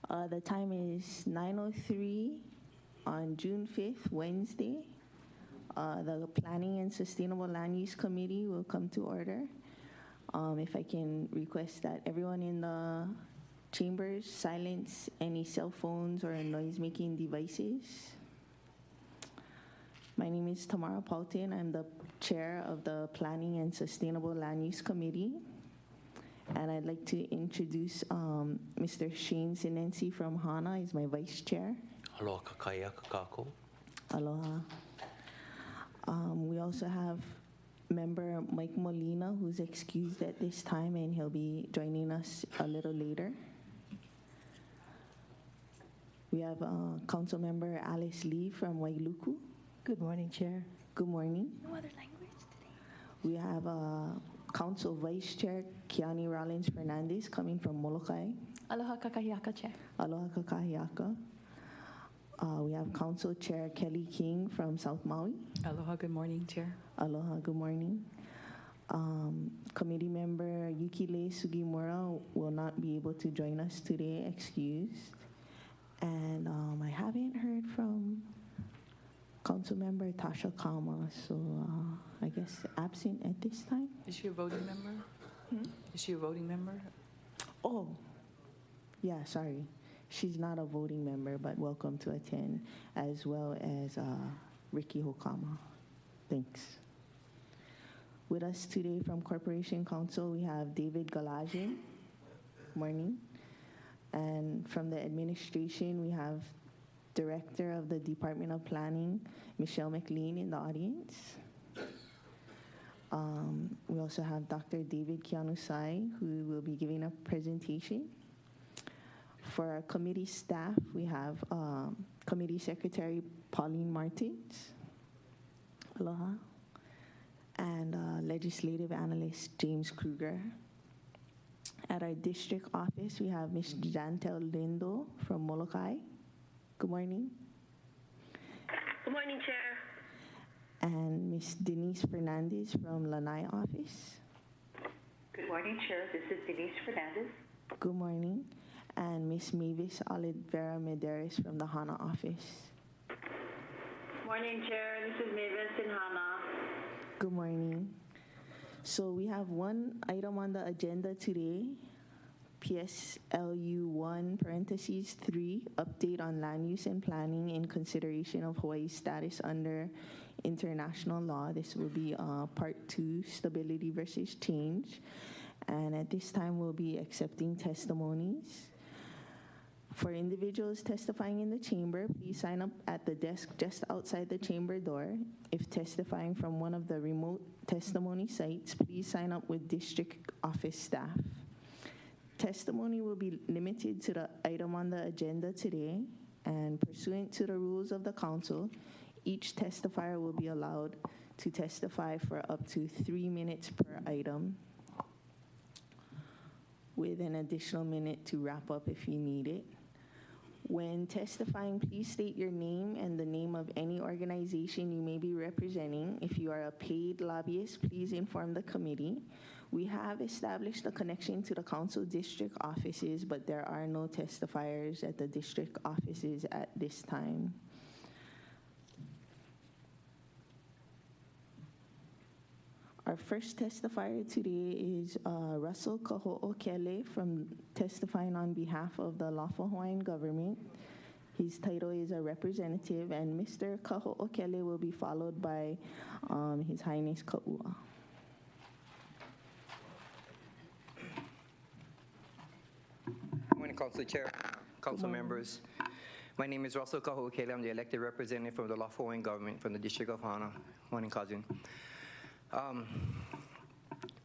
The time is 9:03 on June 5th, Wednesday. The Planning and Sustainable Land Use Committee will come to order. If I can request that everyone in the chambers silence any cell phones or noise-making devices. My name is Tamara Paultin. I'm the chair of the Planning and Sustainable Land Use Committee. And I'd like to introduce Mr. Shane Sinensi from HANA. He's my vice chair. Aloha kakaya kakako. Aloha. We also have member Mike Molina, who's excused at this time, and he'll be joining us a little later. We have council member Alice Lee from Wailuku. Good morning, Chair. Good morning. No other language today. We have Council Vice Chair Keanu Rollins Fernandez coming from Molokai. Aloha kakahiaka, Chair. Aloha kakahiaka. We have Council Chair Kelly King from South Maui. Aloha, good morning, Chair. Aloha, good morning. Committee member Yukile Sugimura will not be able to join us today, excused. And I haven't heard from Council member Tasha Kama, so I guess absent at this time. Is she a voting member? Is she a voting member? Oh, yeah, sorry. She's not a voting member, but welcome to attend, as well as Ricky Hokama. Thanks. With us today from Corporation Council, we have David Galaje. Morning. And from the administration, we have Director of the Department of Planning, Michelle McLean, in the audience. We also have Dr. David Keanu Sai, who will be giving a presentation. For our committee staff, we have Committee Secretary Pauline Martins. Aloha. And Legislative Analyst James Kruger. At our district office, we have Ms. Jantel Lindo from Molokai. Good morning. Good morning, Chair. And Ms. Denise Fernandez from Lanai office. Good morning, Chair. This is Denise Fernandez. Good morning. And Ms. Mavis Oliveira Medeiros from the HANA office. Morning, Chair. This is Mavis in HANA. Good morning. So we have one item on the agenda today, PSLU 1(3), update on land use and planning in consideration of Hawaii's status under international law. This will be part 2, stability versus change. And at this time, we'll be accepting testimonies. For individuals testifying in the chamber, please sign up at the desk just outside the chamber door. If testifying from one of the remote testimony sites, please sign up with district office staff. Testimony will be limited to the item on the agenda today, and pursuant to the rules of the council, each testifier will be allowed to testify for up to 3 minutes per item, with an additional minute to wrap up if you need it. When testifying, please state your name and the name of any organization you may be representing. If you are a paid lobbyist, please inform the committee. We have established a connection to the council district offices, but there are no testifiers at the district offices at this time. Our first testifier today is Russell Kaho'okele from testifying on behalf of the lawful Hawaiian government. His title is a representative, and Mr. Kaho'okele will be followed by His Highness Ka'ua. Good morning, Council Chair, Council members. My name is Russell Kaho'okele. I'm the elected representative from the lawful Hawaiian government from the District of Hana. Morning, cousin.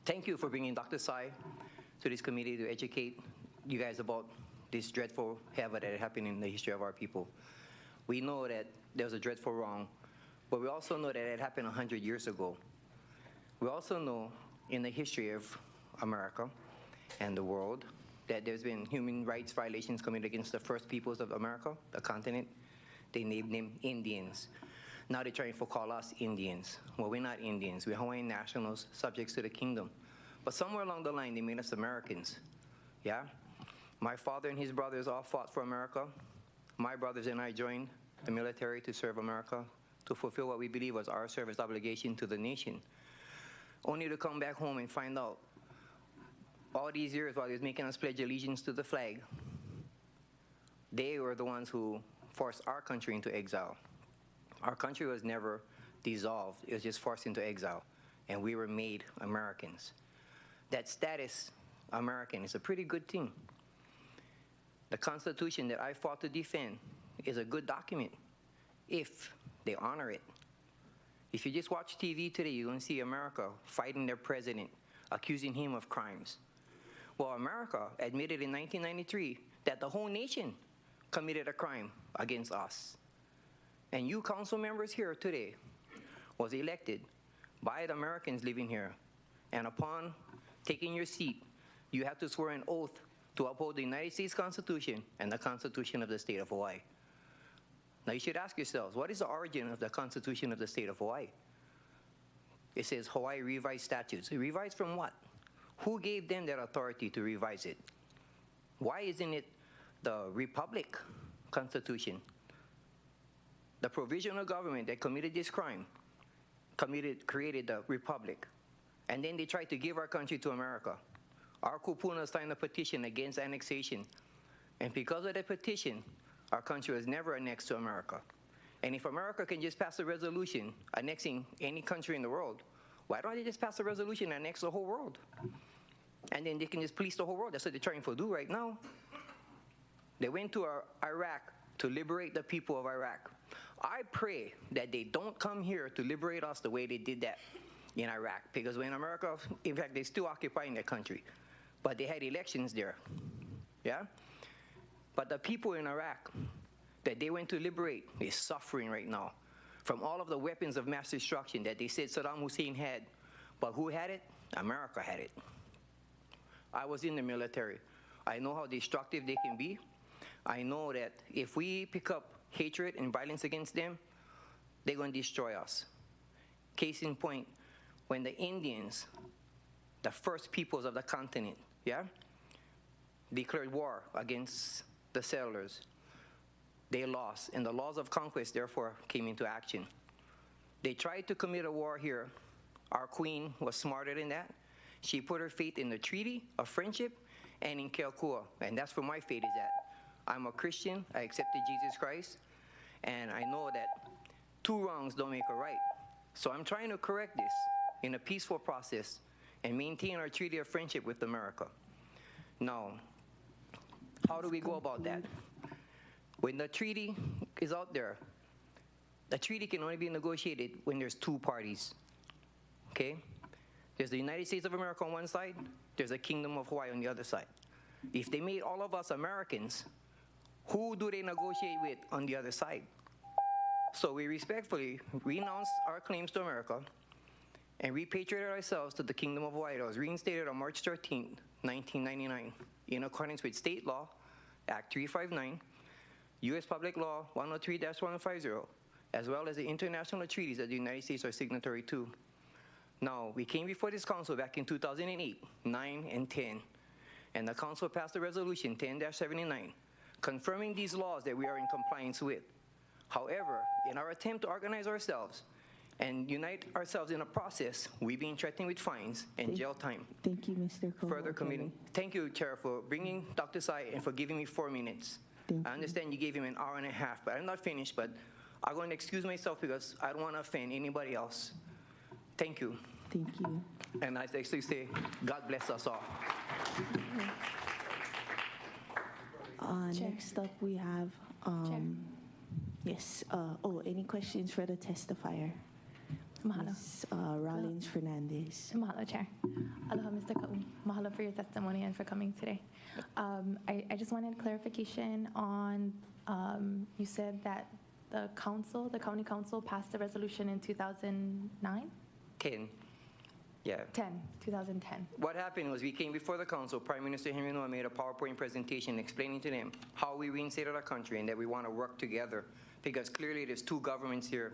Thank you for bringing Dr. Sai to this committee to educate you guys about this dreadful havoc that happened in the history of our people. We know that there was a dreadful wrong, but we also know that it happened 100 years ago. We also know in the history of America and the world that there's been human rights violations committed against the first peoples of America, the continent. They named them Indians. Now they're trying to call us Indians. Well, we're not Indians. We're Hawaiian nationals, subjects to the kingdom. But somewhere along the line, they made us Americans. Yeah? My father and his brothers all fought for America. My brothers and I joined the military to serve America, to fulfill what we believe was our service obligation to the nation, only to come back home and find out all these years while he was making us pledge allegiance to the flag, they were the ones who forced our country into exile. Our country was never dissolved. It was just forced into exile, and we were made Americans. That status, American, is a pretty good thing. The Constitution that I fought to defend is a good document if they honor it. If you just watch TV today, you're going to see America fighting their president, accusing him of crimes. Well, America admitted in 1993 that the whole nation committed a crime against us. And you council members here today was elected by the Americans living here. And upon taking your seat, you have to swear an oath to uphold the United States Constitution and the Constitution of the state of Hawaii. Now you should ask yourselves, what is the origin of the Constitution of the state of Hawaii? It says Hawaii Revised Statutes. Revised from what? Who gave them that authority to revise it? Why isn't it the Republic Constitution? The provisional government that committed this crime created the Republic. And then they tried to give our country to America. Our kupuna signed a petition against annexation. And because of that petition, our country was never annexed to America. And if America can just pass a resolution annexing any country in the world, why don't they just pass a resolution and annex the whole world? And then they can just police the whole world. That's what they're trying to do right now. They went to Iraq to liberate the people of Iraq. I pray that they don't come here to liberate us the way they did that in Iraq. Because when America, in fact, they're still occupying their country. But they had elections there. Yeah? But the people in Iraq that they went to liberate is suffering right now from all of the weapons of mass destruction that they said Saddam Hussein had. But who had it? America had it. I was in the military. I know how destructive they can be. I know that if we pick up hatred and violence against them, they're going to destroy us. Case in point, when the Indians, the first peoples of the continent, declared war against the settlers, they lost, and the laws of conquest therefore came into action. They tried to commit a war here. Our queen was smarter than that. She put her faith in the Treaty of Friendship and in Keokua, and that's where my faith is at. I'm a Christian. I accepted Jesus Christ, and I know that two wrongs don't make a right. So I'm trying to correct this in a peaceful process and maintain our Treaty of Friendship with America. Now, how do we go about that? When the treaty is out there, the treaty can only be negotiated when there's two parties, okay? There's the United States of America on one side, there's the Kingdom of Hawaii on the other side. If they made all of us Americans, who do they negotiate with on the other side? So we respectfully renounce our claims to America and repatriated ourselves to the Kingdom of Hawaii that was reinstated on March 13, 1999, in accordance with state law, Act 359, U.S. Public Law 103-150, as well as the international treaties that the United States are signatory to. Now, we came before this council back in 2008, 9, and 10, and the council passed a resolution 10-79, confirming these laws that we are in compliance with. However, in our attempt to organize ourselves and unite ourselves in a process, we've been threatened with fines and jail time. Thank you, Mr. Koho. Further committing. Thank you, Chair, for bringing Dr. Sai and for giving me 4 minutes. I understand you gave him an hour and a half, but I'm not finished, but I'm going to excuse myself because I don't want to offend anybody else. Thank you. Thank you. And I actually say, God bless us all. Chair. Next up, we have, Chair. yes, any questions for the testifier? Mahalo. Ms. Rollins Fernandez. Mahalo, Chair. Aloha, Mr. Ka'u. Mahalo for your testimony and for coming today. I just wanted clarification on, you said that the county council passed a resolution in 2009? 10. Yeah. 2010. What happened was we came before the council. Prime Minister Henry Noah made a PowerPoint presentation explaining to them how we reinstated our country and that we want to work together because clearly there's two governments here.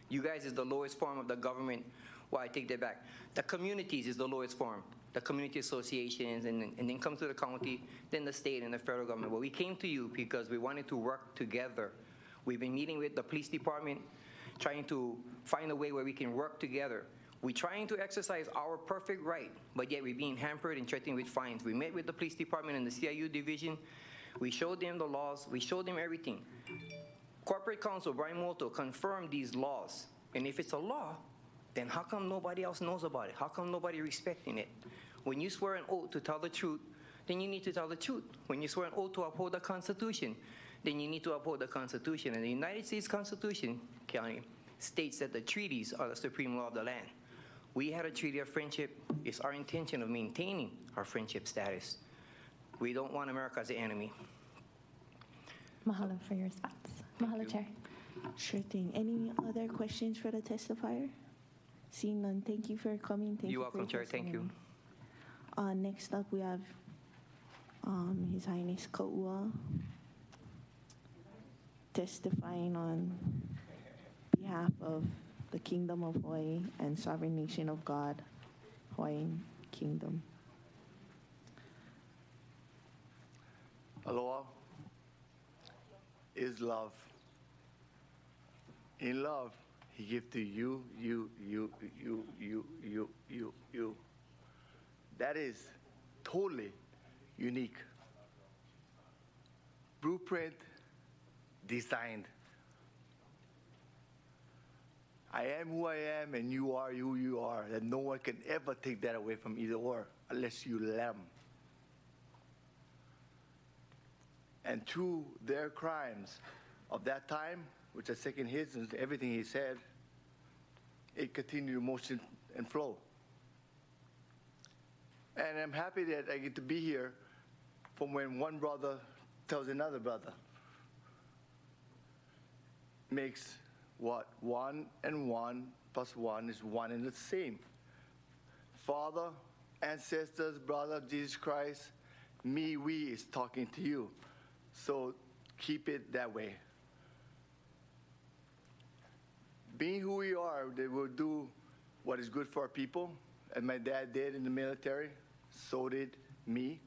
You guys is the lowest form of the government. Well, I take that back. The communities is the lowest form. the community associations, and then come to the county, then the state and the federal government. But we came to you because we wanted to work together. We've been meeting with the police department, trying to find a way where we can work together. We're trying to exercise our perfect right, but yet we're being hampered and threatened with fines. We met with the police department and the CIU division. We showed them the laws. We showed them everything. Corporate counsel Brian Molto confirmed these laws. And if it's a law, then how come nobody else knows about it? How come nobody respecting it? When you swear an oath to tell the truth, then you need to tell the truth. When you swear an oath to uphold the Constitution, then you need to uphold the Constitution. And the United States Constitution, Keanu, states that the treaties are the supreme law of the land. We had a treaty of friendship. It's our intention of maintaining our friendship status. We don't want America as the enemy. Mahalo for your response. Mahalo, Chair. Sure thing. Any other questions for the testifier? Seeing none, thank you for coming. Thank You're you for welcome, Chair. Thank you. Next up, we have His Highness Kaua testifying on behalf of the Kingdom of Hawaii and Sovereign Nation of God, Hawaiian Kingdom. Aloha is love. In love, he gives to you. That is totally unique. Blueprint designed. I am who I am and you are who you are. That no one can ever take that away from either or unless you let them. And through their crimes of that time, which are second his and everything he said, it continued motion and flow. And I'm happy that I get to be here from when one brother tells another brother. Makes what? 1 and 1 plus 1 is 1 and the same. Father, ancestors, brother, Jesus Christ, me, we is talking to you. So keep it that way. Being who we are, they will do what is good for our people. As my dad did in the military, so did me.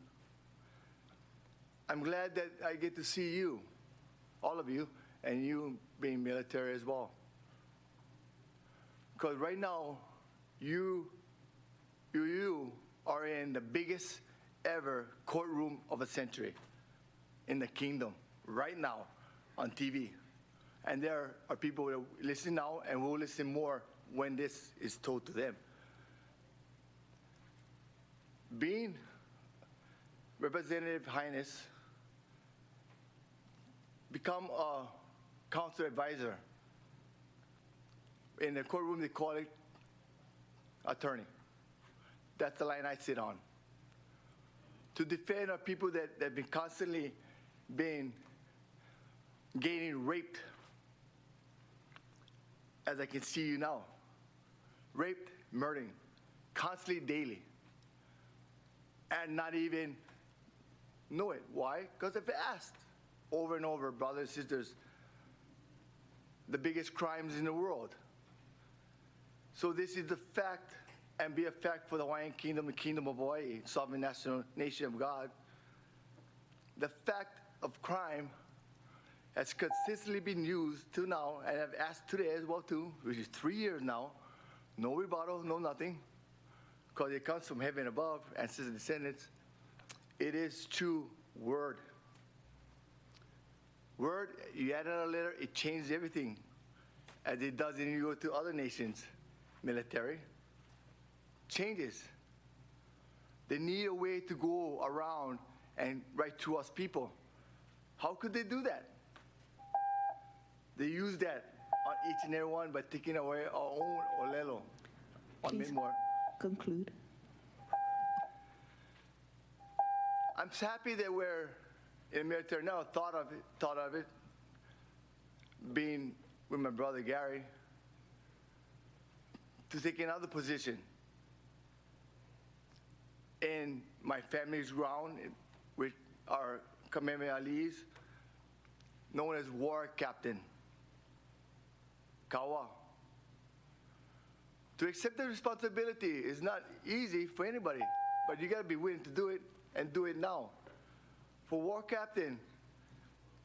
I'm glad that I get to see you, all of you, and you being military as well. Because right now, you are in the biggest ever courtroom of a century in the kingdom, right now, on TV. And there are people that listen now and will listen more when this is told to them. Being Representative Highness, become a counsel advisor. In the courtroom, they call it attorney. That's the line I sit on. To defend our people that have been constantly getting raped, as I can see you now. Raped, murdering, constantly, daily. And not even know it. Why? Because I've asked over and over, brothers and sisters, the biggest crimes in the world. So this is the fact, and be a fact for the Hawaiian Kingdom, the Kingdom of Hawaii, sovereign national nation of God. The fact of crime has consistently been used till now, and I've asked today as well too, which is 3 years now, no rebuttal, no nothing, because it comes from heaven above, ancestors and descendants. It is true word. Word, you add another letter, it changes everything, as it does when you go to other nations, military. Changes. They need a way to go around and write to us people. How could they do that? They use that on each and every one by taking away our own olelo on Please Midmore. conclude. I'm happy that we're in the military now. Thought of it, being with my brother Gary, to take another position in my family's ground, with our Kamehameha known as war captain, Kaua. To accept the responsibility is not easy for anybody. but you got to be willing to do it and do it now. For war captain,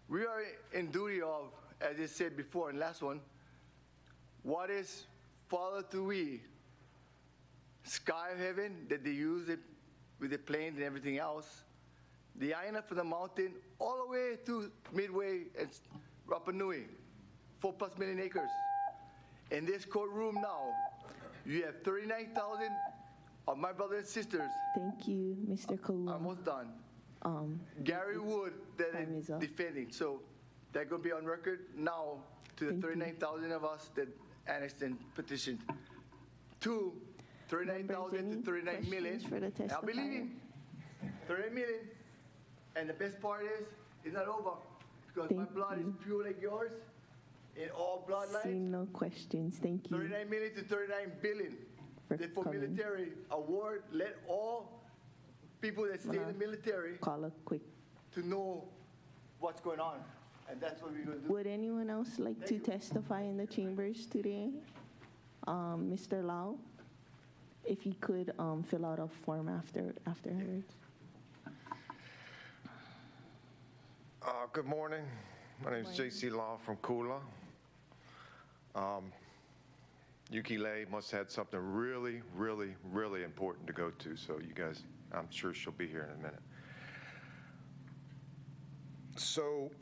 we are in duty of, as I said before in last one, what is follow to we, sky of heaven that they use it with the planes and everything else, the island from the mountain all the way to Midway and Rapa Nui, 4+ million acres. In this courtroom now, you have 39,000 of my brothers and sisters. Thank you, Mr. Kaum. Almost done. Gary Wood that time is is up. defending. So that going to be on record now to the Thank you. 39,000 of us that annexed and petitioned. To 39,000 Members, to 39 million. questions for the I'll be leaving. 39 million. And the best part is, it's not over. Because my Thank blood is you. pure like yours. In all bloodlines. Seeing no questions, thank you. 39 million to 39 billion. For For coming. military award, let all people that stay in the military Call a quick. to know what's going on. And that's what we're going to do. Would anyone else like to testify in the chambers today? Mr. Lau, if you could fill out a form afterwards. Good morning. My name is J.C. Law from Kula. Yuki Lei must have had something really, really, really important to go to. So you guys, I'm sure she'll be here in a minute. So,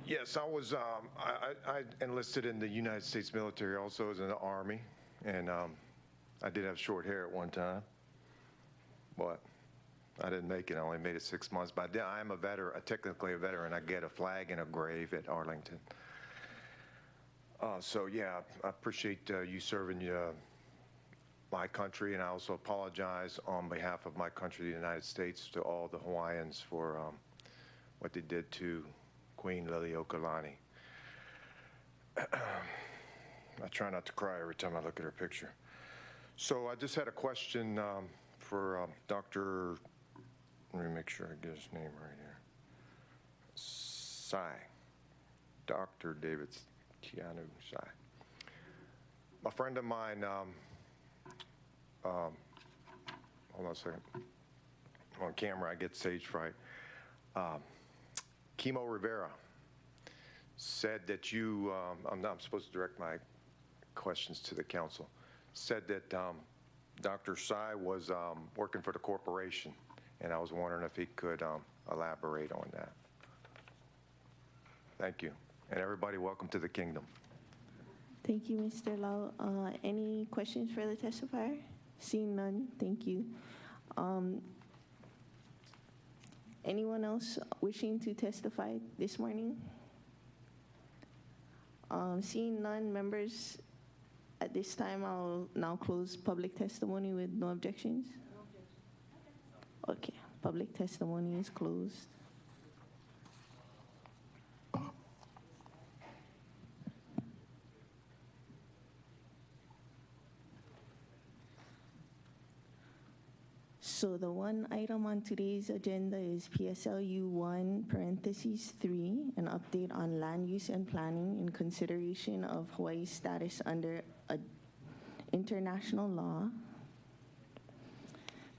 yes, I was, I enlisted in the United States military, also as in the Army. And I did have short hair at one time. But I didn't make it. I only made it 6 months. But I am a veteran, technically a veteran. I get a flag and a grave at Arlington. So, yeah, I appreciate you serving my country, and I also apologize on behalf of my country, the United States, to all the Hawaiians for what they did to Queen Liliuokalani. I try not to cry every time I look at her picture. So I just had a question for Dr. Let me make sure I get his name right here. Sai. Dr. David Keanu Sai. A friend of mine, hold on a second. On camera, I get stage fright. Kimo Rivera said that you, I'm supposed to direct my questions to the council, said that Dr. Sai was working for the corporation, and I was wondering if he could elaborate on that. Thank you. And everybody, welcome to the kingdom. Thank you, Mr. Lau. Any questions for the testifier? Seeing none, thank you. Anyone else wishing to testify this morning? Seeing none, members, at this time, I'll now close public testimony with no objections. Okay, public testimony is closed. So the one item on today's agenda is PSLU 1(3), an update on land use and planning in consideration of Hawaii's status under international law.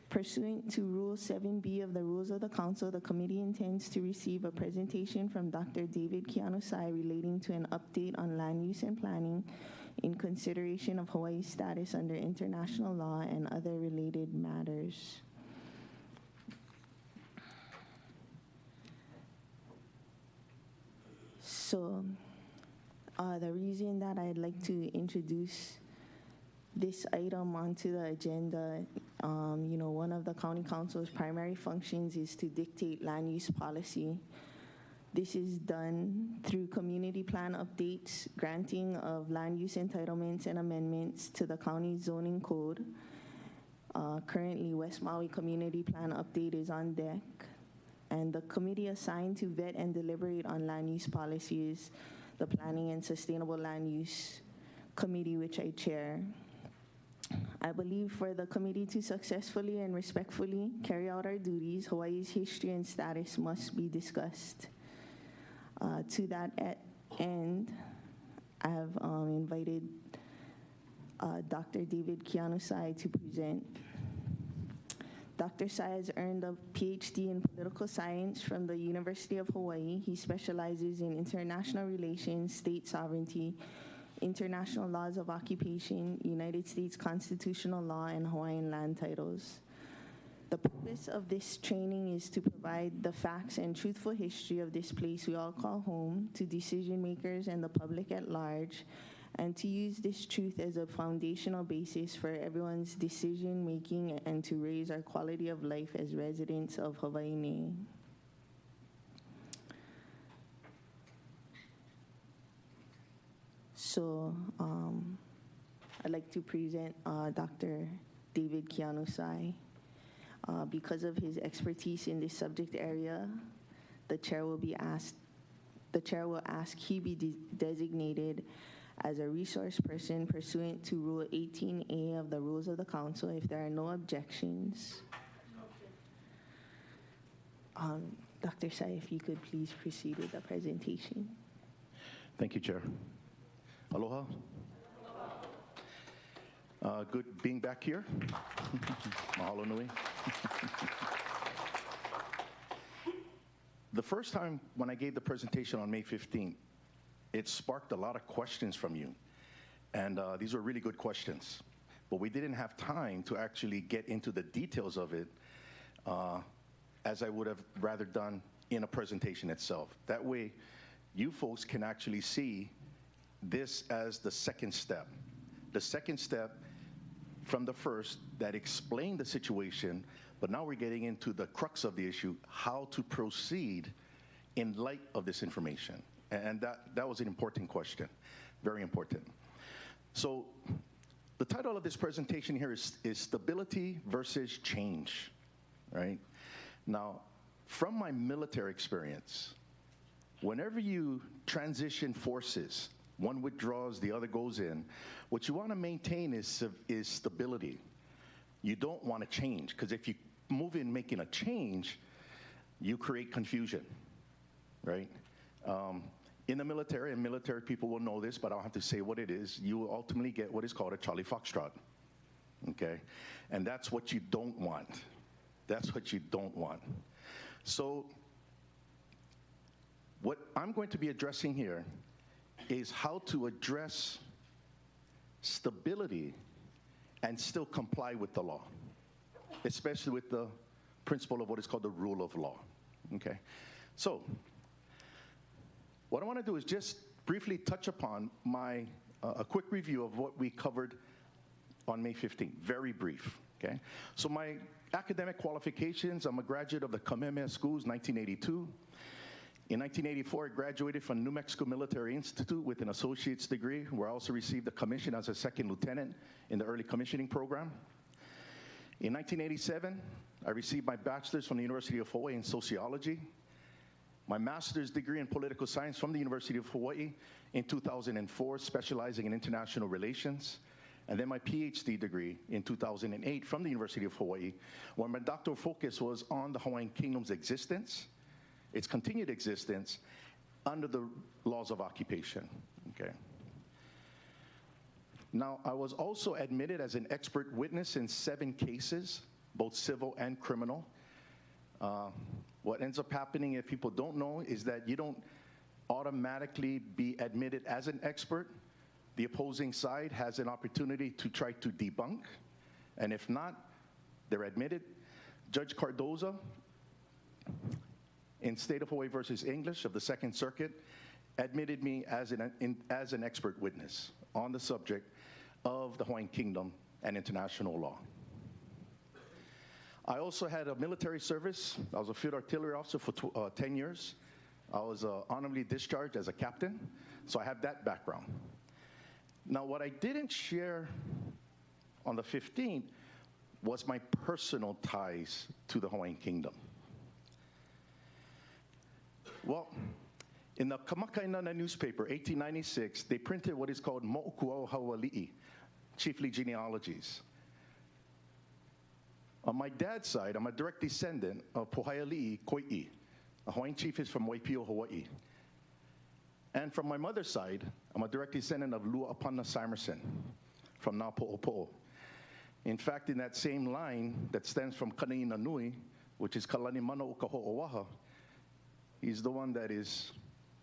Pursuant to Rule 7B of the Rules of the Council, the committee intends to receive a presentation from Dr. David Keanu Sai relating to an update on land use and planning in consideration of Hawaii's status under international law and other related matters. So, the reason that I'd like to introduce this item onto the agenda, one of the county council's primary functions is to dictate land use policy. This is done through community plan updates, granting of land use entitlements and amendments to the county zoning code. Currently, West Maui Community Plan update is on deck. And the committee assigned to vet and deliberate on land use policy is the Planning and Sustainable Land Use Committee, which I chair. I believe for the committee to successfully and respectfully carry out our duties, Hawaii's history and status must be discussed. To that end, I have invited Dr. David Keanu Sai to present. Dr. Sai has earned a PhD in political science from the University of Hawaii. He specializes in international relations, state sovereignty, international laws of occupation, United States constitutional law, and Hawaiian land titles. The purpose of this training is to provide the facts and truthful history of this place we all call home to decision makers and the public at large, and to use this truth as a foundational basis for everyone's decision making and to raise our quality of life as residents of Hawaii. So I'd like to present Dr. David Keanu Sai. Because of his expertise in this subject area, the chair will ask he be designated as a resource person pursuant to Rule 18A of the Rules of the Council. If there are no objections, Dr. Sai, if you could please proceed with the presentation. Thank you, Chair. Aloha. Good being back here. Mahalo nui. The first time when I gave the presentation on May 15th, it sparked a lot of questions from you. And these were really good questions. But we didn't have time to actually get into the details of it as I would have rather done in a presentation itself. That way, you folks can actually see this as the second step. The second step from the first that explained the situation, but now we're getting into the crux of the issue, how to proceed in light of this information. And that was an important question, very important. So the title of this presentation here is Stability versus Change, right? Now, from my military experience, whenever you transition forces, one withdraws, the other goes in, what you want to maintain is stability. You don't want to change, because if you move in making a change, you create confusion, right? In the military, and military people will know this, but I'll have to say what it is, you will ultimately get what is called a Charlie Foxtrot, okay? And that's what you don't want. That's what you don't want. So what I'm going to be addressing here is how to address stability and still comply with the law, especially with the principle of what is called the rule of law, okay? So what I want to do is just briefly touch upon a quick review of what we covered on May 15th, very brief, okay? So my academic qualifications, I'm a graduate of the Kamehameha Schools, 1982. In 1984, I graduated from New Mexico Military Institute with an associate's degree, where I also received a commission as a second lieutenant in the early commissioning program. In 1987, I received my bachelor's from the University of Hawaii in sociology, my master's degree in political science from the University of Hawaii in 2004, specializing in international relations, and then my PhD degree in 2008 from the University of Hawaii, where my doctoral focus was on the Hawaiian Kingdom's existence, its continued existence under the laws of occupation, okay? Now, I was also admitted as an expert witness in 7 cases, both civil and criminal. What ends up happening, if people don't know, is that you don't automatically be admitted as an expert. The opposing side has an opportunity to try to debunk, and if not, they're admitted. Judge Cardoza, in State of Hawaii versus English of the Second Circuit, admitted me as an expert witness on the subject of the Hawaiian Kingdom and international law. I also had a military service. I was a field artillery officer for 10 years. I was honorably discharged as a captain, so I have that background. Now, what I didn't share on the 15th was my personal ties to the Hawaiian Kingdom. Well, in the Kamakainana newspaper, 1896, they printed what is called Mo'okuau Hawali'i, chiefly genealogies. On my dad's side, I'm a direct descendant of Pohaiali'i Koi'i. A Hawaiian chief is from Waipio, Hawaii. And from my mother's side, I'm a direct descendant of Lua'apana Simerson from Napo'opo'o. In fact, in that same line that stands from Kanaina Nui, which is Kalani Mana o ka Ho'oaha, he's the one that is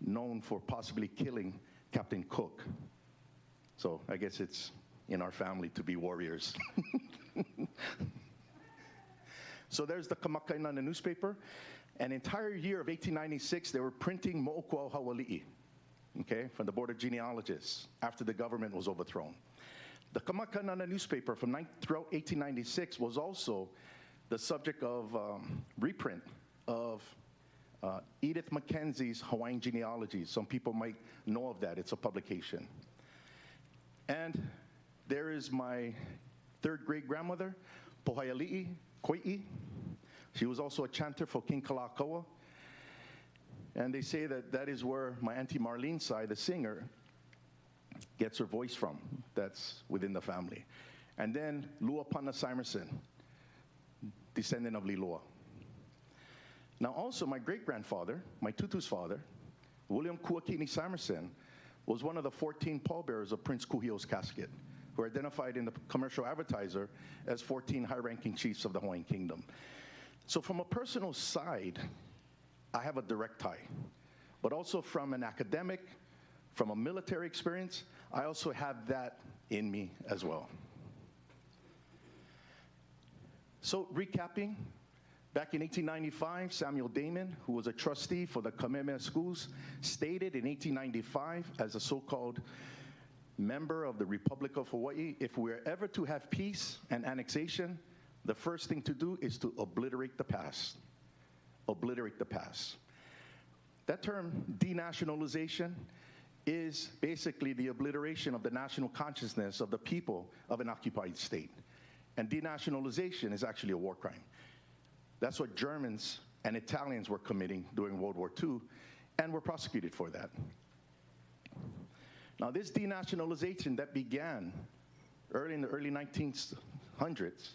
known for possibly killing Captain Cook. So I guess it's in our family to be warriors. So there's the Kamakainana newspaper. An entire year of 1896, they were printing Mo'okua Hawali'i, okay, from the Board of Genealogists after the government was overthrown. The Kamakainana newspaper throughout 1896 was also the subject of reprint of Edith Mackenzie's Hawaiian Genealogy. Some people might know of that. It's a publication. And there is my third great-grandmother, Pohaiali'i Koi'i. She was also a chanter for King Kalakaua. And they say that that is where my Auntie Marlene Sai, the singer, gets her voice from. That's within the family. And then Luapana Simerson, descendant of Liloa. Now also my great-grandfather, my tutu's father, William Kuakini Simerson, was one of the 14 pallbearers of Prince Kuhio's casket, who are identified in the commercial advertiser as 14 high-ranking chiefs of the Hawaiian Kingdom. So from a personal side, I have a direct tie. But also from an academic, from a military experience, I also have that in me as well. So recapping, back in 1895, Samuel Damon, who was a trustee for the Kamehameha schools, stated in 1895 as a so-called member of the Republic of Hawaii, if we're ever to have peace and annexation, the first thing to do is to obliterate the past. Obliterate the past. That term, denationalization, is basically the obliteration of the national consciousness of the people of an occupied state. And denationalization is actually a war crime. That's what Germans and Italians were committing during World War II, and were prosecuted for that. Now, this denationalization that began in the early 1900s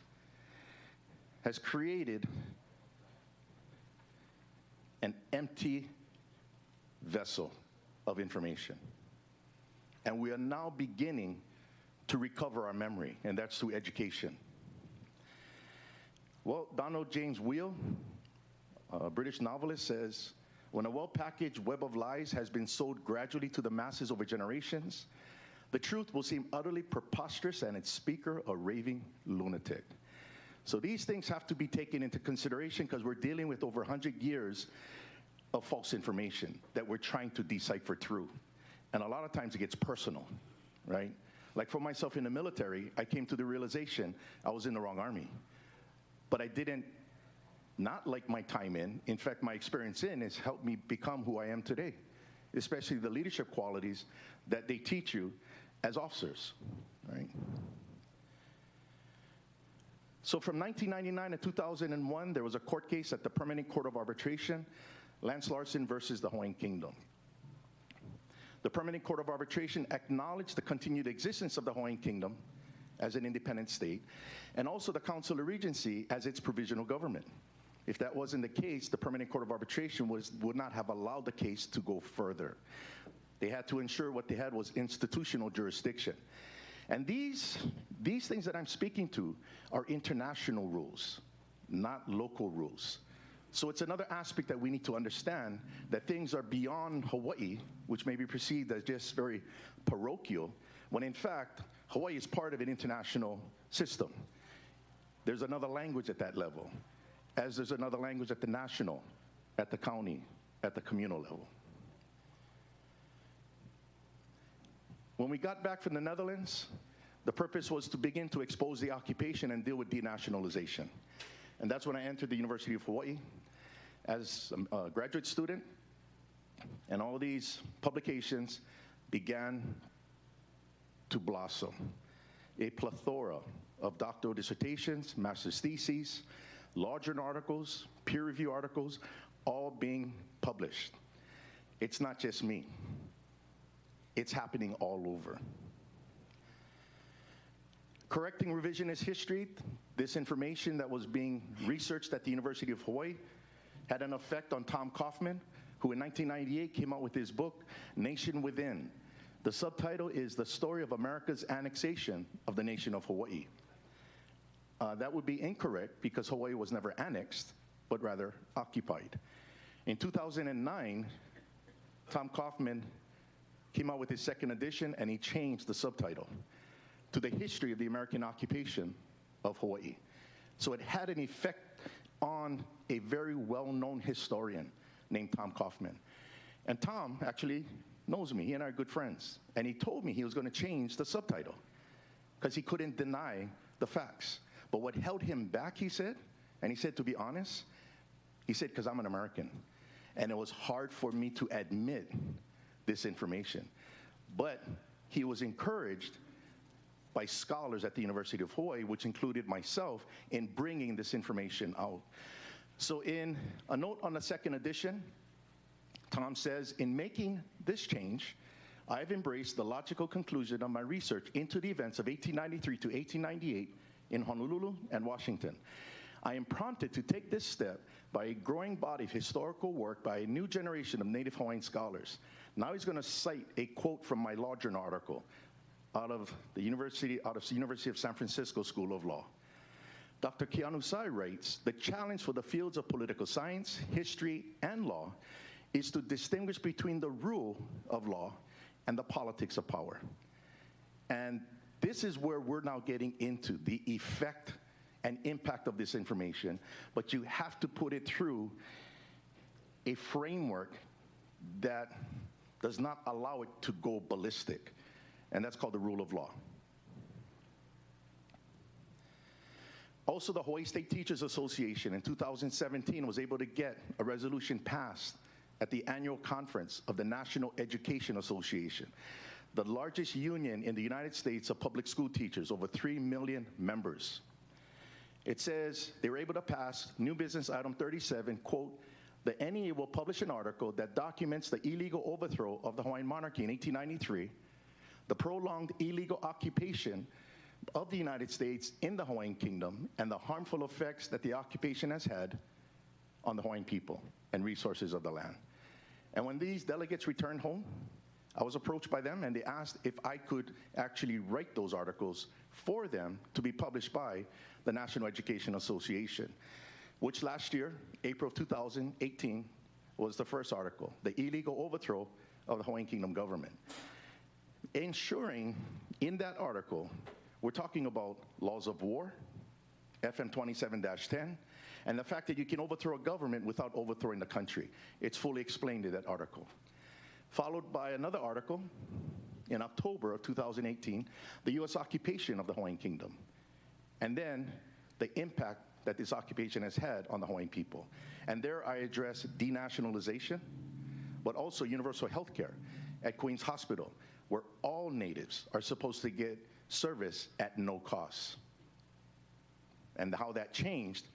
has created an empty vessel of information. And we are now beginning to recover our memory, and that's through education. Well, Donald James Wheel, a British novelist, says, when a well-packaged web of lies has been sold gradually to the masses over generations, the truth will seem utterly preposterous and its speaker a raving lunatic. So these things have to be taken into consideration because we're dealing with over 100 years of false information that we're trying to decipher through. And a lot of times it gets personal, right? Like for myself in the military, I came to the realization I was in the wrong army. But I didn't not like my time in. In fact, my experience in has helped me become who I am today, especially the leadership qualities that they teach you as officers, right? So from 1999 to 2001, there was a court case at the Permanent Court of Arbitration, Lance Larson versus the Hawaiian Kingdom. The Permanent Court of Arbitration acknowledged the continued existence of the Hawaiian Kingdom as an independent state, and also the Council of Regency as its provisional government. If that wasn't the case, the Permanent Court of Arbitration would not have allowed the case to go further. They had to ensure what they had was institutional jurisdiction. And these things that I'm speaking to are international rules, not local rules. So it's another aspect that we need to understand, that things are beyond Hawaii, which may be perceived as just very parochial, when in fact, Hawaii is part of an international system. There's another language at that level, as there's another language at the national, at the county, at the communal level. When we got back from the Netherlands, the purpose was to begin to expose the occupation and deal with denationalization. And that's when I entered the University of Hawaii as a graduate student, and all these publications began to blossom. A plethora of doctoral dissertations, master's theses, law journal articles, peer review articles, all being published. It's not just me. It's happening all over. Correcting revisionist history, this information that was being researched at the University of Hawaii had an effect on Tom Kaufman, who in 1998 came out with his book, Nation Within. The subtitle is The Story of America's Annexation of the Nation of Hawaii. That would be incorrect because Hawaii was never annexed, but rather occupied. In 2009, Tom Kaufman came out with his second edition, and he changed the subtitle to The History of the American Occupation of Hawaii. So it had an effect on a very well-known historian named Tom Kaufman. And Tom actually knows me. He and I are good friends. And he told me he was going to change the subtitle because he couldn't deny the facts. But what held him back, he said, and he said, to be honest, he said, because I'm an American. And it was hard for me to admit this information. But he was encouraged by scholars at the University of Hawaii, which included myself, in bringing this information out. So in a note on the second edition, Tom says, in making this change, I've embraced the logical conclusion of my research into the events of 1893 to 1898 in Honolulu and Washington. I am prompted to take this step by a growing body of historical work by a new generation of Native Hawaiian scholars. Now he's going to cite a quote from my law journal article out of the University of San Francisco School of Law. Dr. Keanu Sai writes, the challenge for the fields of political science, history, and law is to distinguish between the rule of law and the politics of power. And this is where we're now getting into the effect and impact of this information, but you have to put it through a framework that does not allow it to go ballistic, and that's called the rule of law. Also, the Hawaii State Teachers Association in 2017 was able to get a resolution passed at the annual conference of the National Education Association, the largest union in the United States of public school teachers, over 3 million members. It says they were able to pass new business item 37, quote, the NEA will publish an article that documents the illegal overthrow of the Hawaiian monarchy in 1893, the prolonged illegal occupation of the United States in the Hawaiian Kingdom, and the harmful effects that the occupation has had on the Hawaiian people and resources of the land. And when these delegates returned home, I was approached by them, and they asked if I could actually write those articles for them to be published by the National Education Association, which last year, April of 2018, was the first article, The Illegal Overthrow of the Hawaiian Kingdom Government. Ensuring in that article, we're talking about laws of war, FM 27-10, and the fact that you can overthrow a government without overthrowing the country. It's fully explained in that article. Followed by another article in October of 2018, the U.S. occupation of the Hawaiian Kingdom, and then the impact that this occupation has had on the Hawaiian people. And there I address denationalization, but also universal health care at Queens Hospital, where all natives are supposed to get service at no cost, and how that changed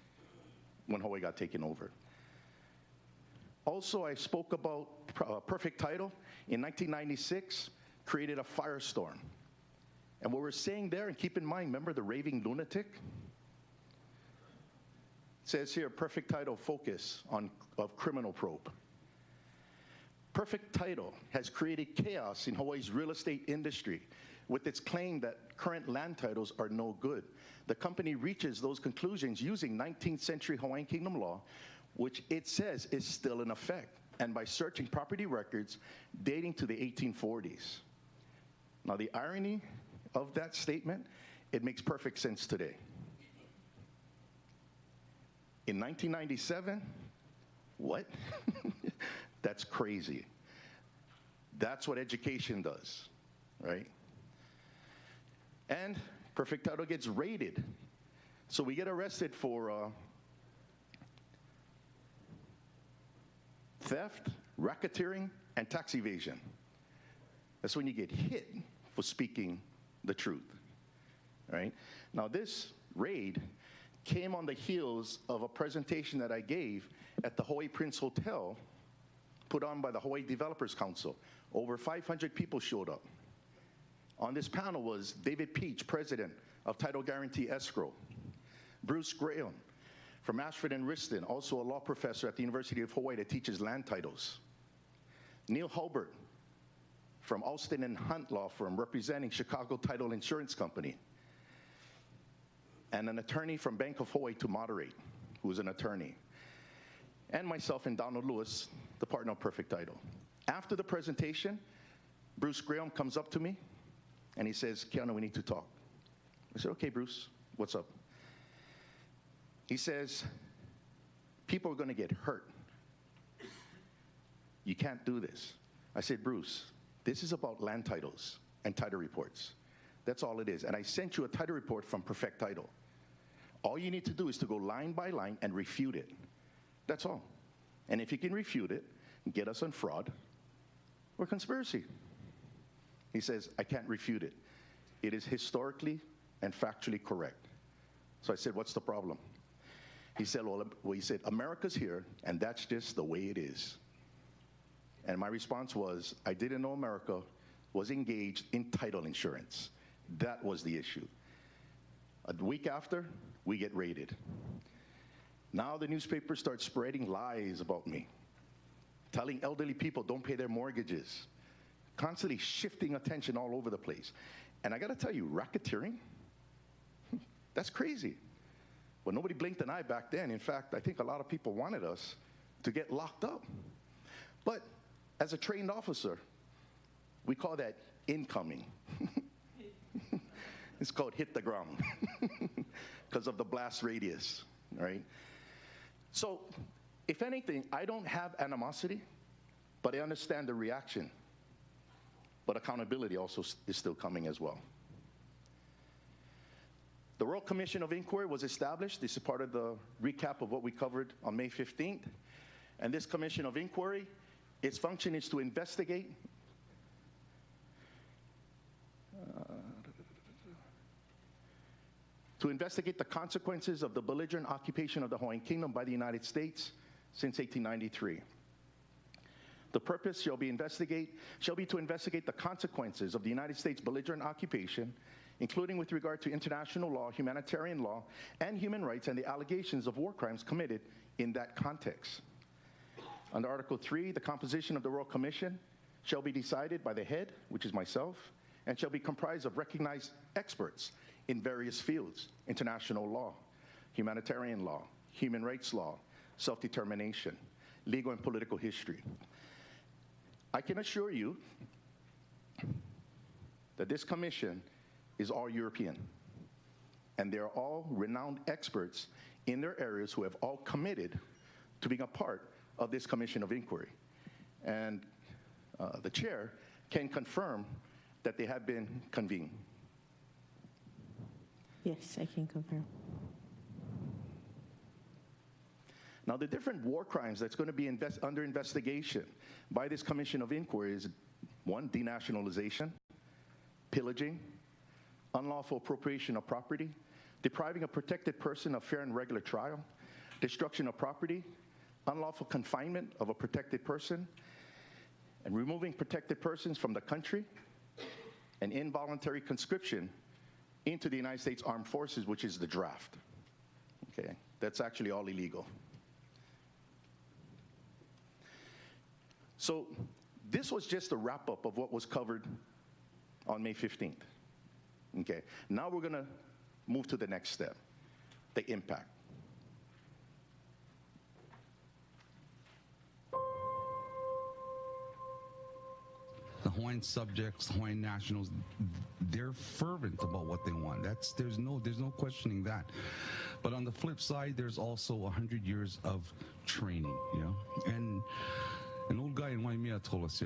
when Hawaii got taken over. Also, I spoke about perfect title. In 1996, created a firestorm. And what we're saying there, and keep in mind, remember the raving lunatic? It says here, perfect title focus of criminal probe. Perfect title has created chaos in Hawaii's real estate industry with its claim that current land titles are no good. The company reaches those conclusions using 19th century Hawaiian Kingdom law, which it says is still in effect, and by searching property records dating to the 1840s. Now, the irony of that statement, it makes perfect sense today. In 1997, what? That's crazy. That's what education does, right? And perfect title gets raided. So we get arrested for theft, racketeering, and tax evasion. That's when you get hit for speaking the truth, right? Now, this raid came on the heels of a presentation that I gave at the Hawaii Prince Hotel, put on by the Hawaii Developers Council. Over 500 people showed up. On this panel was David Peach, president of Title Guarantee Escrow, Bruce Graham from Ashford and Riston, also a law professor at the University of Hawaii that teaches land titles, Neil Hulbert from Alston and Hunt Law Firm representing Chicago Title Insurance Company, and an attorney from Bank of Hawaii to moderate, who's an attorney, and myself and Donald Lewis, the partner of Perfect Title. After the presentation, Bruce Graham comes up to me, and he says, Keanu, we need to talk. I said, okay, Bruce, what's up? He says, people are going to get hurt. You can't do this. I said, Bruce, this is about land titles and title reports. That's all it is. And I sent you a title report from Perfect Title. All you need to do is to go line by line and refute it. That's all. And if you can refute it, get us on fraud or conspiracy. He says, I can't refute it. It is historically and factually correct. So I said, what's the problem? He said, well, he said, America's here, and that's just the way it is. And my response was, I didn't know America was engaged in title insurance. That was the issue. A week after, we get raided. Now the newspapers start spreading lies about me, telling elderly people don't pay their mortgages, constantly shifting attention all over the place. And I got to tell you, racketeering, that's crazy. Well, nobody blinked an eye back then. In fact, I think a lot of people wanted us to get locked up. But as a trained officer, we call that incoming. It's called hit the ground because of the blast radius, right? So, if anything, I don't have animosity, but I understand the reaction. But accountability also is still coming as well. The Royal Commission of Inquiry was established. This is part of the recap of what we covered on May 15th. And this Commission of Inquiry, its function is to investigate the consequences of the belligerent occupation of the Hawaiian Kingdom by the United States since 1893. The purpose shall be to investigate the consequences of the United States belligerent occupation, including with regard to international law, humanitarian law, and human rights, and the allegations of war crimes committed in that context. Under Article 3, the composition of the Royal Commission shall be decided by the head, which is myself, and shall be comprised of recognized experts in various fields: international law, humanitarian law, human rights law, self-determination, legal and political history. I can assure you that this commission is all European, and they're all renowned experts in their areas who have all committed to being a part of this commission of inquiry. And the chair can confirm that they have been convened. Yes, I can confirm. Now, the different war crimes that's going to be under investigation by this commission of inquiry is: 1, denationalization, pillaging, unlawful appropriation of property, depriving a protected person of fair and regular trial, destruction of property, unlawful confinement of a protected person, and removing protected persons from the country, and involuntary conscription into the United States Armed Forces, which is the draft. Okay, that's actually all illegal. So this was just a wrap-up of what was covered on May 15th. Okay, now we're going to move to the next step, the impact. The Hawaiian subjects, Hawaiian nationals, they're fervent about what they want. There's no questioning that. But on the flip side, there's also 100 years of training, you know. And an old guy in Waimea told us,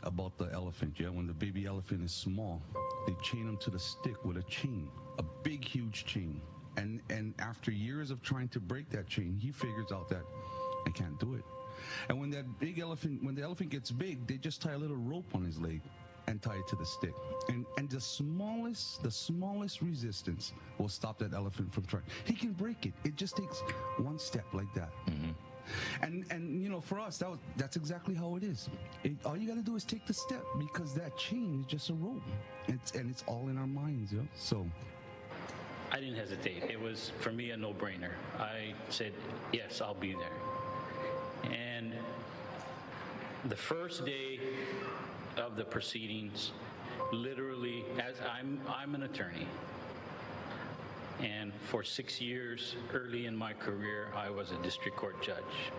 about the elephant, when the baby elephant is small, they chain him to the stick with a chain, a big, huge chain. And after years of trying to break that chain, he figures out that I can't do it. And when the elephant gets big, they just tie a little rope on his leg and tie it to the stick. And the smallest resistance will stop that elephant from trying. He can break it. It just takes one step like that. Mm-hmm. And you know, for us, that's exactly how it is. All you got to do is take the step, because that chain is just a rope. It's all in our minds, you know? So I didn't hesitate. It was, for me, a no-brainer. I said, yes, I'll be there. And the first day of the proceedings, literally, as I'm an attorney, And for 6 years, early in my career, I was a district court judge.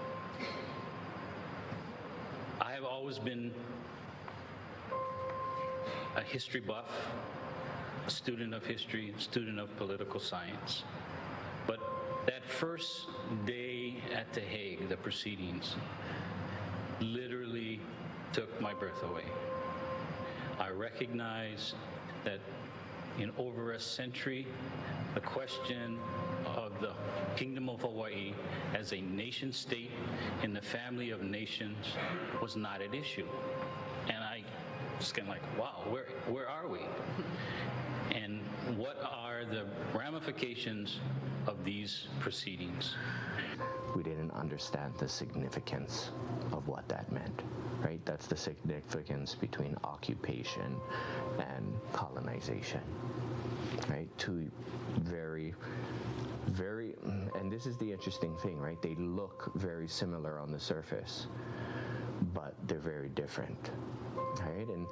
I have always been a history buff, a student of history, student of political science. But that first day at The Hague, the proceedings, literally took my breath away. I recognize that in over a century, the question of the Kingdom of Hawaii as a nation state in the family of nations was not at issue. And I just kind of like, wow, where are we? And what are the ramifications of these proceedings? We didn't understand the significance of what that meant, right? That's the significance between occupation and colonization, right? Two very, and this is the interesting thing, right? They look very similar on the surface, but they're very different, right? And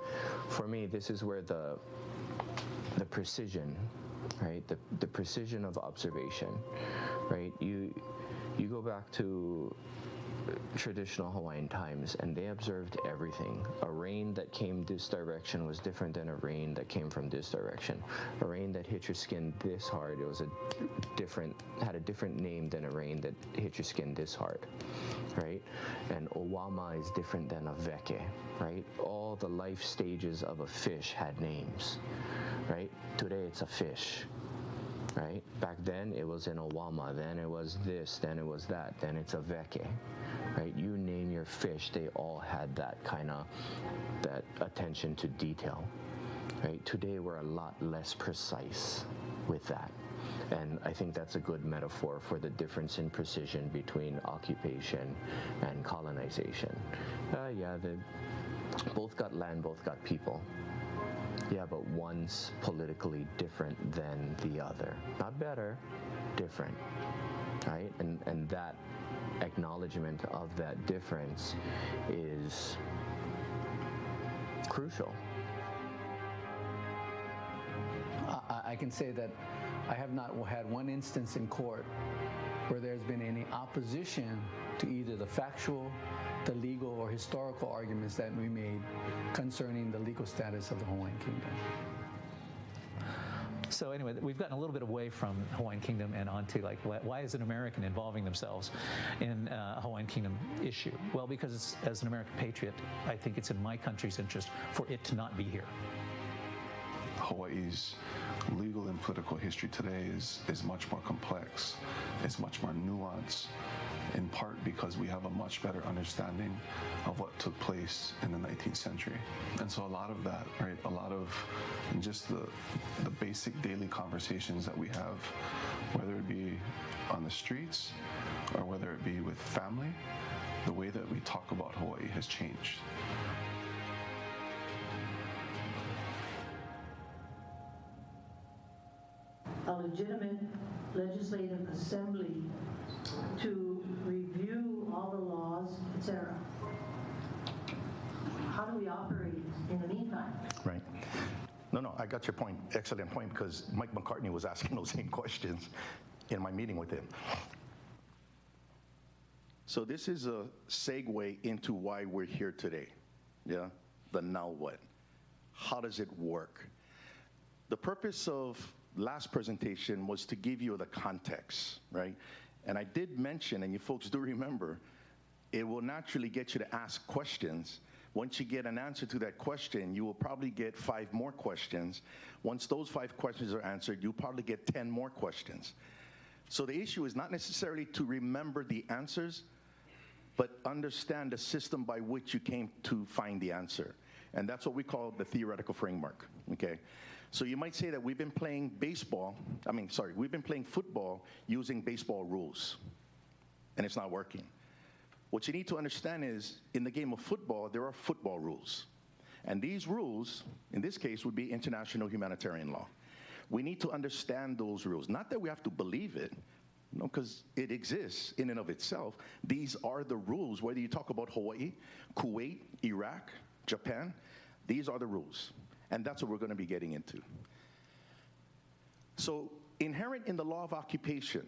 for me, this is where the precision, right? The precision of observation, right? You go back to traditional Hawaiian times, and they observed everything. A rain that came this direction was different than a rain that came from this direction. A rain that hit your skin this hard, it was had a different name than a rain that hit your skin this hard, right? And Owama is different than a veke, right? All the life stages of a fish had names, right? Today it's a fish, right? Back then it was an Owama, then it was this, then it was that, then it's a veke, right? You name your fish, they all had that that attention to detail, right? Today we're a lot less precise with that. And I think that's a good metaphor for the difference in precision between occupation and colonization. They both got land, both got people. Yeah, but one's politically different than the other. Not better, different, right? And that acknowledgement of that difference is crucial. I can say that I have not had one instance in court where there's been any opposition to either the factual, the legal, or historical arguments that we made concerning the legal status of the Hawaiian Kingdom. So anyway, we've gotten a little bit away from Hawaiian Kingdom and onto like, why is an American involving themselves in a Hawaiian Kingdom issue? Well, because as an American patriot, I think it's in my country's interest for it to not be here. Hawaii's legal and political history today is much more complex. It's much more nuanced, in part because we have a much better understanding of what took place in the 19th century. And so a lot of that, right, a lot of just the basic daily conversations that we have, whether it be on the streets or whether it be with family, the way that we talk about Hawaii has changed. A legitimate legislative assembly to review all the laws, etc. How do we operate in the meantime? Right. No, I got your point. Excellent point, because Mike McCartney was asking those same questions in my meeting with him. So this is a segue into why we're here today. Yeah? The now what? How does it work? The purpose of last presentation was to give you the context, right? And I did mention, and you folks do remember, it will naturally get you to ask questions. Once you get an answer to that question, you will probably get 5 more questions. Once those 5 questions are answered, you'll probably get 10 more questions. So the issue is not necessarily to remember the answers, but understand the system by which you came to find the answer. And that's what we call the theoretical framework, okay? So you might say that we've been playing we've been playing football using baseball rules, and it's not working. What you need to understand is, in the game of football, there are football rules. And these rules, in this case, would be international humanitarian law. We need to understand those rules. Not that we have to believe it, no, because it exists in and of itself. These are the rules, whether you talk about Hawaii, Kuwait, Iraq, Japan, these are the rules. And that's what we're going to be getting into. So Inherent in the law of occupation,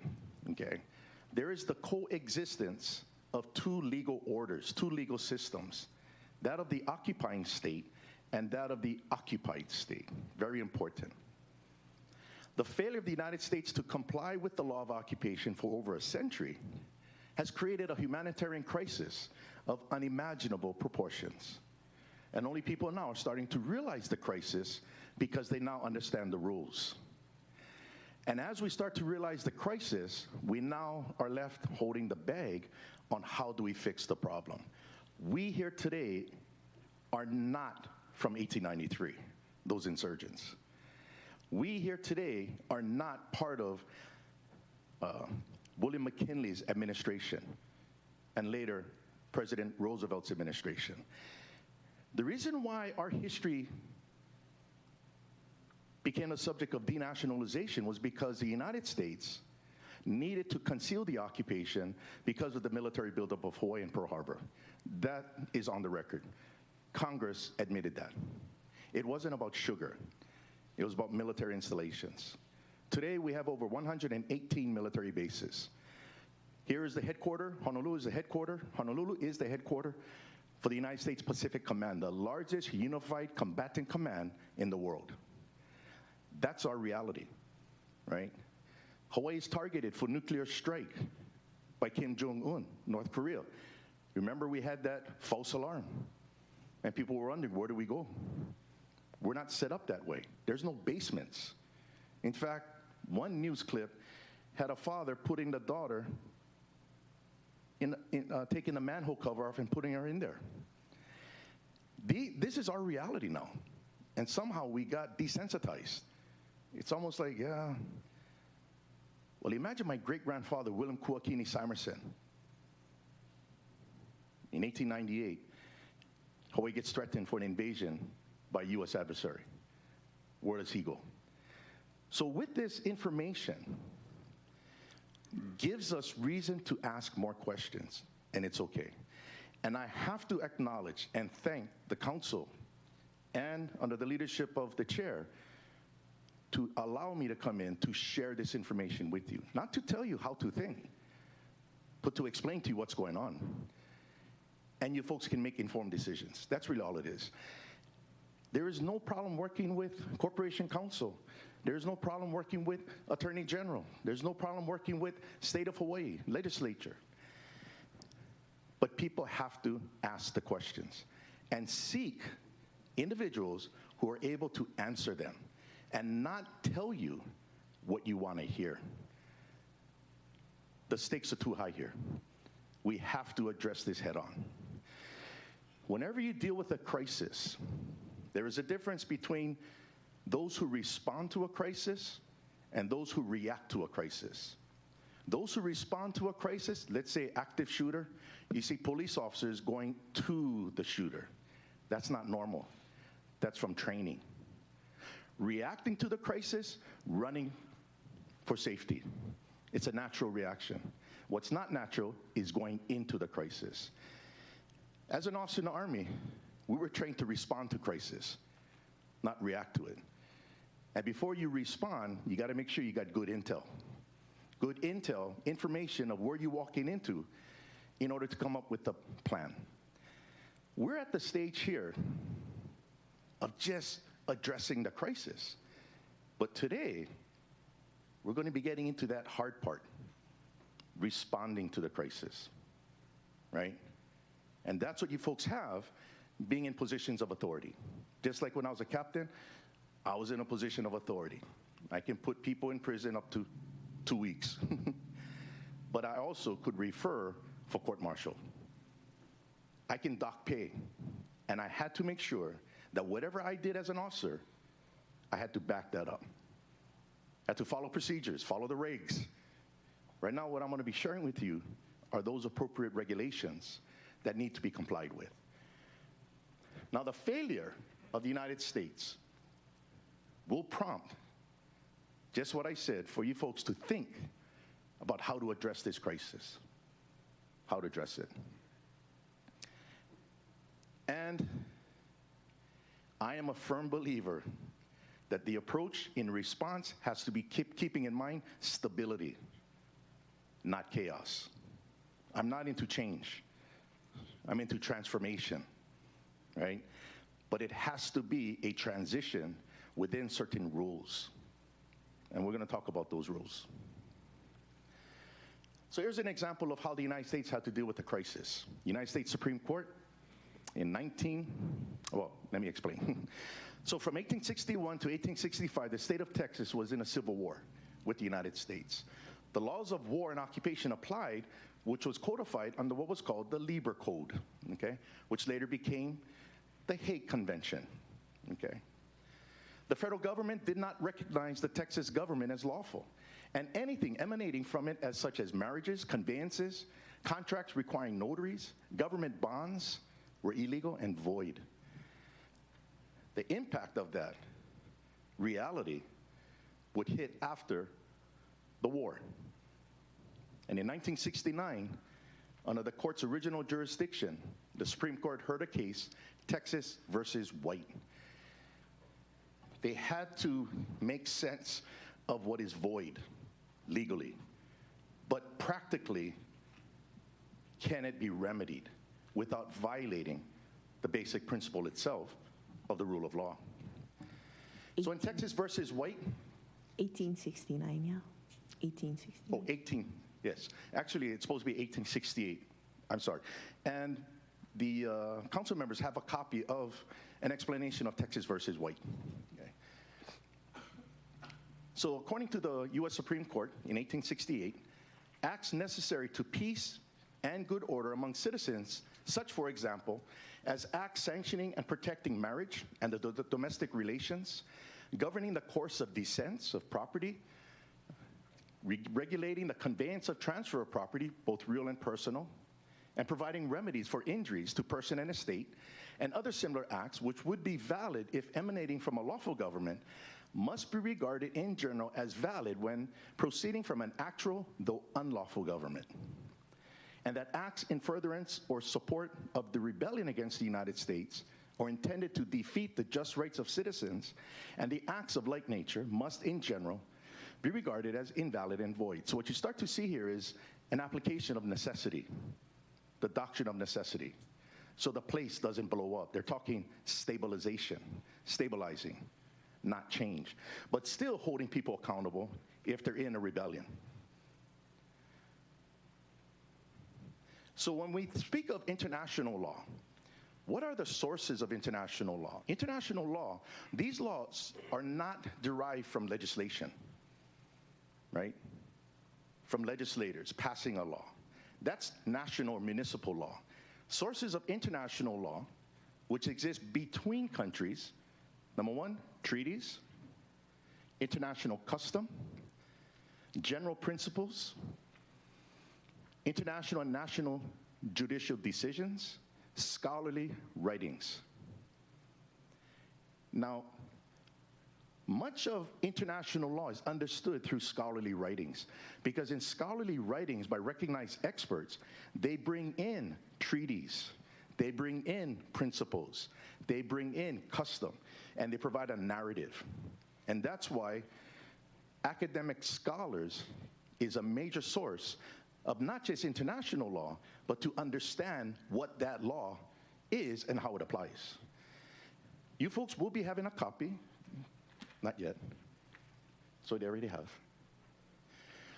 okay, there is the coexistence of two legal orders, two legal systems, that of the occupying state and that of the occupied state. Very important. The failure of the United States to comply with the law of occupation for over a century has created a humanitarian crisis of unimaginable proportions. And only people now are starting to realize the crisis because they now understand the rules. And as we start to realize the crisis, we now are left holding the bag on how do we fix the problem. We here today are not from 1893, those insurgents. We here today are not part of William McKinley's administration and later President Roosevelt's administration. The reason why our history became a subject of denationalization was because the United States needed to conceal the occupation because of the military buildup of Hawaii and Pearl Harbor. That is on the record. Congress admitted that. It wasn't about sugar. It was about military installations. Today, we have over 118 military bases. Here is the headquarters. Honolulu is the headquarters. Honolulu is the headquarters for the United States Pacific Command, the largest unified combatant command in the world. That's our reality, right? Hawaii is targeted for nuclear strike by Kim Jong-un, North Korea. Remember, we had that false alarm, and people were wondering, where do we go? We're not set up that way. There's no basements. In fact, one news clip had a father putting the daughter taking the manhole cover off and putting her in there. This is our reality now. And somehow we got desensitized. It's almost like, yeah. Well, imagine my great-grandfather, William Kuakini Simerson. In 1898, Hawaii gets threatened for an invasion by a U.S. adversary. Where does he go? So with this information, gives us reason to ask more questions, and it's okay. And I have to acknowledge and thank the council and under the leadership of the chair to allow me to come in to share this information with you. Not to tell you how to think, but to explain to you what's going on. And you folks can make informed decisions. That's really all it is. There is no problem working with Corporation Council. There's no problem working with Attorney General. There's no problem working with State of Hawaii legislature. But people have to ask the questions and seek individuals who are able to answer them and not tell you what you want to hear. The stakes are too high here. We have to address this head on. Whenever you deal with a crisis, there is a difference between those who respond to a crisis and those who react to a crisis. Those who respond to a crisis, let's say active shooter, you see police officers going to the shooter. That's not normal. That's from training. Reacting to the crisis, running for safety. It's a natural reaction. What's not natural is going into the crisis. As an officer in the Army, we were trained to respond to crisis, not react to it. And before you respond, you got to make sure you got good intel. Good intel, information of where you're walking into in order to come up with a plan. We're at the stage here of just addressing the crisis. But today, we're going to be getting into that hard part, responding to the crisis, right? And that's what you folks have, being in positions of authority. Just like when I was a captain, I was in a position of authority. I can put people in prison up to 2 weeks. But I also could refer for court-martial. I can dock pay. And I had to make sure that whatever I did as an officer, I had to back that up. I had to follow procedures, follow the regs. Right now, what I'm going to be sharing with you are those appropriate regulations that need to be complied with. Now, the failure of the United States will prompt just what I said for you folks to think about how to address this crisis, how to address it. And I am a firm believer that the approach in response has to be keeping in mind stability, not chaos. I'm not into change. I'm into transformation, right? But it has to be a transition within certain rules. And we're going to talk about those rules. So here's an example of how the United States had to deal with the crisis. United States Supreme Court in let me explain. So from 1861 to 1865, the state of Texas was in a civil war with the United States. The laws of war and occupation applied, which was codified under what was called the Lieber Code, okay, which later became the Hague Convention, okay. The federal government did not recognize the Texas government as lawful, and anything emanating from it, as such as marriages, conveyances, contracts requiring notaries, government bonds, were illegal and void. The impact of that reality would hit after the war. And in 1969, under the court's original jurisdiction, the Supreme Court heard a case, Texas versus White. They had to make sense of what is void legally, but practically, can it be remedied without violating the basic principle itself of the rule of law? So in Texas versus White? 1869, yeah. 1869. Oh, 18, yes. Actually, it's supposed to be 1868. I'm sorry. And the council members have a copy of an explanation of Texas versus White. Okay. So according to the U.S. Supreme Court in 1868, acts necessary to peace and good order among citizens, such, for example, as acts sanctioning and protecting marriage and the domestic relations, governing the course of descents of property, regulating the conveyance of transfer of property, both real and personal, and providing remedies for injuries to person and estate, and other similar acts which would be valid if emanating from a lawful government, must be regarded in general as valid when proceeding from an actual, though unlawful government. And that acts in furtherance or support of the rebellion against the United States or intended to defeat the just rights of citizens and the acts of like nature must in general be regarded as invalid and void. So what you start to see here is an application of necessity, the doctrine of necessity. So the place doesn't blow up. They're talking stabilization, stabilizing, not change, but still holding people accountable if they're in a rebellion. So when we speak of international law, what are the sources of international law? International law, these laws are not derived from legislation, right? From legislators passing a law. That's national or municipal law. Sources of international law, which exist between countries, number one, treaties, international custom, general principles, international and national judicial decisions, scholarly writings. Now, much of international law is understood through scholarly writings, because in scholarly writings by recognized experts, they bring in treaties, they bring in principles, they bring in custom, and they provide a narrative. And that's why academic scholars is a major source of not just international law, but to understand what that law is and how it applies. You folks will be having a copy. Not yet. So they already have.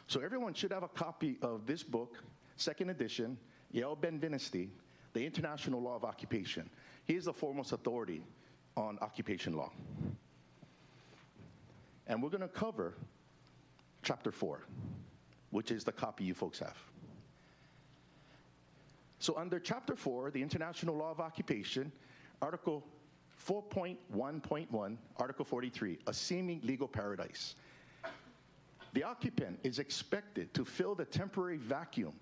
So everyone should have a copy of this book, second edition, Yael Ben-Viniste, The International Law of Occupation. He is the foremost authority on occupation law. And we're going to cover chapter 4, which is the copy you folks have. So under chapter 4, the International Law of Occupation, Article 4.1.1, Article 43, a seeming legal paradise. The occupant is expected to fill the temporary vacuum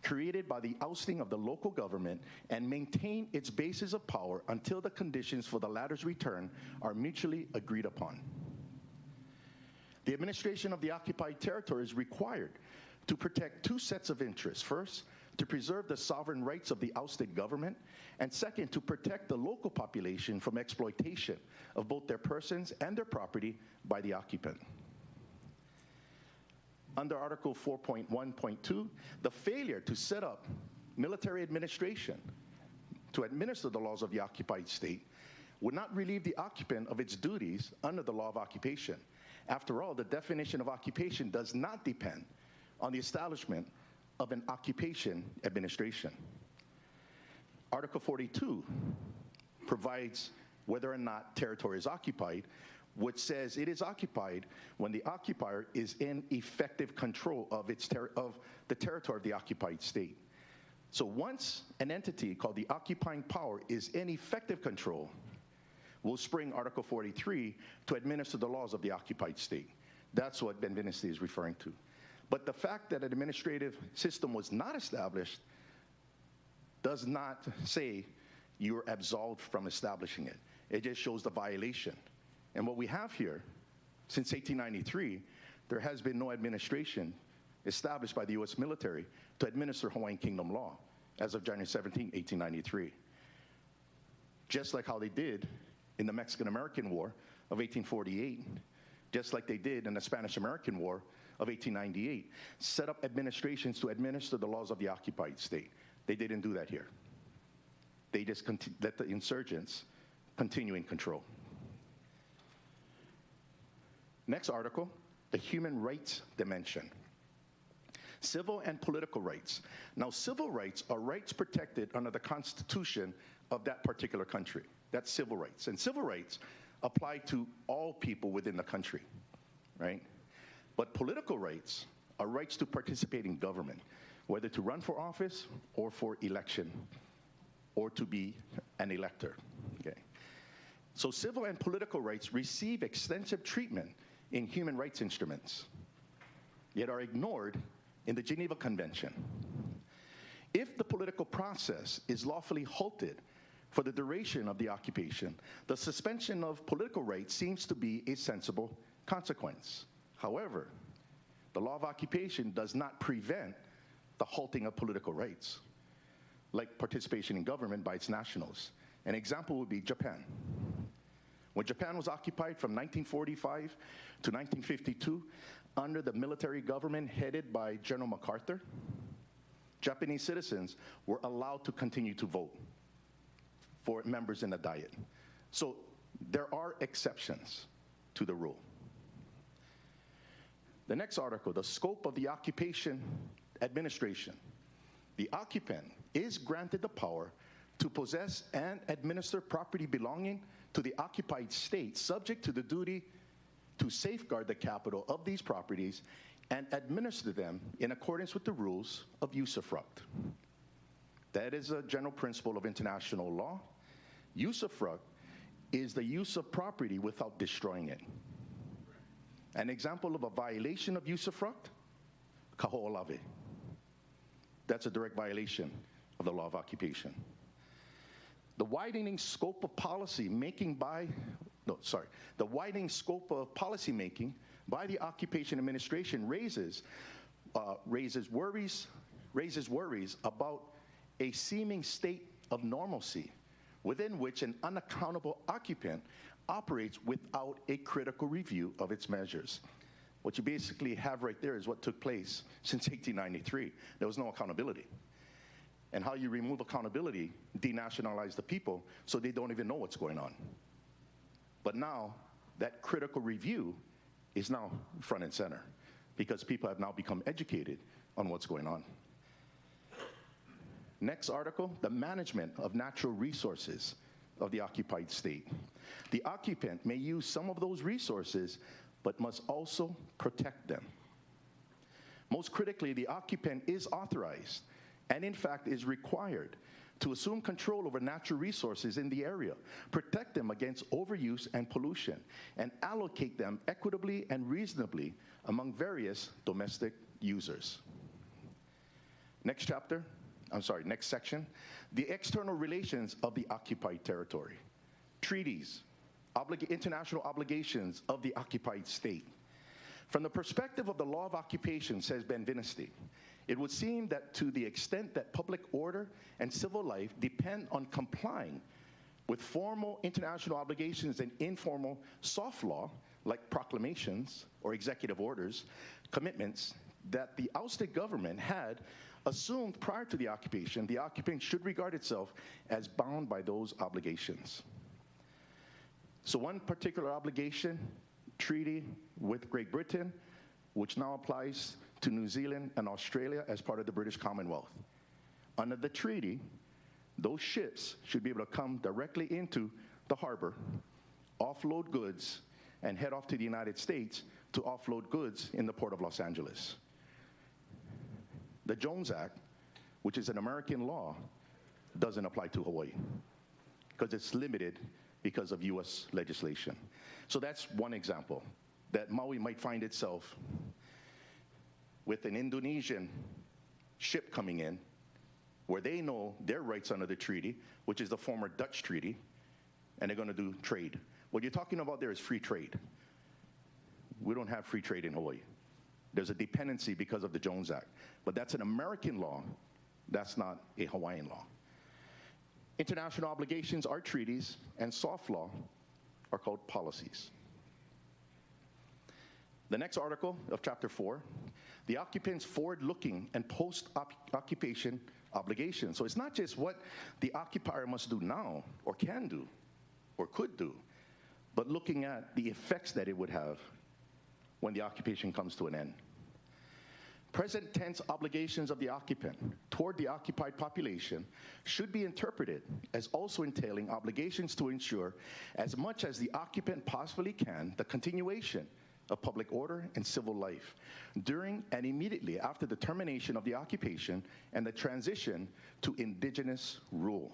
created by the ousting of the local government and maintain its basis of power until the conditions for the latter's return are mutually agreed upon. The administration of the occupied territory is required to protect two sets of interests. First, to preserve the sovereign rights of the ousted government, and second, to protect the local population from exploitation of both their persons and their property by the occupant. Under Article 4.1.2, the failure to set up military administration to administer the laws of the occupied state would not relieve the occupant of its duties under the law of occupation. After all, the definition of occupation does not depend on the establishment of an occupation administration. Article 42 provides whether or not territory is occupied, which says it is occupied when the occupier is in effective control of the territory of the occupied state. So once an entity called the occupying power is in effective control, will spring Article 43 to administer the laws of the occupied state. That's what Ben-Veniste is referring to. But the fact that an administrative system was not established does not say you're absolved from establishing it. It just shows the violation. And what we have here, since 1893, there has been no administration established by the U.S. military to administer Hawaiian Kingdom law as of January 17, 1893. Just like how they did in the Mexican-American War of 1848, just like they did in the Spanish-American War of 1898, set up administrations to administer the laws of the occupied state. They didn't do that here. They just let the insurgents continue in control. Next article, the human rights dimension. Civil and political rights. Now, civil rights are rights protected under the Constitution of that particular country. That's civil rights. And civil rights apply to all people within the country, right? But political rights are rights to participate in government, whether to run for office or for election or to be an elector, okay? So civil and political rights receive extensive treatment in human rights instruments, yet are ignored in the Geneva Convention. If the political process is lawfully halted for the duration of the occupation, the suspension of political rights seems to be a sensible consequence. However, the law of occupation does not prevent the halting of political rights, like participation in government by its nationals. An example would be Japan. When Japan was occupied from 1945 to 1952 under the military government headed by General MacArthur, Japanese citizens were allowed to continue to vote for members in the Diet. So there are exceptions to the rule. The next article, the scope of the occupation administration. The occupant is granted the power to possess and administer property belonging to the occupied state, subject to the duty to safeguard the capital of these properties and administer them in accordance with the rules of usufruct. That is a general principle of international law. Usufruct is the use of property without destroying it. An example of a violation of usufruct, kaho'olawe. That's a direct violation of the law of occupation. The widening scope of policy making by the widening scope of policy making by the occupation administration raises worries about a seeming state of normalcy within which an unaccountable occupant operates without a critical review of its measures. What you basically have right there is what took place since 1893. There was no accountability. And how you remove accountability, denationalize the people so they don't even know what's going on. But now, that critical review is now front and center because people have now become educated on what's going on. Next article, the management of natural resources of the occupied state. The occupant may use some of those resources, but must also protect them. Most critically, the occupant is authorized and in fact is required to assume control over natural resources in the area, protect them against overuse and pollution, and allocate them equitably and reasonably among various domestic users. Next section, the external relations of the occupied territory. Treaties, international obligations of the occupied state. From the perspective of the law of occupation, says Ben-Veniste, it would seem that to the extent that public order and civil life depend on complying with formal international obligations and informal soft law, like proclamations or executive orders, commitments that the ousted government had assumed prior to the occupant should regard itself as bound by those obligations. So one particular obligation, treaty with Great Britain, which now applies to New Zealand and Australia as part of the British Commonwealth. Under the treaty, those ships should be able to come directly into the harbor, offload goods, and head off to the United States to offload goods in the port of Los Angeles. The Jones Act, which is an American law, doesn't apply to Hawaii because it's limited because of US legislation. So that's one example, that Maui might find itself with an Indonesian ship coming in where they know their rights under the treaty, which is the former Dutch treaty, and they're going to do trade. What you're talking about there is free trade. We don't have free trade in Hawaii. There's a dependency because of the Jones Act. But that's an American law. That's not a Hawaiian law. International obligations are treaties, and soft law are called policies. The next article of Chapter 4, the occupant's forward-looking and post-occupation obligations. So it's not just what the occupier must do now, or can do, or could do, but looking at the effects that it would have when the occupation comes to an end. Present tense obligations of the occupant toward the occupied population should be interpreted as also entailing obligations to ensure, as much as the occupant possibly can, the continuation of public order and civil life during and immediately after the termination of the occupation and the transition to indigenous rule.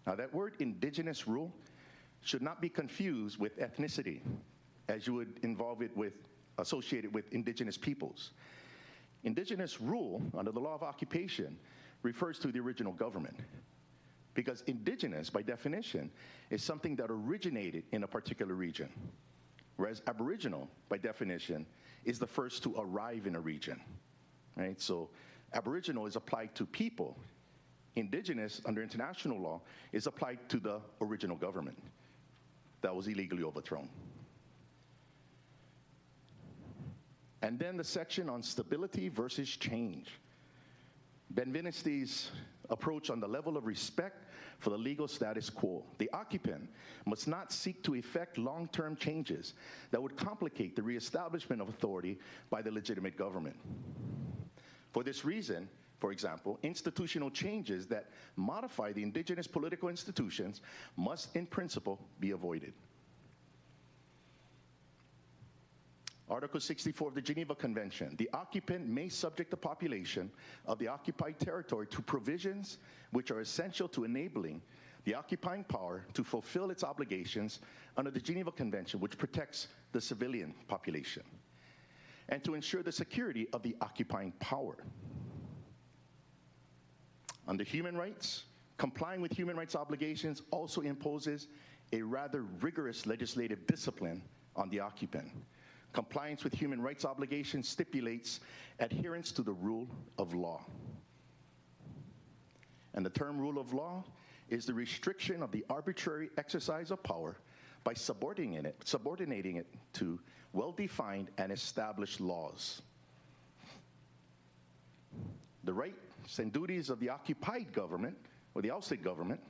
Now that word indigenous rule should not be confused with ethnicity, as you would associate it with indigenous peoples. Indigenous rule under the law of occupation refers to the original government, because indigenous, by definition, is something that originated in a particular region, whereas aboriginal, by definition, is the first to arrive in a region, right? So aboriginal is applied to people. Indigenous, under international law, is applied to the original government that was illegally overthrown. And then the section on stability versus change. Benveniste's approach on the level of respect for the legal status quo. The occupant must not seek to effect long-term changes that would complicate the reestablishment of authority by the legitimate government. For this reason, for example, institutional changes that modify the indigenous political institutions must, in principle, be avoided. Article 64 of the Geneva Convention, the occupant may subject the population of the occupied territory to provisions which are essential to enabling the occupying power to fulfill its obligations under the Geneva Convention, which protects the civilian population, and to ensure the security of the occupying power. Under human rights, complying with human rights obligations also imposes a rather rigorous legislative discipline on the occupant. Compliance with human rights obligations stipulates adherence to the rule of law. And the term rule of law is the restriction of the arbitrary exercise of power by subordinating it to well-defined and established laws. The rights and duties of the occupied government, or the ousted government,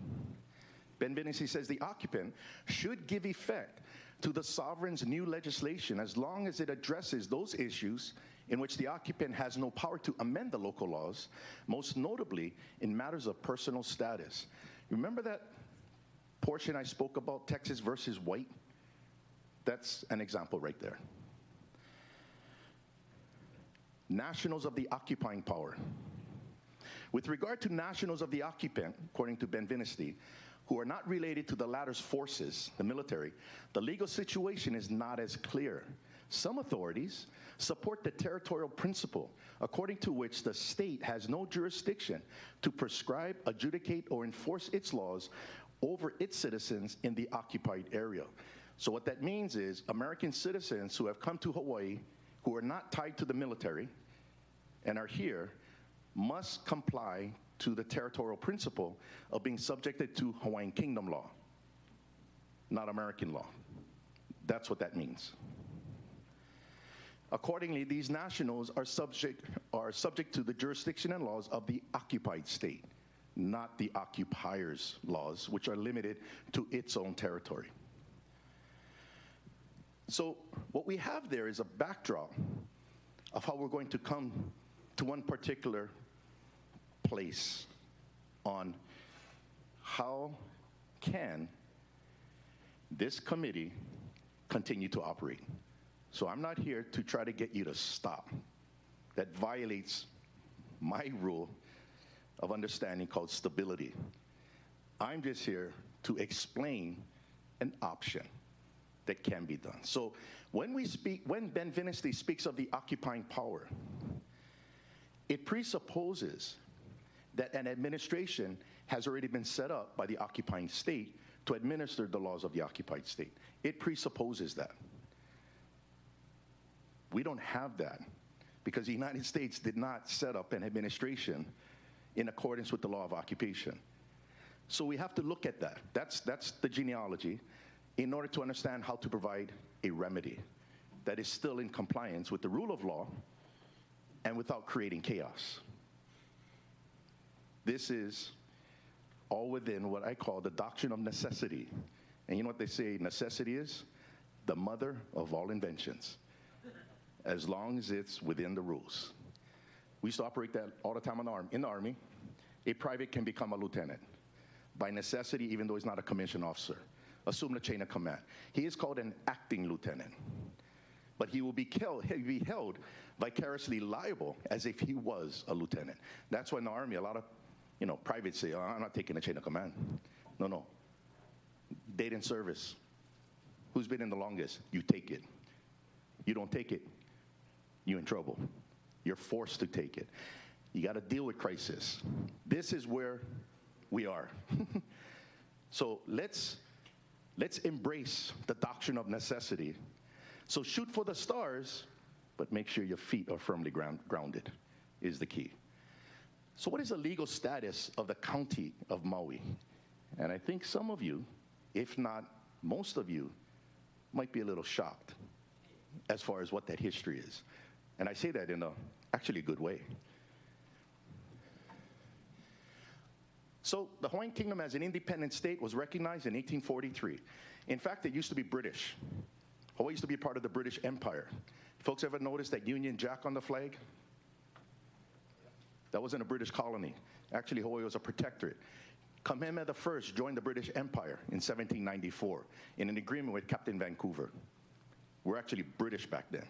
Benveniste says the occupant should give effect to the sovereign's new legislation as long as it addresses those issues in which the occupant has no power to amend the local laws, most notably in matters of personal status. Remember that portion I spoke about, Texas versus White? That's an example right there. Nationals of the occupying power. With regard to nationals of the occupant, according to Benveniste, who are not related to the latter's forces, the military, the legal situation is not as clear. Some authorities support the territorial principle, according to which the state has no jurisdiction to prescribe, adjudicate, or enforce its laws over its citizens in the occupied area. So what that means is American citizens who have come to Hawaii, who are not tied to the military and are here, must comply to the territorial principle of being subjected to Hawaiian Kingdom law, not American law. That's what that means. Accordingly, these nationals are subject to the jurisdiction and laws of the occupied state, not the occupier's laws, which are limited to its own territory. So what we have there is a backdrop of how we're going to come to one particular place on how can this committee continue to operate. So I'm not here to try to get you to stop. That violates my rule of understanding called stability. I'm just here to explain an option that can be done. So when Ben Viniste speaks of the occupying power, it presupposes that an administration has already been set up by the occupying state to administer the laws of the occupied state. It presupposes that. We don't have that because the United States did not set up an administration in accordance with the law of occupation. So we have to look at that. That's the genealogy in order to understand how to provide a remedy that is still in compliance with the rule of law and without creating chaos. This is all within what I call the doctrine of necessity. And you know what they say necessity is? The mother of all inventions, as long as it's within the rules. We used to operate that all the time in the Army. A private can become a lieutenant by necessity, even though he's not a commissioned officer. Assume the chain of command. He is called an acting lieutenant, but he'll be held vicariously liable as if he was a lieutenant. That's why in the Army, a lot of privates say, oh, I'm not taking the chain of command. No. Date in service. Who's been in the longest? You take it. You don't take it, you're in trouble. You're forced to take it. You got to deal with crisis. This is where we are. So let's embrace the doctrine of necessity. So shoot for the stars, but make sure your feet are firmly grounded is the key. So what is the legal status of the county of Maui? And I think some of you, if not most of you, might be a little shocked as far as what that history is. And I say that in actually a good way. So the Hawaiian Kingdom as an independent state was recognized in 1843. In fact, it used to be British. Hawaii used to be part of the British Empire. Folks ever notice that Union Jack on the flag? That wasn't a British colony. Actually, Hawaii was a protectorate. Kamehameha I joined the British Empire in 1794 in an agreement with Captain Vancouver. We're actually British back then,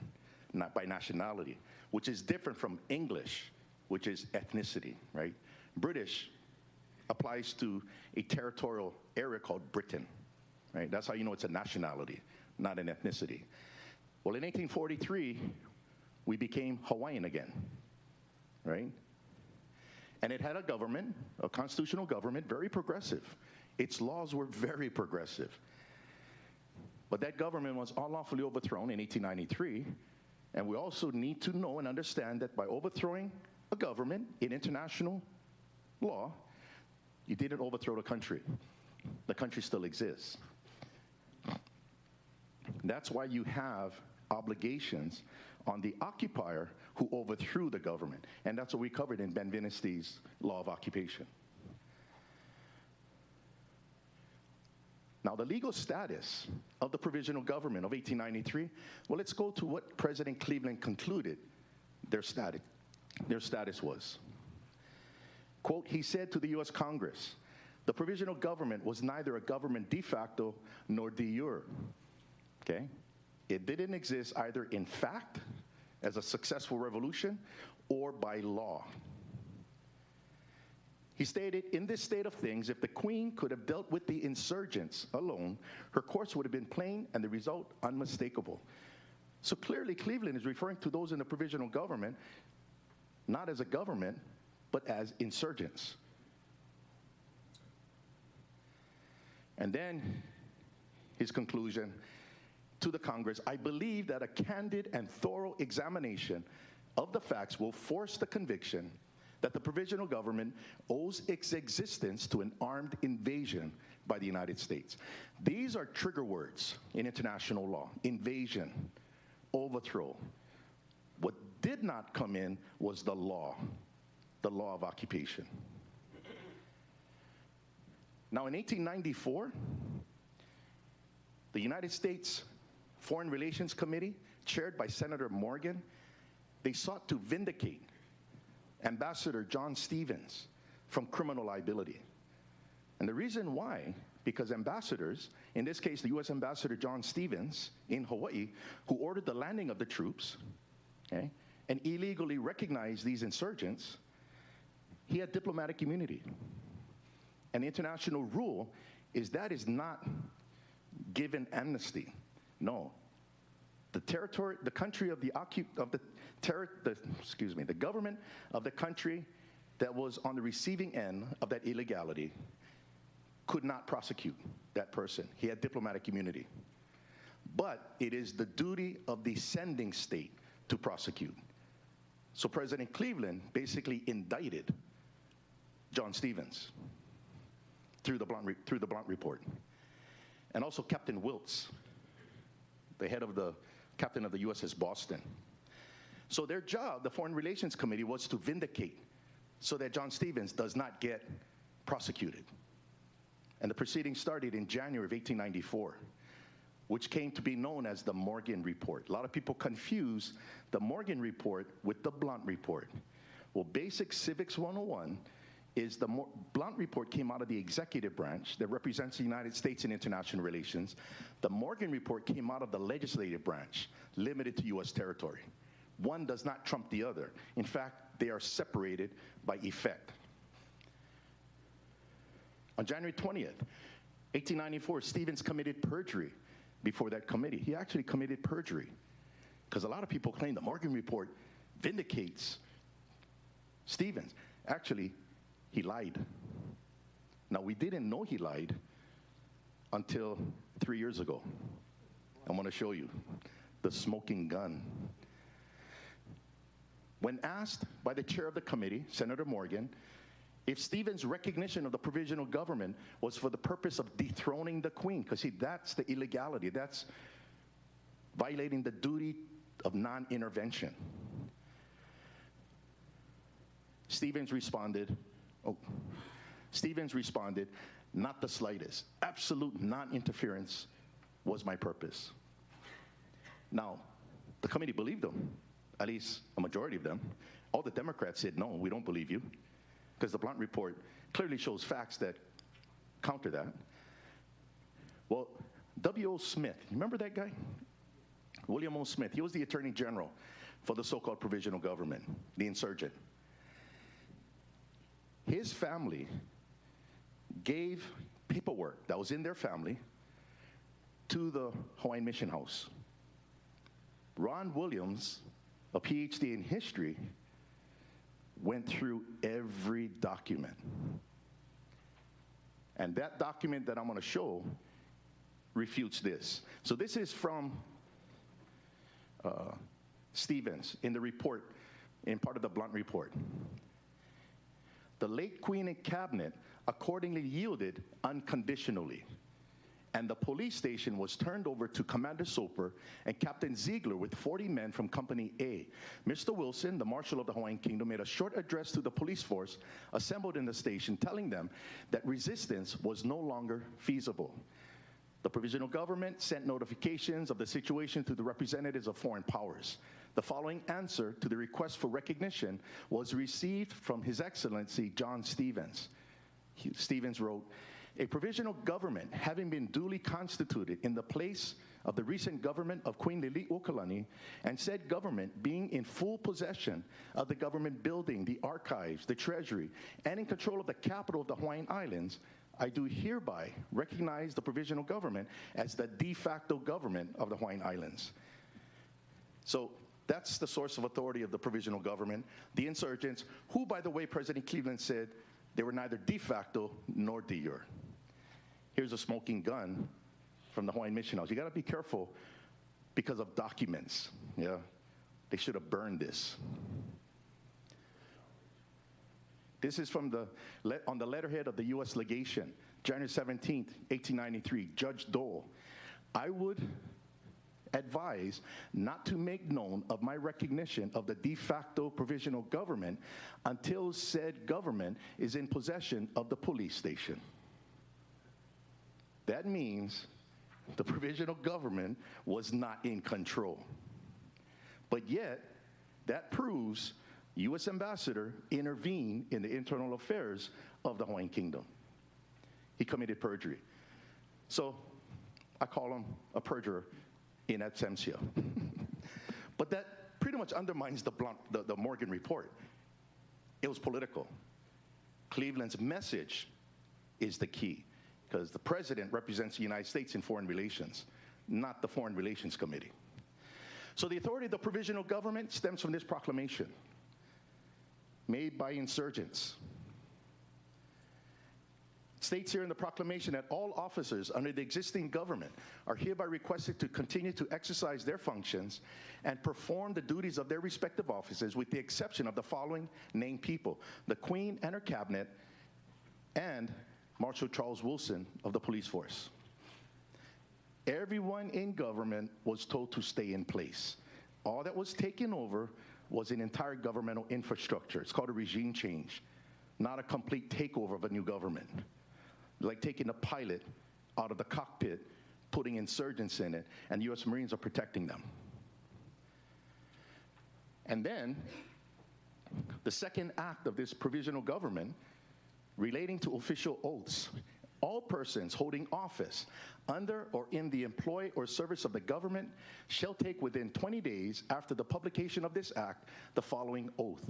not by nationality, which is different from English, which is ethnicity, right? British applies to a territorial area called Britain, right? That's how you know it's a nationality, not an ethnicity. Well, in 1843, we became Hawaiian again, right? And it had a government, a constitutional government, very progressive. Its laws were very progressive. But that government was unlawfully overthrown in 1893, and we also need to know and understand that by overthrowing a government in international law, you didn't overthrow the country. The country still exists. That's why you have obligations on the occupier who overthrew the government. And that's what we covered in Ben Viniste's law of occupation. Now, the legal status of the provisional government of 1893, well, let's go to what President Cleveland concluded their status was. Quote, he said to the U.S. Congress, the provisional government was neither a government de facto nor de jure. Okay? It didn't exist either in fact, as a successful revolution, or by law. He stated, in this state of things, if the Queen could have dealt with the insurgents alone, her course would have been plain and the result unmistakable. So clearly, Cleveland is referring to those in the provisional government, not as a government, but as insurgents. And then his conclusion to the Congress, I believe that a candid and thorough examination of the facts will force the conviction that the provisional government owes its existence to an armed invasion by the United States. These are trigger words in international law: invasion, overthrow. What did not come in was the law of occupation. Now, in 1894, the United States Foreign Relations Committee, chaired by Senator Morgan, they sought to vindicate Ambassador John Stevens from criminal liability. And the reason why, because ambassadors, in this case the US Ambassador John Stevens in Hawaii, who ordered the landing of the troops, okay, and illegally recognized these insurgents, he had diplomatic immunity. And the international rule is that is not given amnesty. No. The territory, the country of the the government of the country that was on the receiving end of that illegality could not prosecute that person. He had diplomatic immunity. But it is the duty of the sending state to prosecute. So President Cleveland basically indicted John Stevens through the Blunt Report. And also Captain Wilkes, the head of the captain of the USS Boston. So their job, the Foreign Relations Committee, was to vindicate so that John Stevens does not get prosecuted. And the proceedings started in January of 1894, which came to be known as the Morgan Report. A lot of people confuse the Morgan Report with the Blunt Report. Well, Basic Civics 101 is the Blunt Report came out of the executive branch that represents the United States in international relations. The Morgan Report came out of the legislative branch, limited to U.S. territory. One does not trump the other. In fact, they are separated by effect. On January 20th, 1894, Stevens committed perjury before that committee. He actually committed perjury because a lot of people claim the Morgan Report vindicates Stevens. Actually, he lied. Now, we didn't know he lied until 3 years ago. I want to show you the smoking gun. When asked by the chair of the committee, Senator Morgan, if Stevens' recognition of the provisional government was for the purpose of dethroning the Queen, because see, that's the illegality, that's violating the duty of non-intervention. Stevens responded, not the slightest. Absolute non-interference was my purpose. Now, the committee believed him, at least a majority of them. All the Democrats said, no, we don't believe you, because the Blunt Report clearly shows facts that counter that. Well, W.O. Smith, remember that guy? William O. Smith, he was the Attorney General for the so-called provisional government, the insurgent. His family gave paperwork that was in their family to the Hawaiian Mission House. Ron Williams, a PhD in history, went through every document. And that document that I'm going to show refutes this. So this is from Stevens in the report, in part of the Blunt Report. The late Queen and Cabinet accordingly yielded unconditionally, and the police station was turned over to Commander Soper and Captain Ziegler with 40 men from Company A. Mr. Wilson, the Marshal of the Hawaiian Kingdom, made a short address to the police force assembled in the station, telling them that resistance was no longer feasible. The provisional government sent notifications of the situation to the representatives of foreign powers. The following answer to the request for recognition was received from His Excellency John Stevens. Stevens wrote, a provisional government having been duly constituted in the place of the recent government of Queen Liliuokalani, and said government being in full possession of the government building, the archives, the treasury, and in control of the capital of the Hawaiian Islands, I do hereby recognize the provisional government as the de facto government of the Hawaiian Islands. So that's the source of authority of the provisional government, the insurgents, who, by the way, President Cleveland said they were neither de facto nor de jure. Here's a smoking gun from the Hawaiian Mission House. You got to be careful because of documents. Yeah, they should have burned this. This is from on the letterhead of the U.S. legation, January 17th, 1893, Judge Dole. I would advise not to make known of my recognition of the de facto provisional government until said government is in possession of the police station. That means the provisional government was not in control. But yet, that proves U.S. ambassador intervened in the internal affairs of the Hawaiian Kingdom. He committed perjury. So I call him a perjurer in absentia. But that pretty much undermines the Morgan report. It was political. Cleveland's message is the key, because the president represents the United States in foreign relations, not the Foreign Relations Committee. So the authority of the provisional government stems from this proclamation made by insurgents. It states here in the proclamation that all officers under the existing government are hereby requested to continue to exercise their functions and perform the duties of their respective offices, with the exception of the following named people: the Queen and her cabinet, and Marshal Charles Wilson of the police force. Everyone in government was told to stay in place. All that was taken over was an entire governmental infrastructure. It's called a regime change, not a complete takeover of a new government. Like taking a pilot out of the cockpit, putting insurgents in it, and U.S. Marines are protecting them. And then, the second act of this provisional government relating to official oaths. All persons holding office under or in the employ or service of the government shall take within 20 days after the publication of this act the following oath.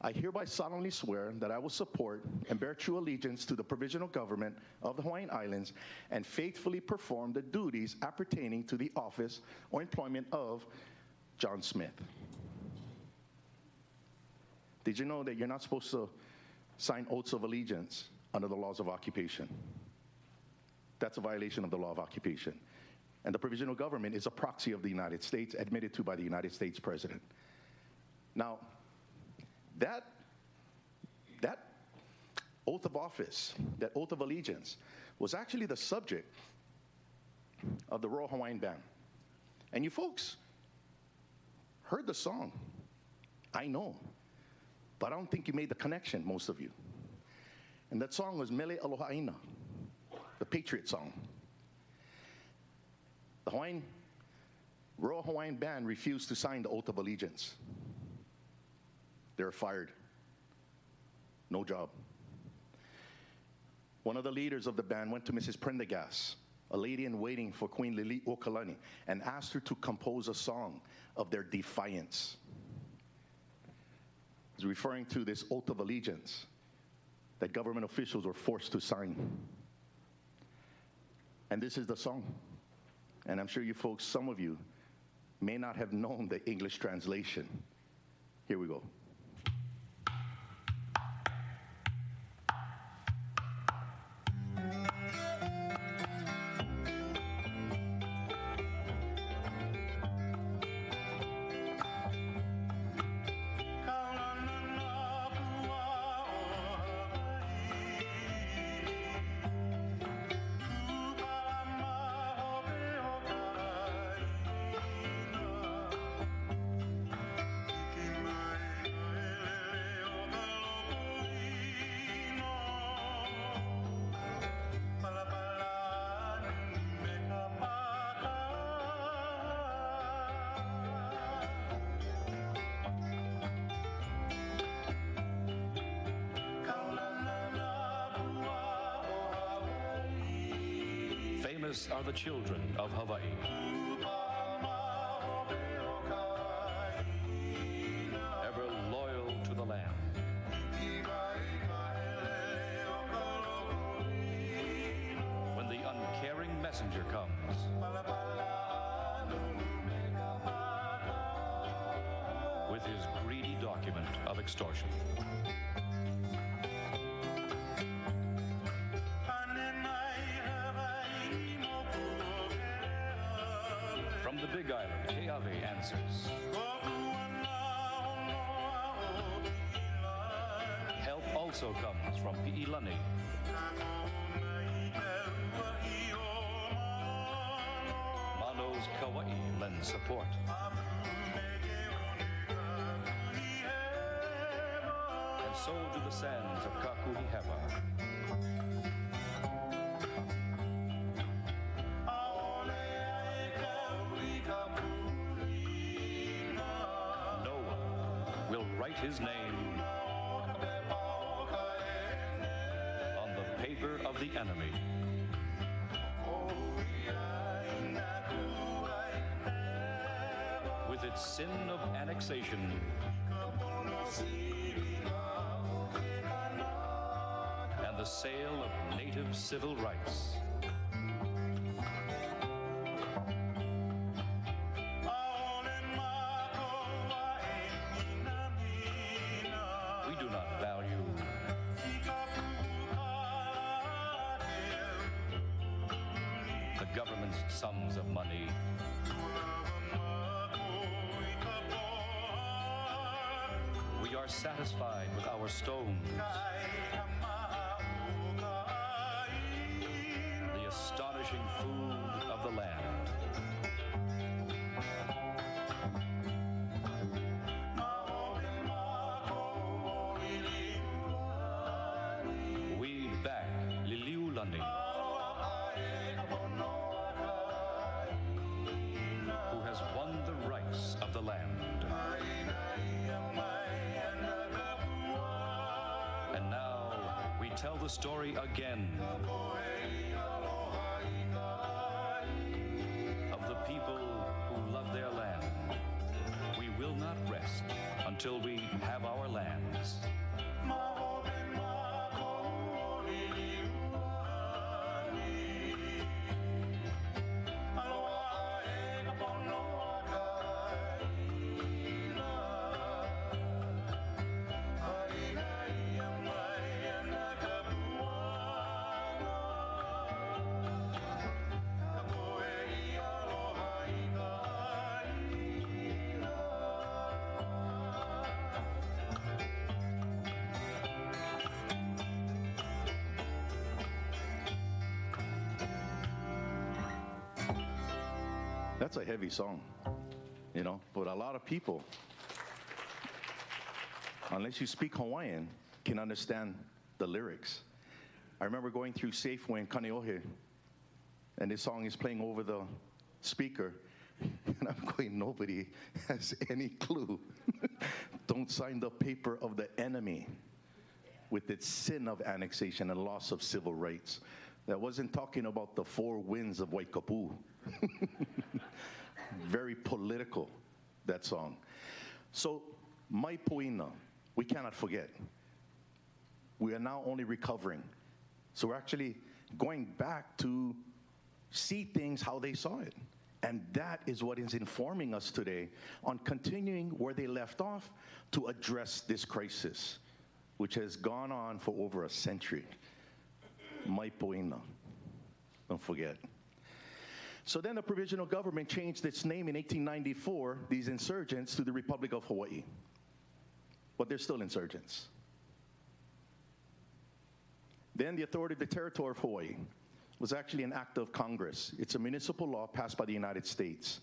I hereby solemnly swear that I will support and bear true allegiance to the provisional government of the Hawaiian Islands and faithfully perform the duties appertaining to the office or employment of John Smith. Did you know that you're not supposed to sign oaths of allegiance under the laws of occupation? That's a violation of the law of occupation. And the provisional government is a proxy of the United States, admitted to by the United States president. Now, that oath of office, that oath of allegiance, was actually the subject of the Royal Hawaiian Band. And you folks heard the song, I know, but I don't think you made the connection, most of you. And that song was Mele Aloha Aina, the Patriot song. The Royal Hawaiian Band refused to sign the oath of allegiance. They were fired. No job. One of the leaders of the band went to Mrs. Prendergast, a lady in waiting for Queen Lili Okalani, and asked her to compose a song of their defiance. He's referring to this oath of allegiance that government officials were forced to sign. And this is the song. And I'm sure you folks, some of you, may not have known the English translation. Here we go. Famous are the children of Hawaii. Ever loyal to the land. When the uncaring messenger comes, with his greedy document of extortion. From the Big Island, Keawe answers. Help also also comes from Pi'ilani. Mano's Kauai lends support. And so do the sands of Kakuhiheva. Will write his name on the paper of the enemy. With its sin of annexation and the sale of native civil rights. We do not value the government's sums of money. We are satisfied with our stones, the astonishing food of the land. We back Liliulani, who has won the rights of the land. And now we tell the story again of the people who love their land. We will not rest until we have our lands. That's a heavy song, you know, but a lot of people, unless you speak Hawaiian, can understand the lyrics. I remember going through Safeway in Kaneohe, and this song is playing over the speaker, and I'm going, nobody has any clue. Don't sign the paper of the enemy with its sin of annexation and loss of civil rights. That wasn't talking about the four winds of Waikapu. Very political, that song. So, Mai Poina, we cannot forget. We are now only recovering. So we're actually going back to see things how they saw it. And that is what is informing us today on continuing where they left off to address this crisis, which has gone on for over a century. Mai Poina, don't forget. So then the provisional government changed its name in 1894, these insurgents, to the Republic of Hawaii. But they're still insurgents. Then the authority of the territory of Hawaii was actually an act of Congress. It's a municipal law passed by the United States.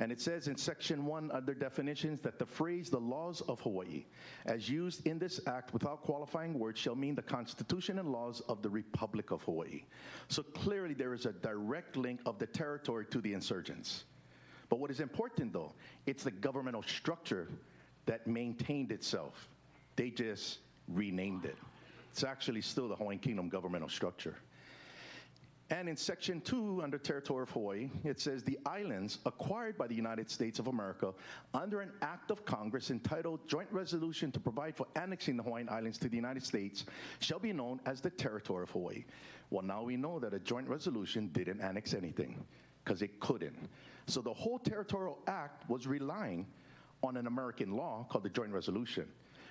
And it says in Section 1 under definitions that the phrase, the laws of Hawaii, as used in this act without qualifying words, shall mean the Constitution and laws of the Republic of Hawaii. So clearly there is a direct link of the territory to the insurgents. But what is important though, it's the governmental structure that maintained itself. They just renamed it. It's actually still the Hawaiian Kingdom governmental structure. And in Section 2, under Territory of Hawaii, it says the islands acquired by the United States of America under an act of Congress entitled Joint Resolution to Provide for Annexing the Hawaiian Islands to the United States shall be known as the Territory of Hawaii. Well, now we know that a joint resolution didn't annex anything because it couldn't. So the whole Territorial Act was relying on an American law called the Joint Resolution.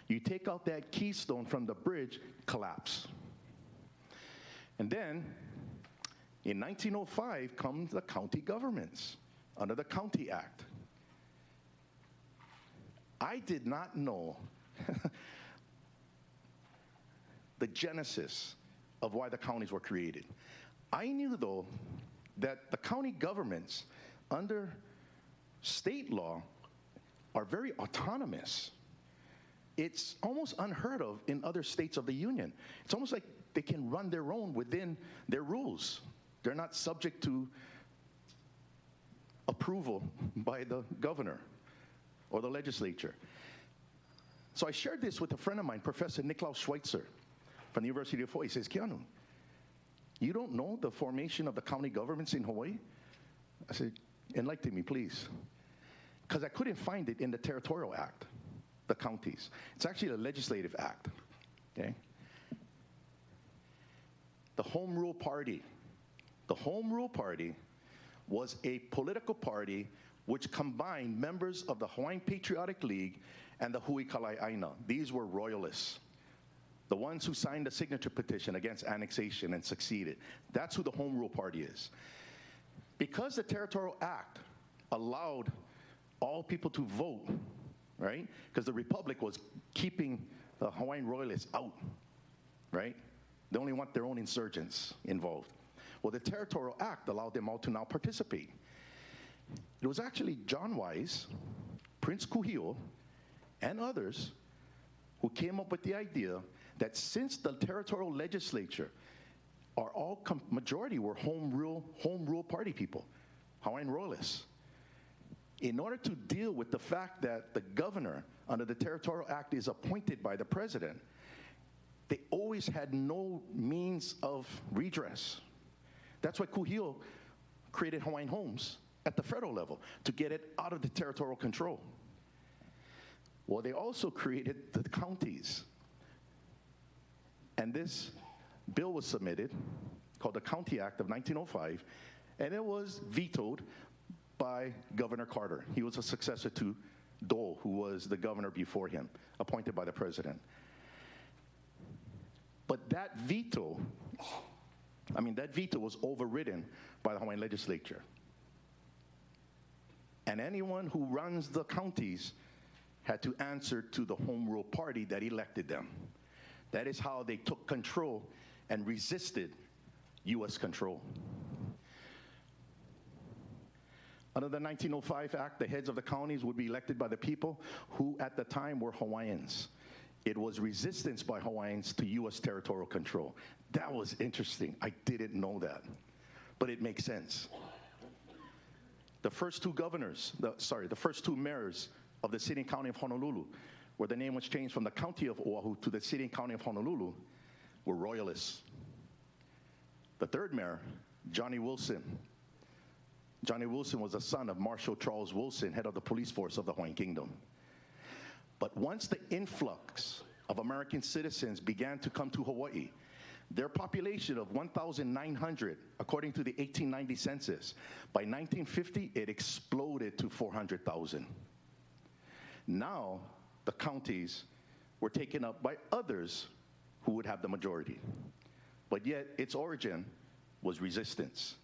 You take out that keystone from the bridge, collapse. And then, in 1905 comes the county governments under the County Act. I did not know the genesis of why the counties were created. I knew, though, that the county governments under state law are very autonomous. It's almost unheard of in other states of the Union. It's almost like they can run their own within their rules. They're not subject to approval by the governor or the legislature. So I shared this with a friend of mine, Professor Niklaus Schweitzer from the University of Hawaii. He says, Keanu, you don't know the formation of the county governments in Hawaii? I said, enlighten me, please. Because I couldn't find it in the Territorial Act, the counties. It's actually a legislative act, okay? The Home Rule Party. The Home Rule Party was a political party which combined members of the Hawaiian Patriotic League and the Hui Kalai'aina. These were royalists, the ones who signed the signature petition against annexation and succeeded. That's who the Home Rule Party is. Because the Territorial Act allowed all people to vote, right? Because the Republic was keeping the Hawaiian royalists out, right? They only want their own insurgents involved. Well, the Territorial Act allowed them all to now participate. It was actually John Wise, Prince Kuhio, and others who came up with the idea that since the territorial legislature are all majority were home rule party people, Hawaiian royalists. In order to deal with the fact that the governor under the Territorial Act is appointed by the president, they always had no means of redress. That's why Kuhio created Hawaiian Homes at the federal level, to get it out of the territorial control. Well, they also created the counties. And this bill was submitted, called the County Act of 1905, and it was vetoed by Governor Carter. He was a successor to Dole, who was the governor before him, appointed by the president. But that veto was overridden by the Hawaiian legislature. And anyone who runs the counties had to answer to the Home Rule Party that elected them. That is how they took control and resisted U.S. control. Under the 1905 Act, the heads of the counties would be elected by the people who at the time were Hawaiians. It was resistance by Hawaiians to U.S. territorial control. That was interesting. I didn't know that, but it makes sense. The first two governors, the first two mayors of the city and county of Honolulu, where the name was changed from the county of Oahu to the city and county of Honolulu, were royalists. The third mayor, Johnny Wilson. Johnny Wilson was the son of Marshal Charles Wilson, head of the police force of the Hawaiian Kingdom. But once the influx of American citizens began to come to Hawaii, their population of 1,900, according to the 1890 census, by 1950, it exploded to 400,000. Now, the counties were taken up by others who would have the majority. But yet, its origin was resistance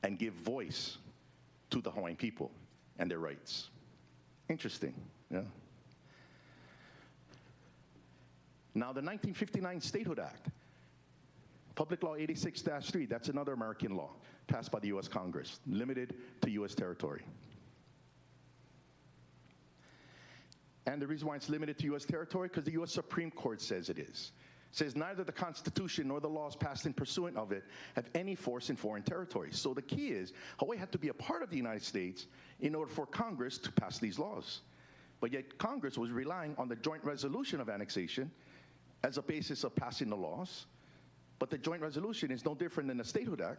and give voice to the Hawaiian people and their rights. Interesting, yeah. Now, the 1959 Statehood Act, Public Law 86-3, that's another American law passed by the U.S. Congress, limited to U.S. territory. And the reason why it's limited to U.S. territory, because the U.S. Supreme Court says it is. It says neither the Constitution nor the laws passed in pursuant of it have any force in foreign territories. So the key is, Hawaii had to be a part of the United States in order for Congress to pass these laws. But yet Congress was relying on the joint resolution of annexation as a basis of passing the laws. But the joint resolution is no different than the Statehood Act,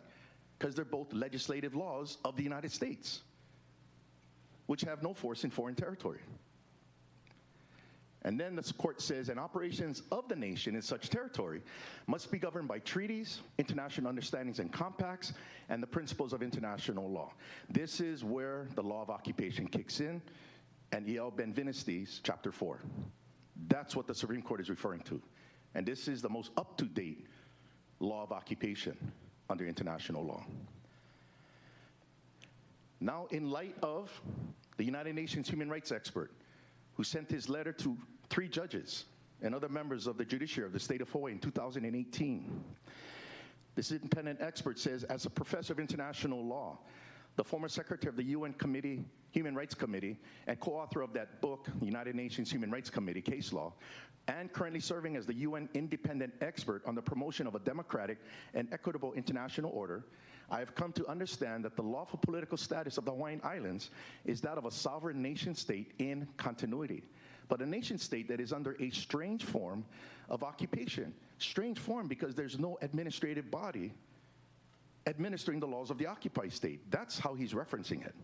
because they're both legislative laws of the United States, which have no force in foreign territory. And then the court says, and operations of the nation in such territory must be governed by treaties, international understandings and compacts, and the principles of international law. This is where the law of occupation kicks in, and E.L. Benveniste's chapter 4. That's what the Supreme Court is referring to. And this is the most up-to-date law of occupation under international law. Now, in light of the United Nations human rights expert who sent his letter to 3 judges and other members of the judiciary of the state of Hawaii in 2018. This independent expert says, as a professor of international law, the former secretary of the UN Human Rights Committee, and co-author of that book, the United Nations Human Rights Committee, Case Law, and currently serving as the UN independent expert on the promotion of a democratic and equitable international order, I have come to understand that the lawful political status of the Hawaiian Islands is that of a sovereign nation state in continuity, but a nation state that is under a strange form of occupation. Strange form because there's no administrative body administering the laws of the occupied state. That's how he's referencing it.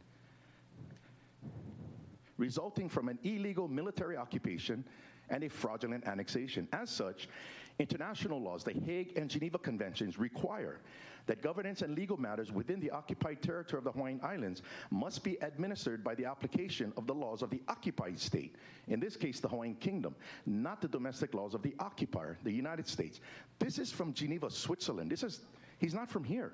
Resulting from an illegal military occupation and a fraudulent annexation. As such, international laws, the Hague and Geneva Conventions, require that governance and legal matters within the occupied territory of the Hawaiian Islands must be administered by the application of the laws of the occupied state, in this case, the Hawaiian Kingdom, not the domestic laws of the occupier, the United States. This is from Geneva, Switzerland. He's not from here,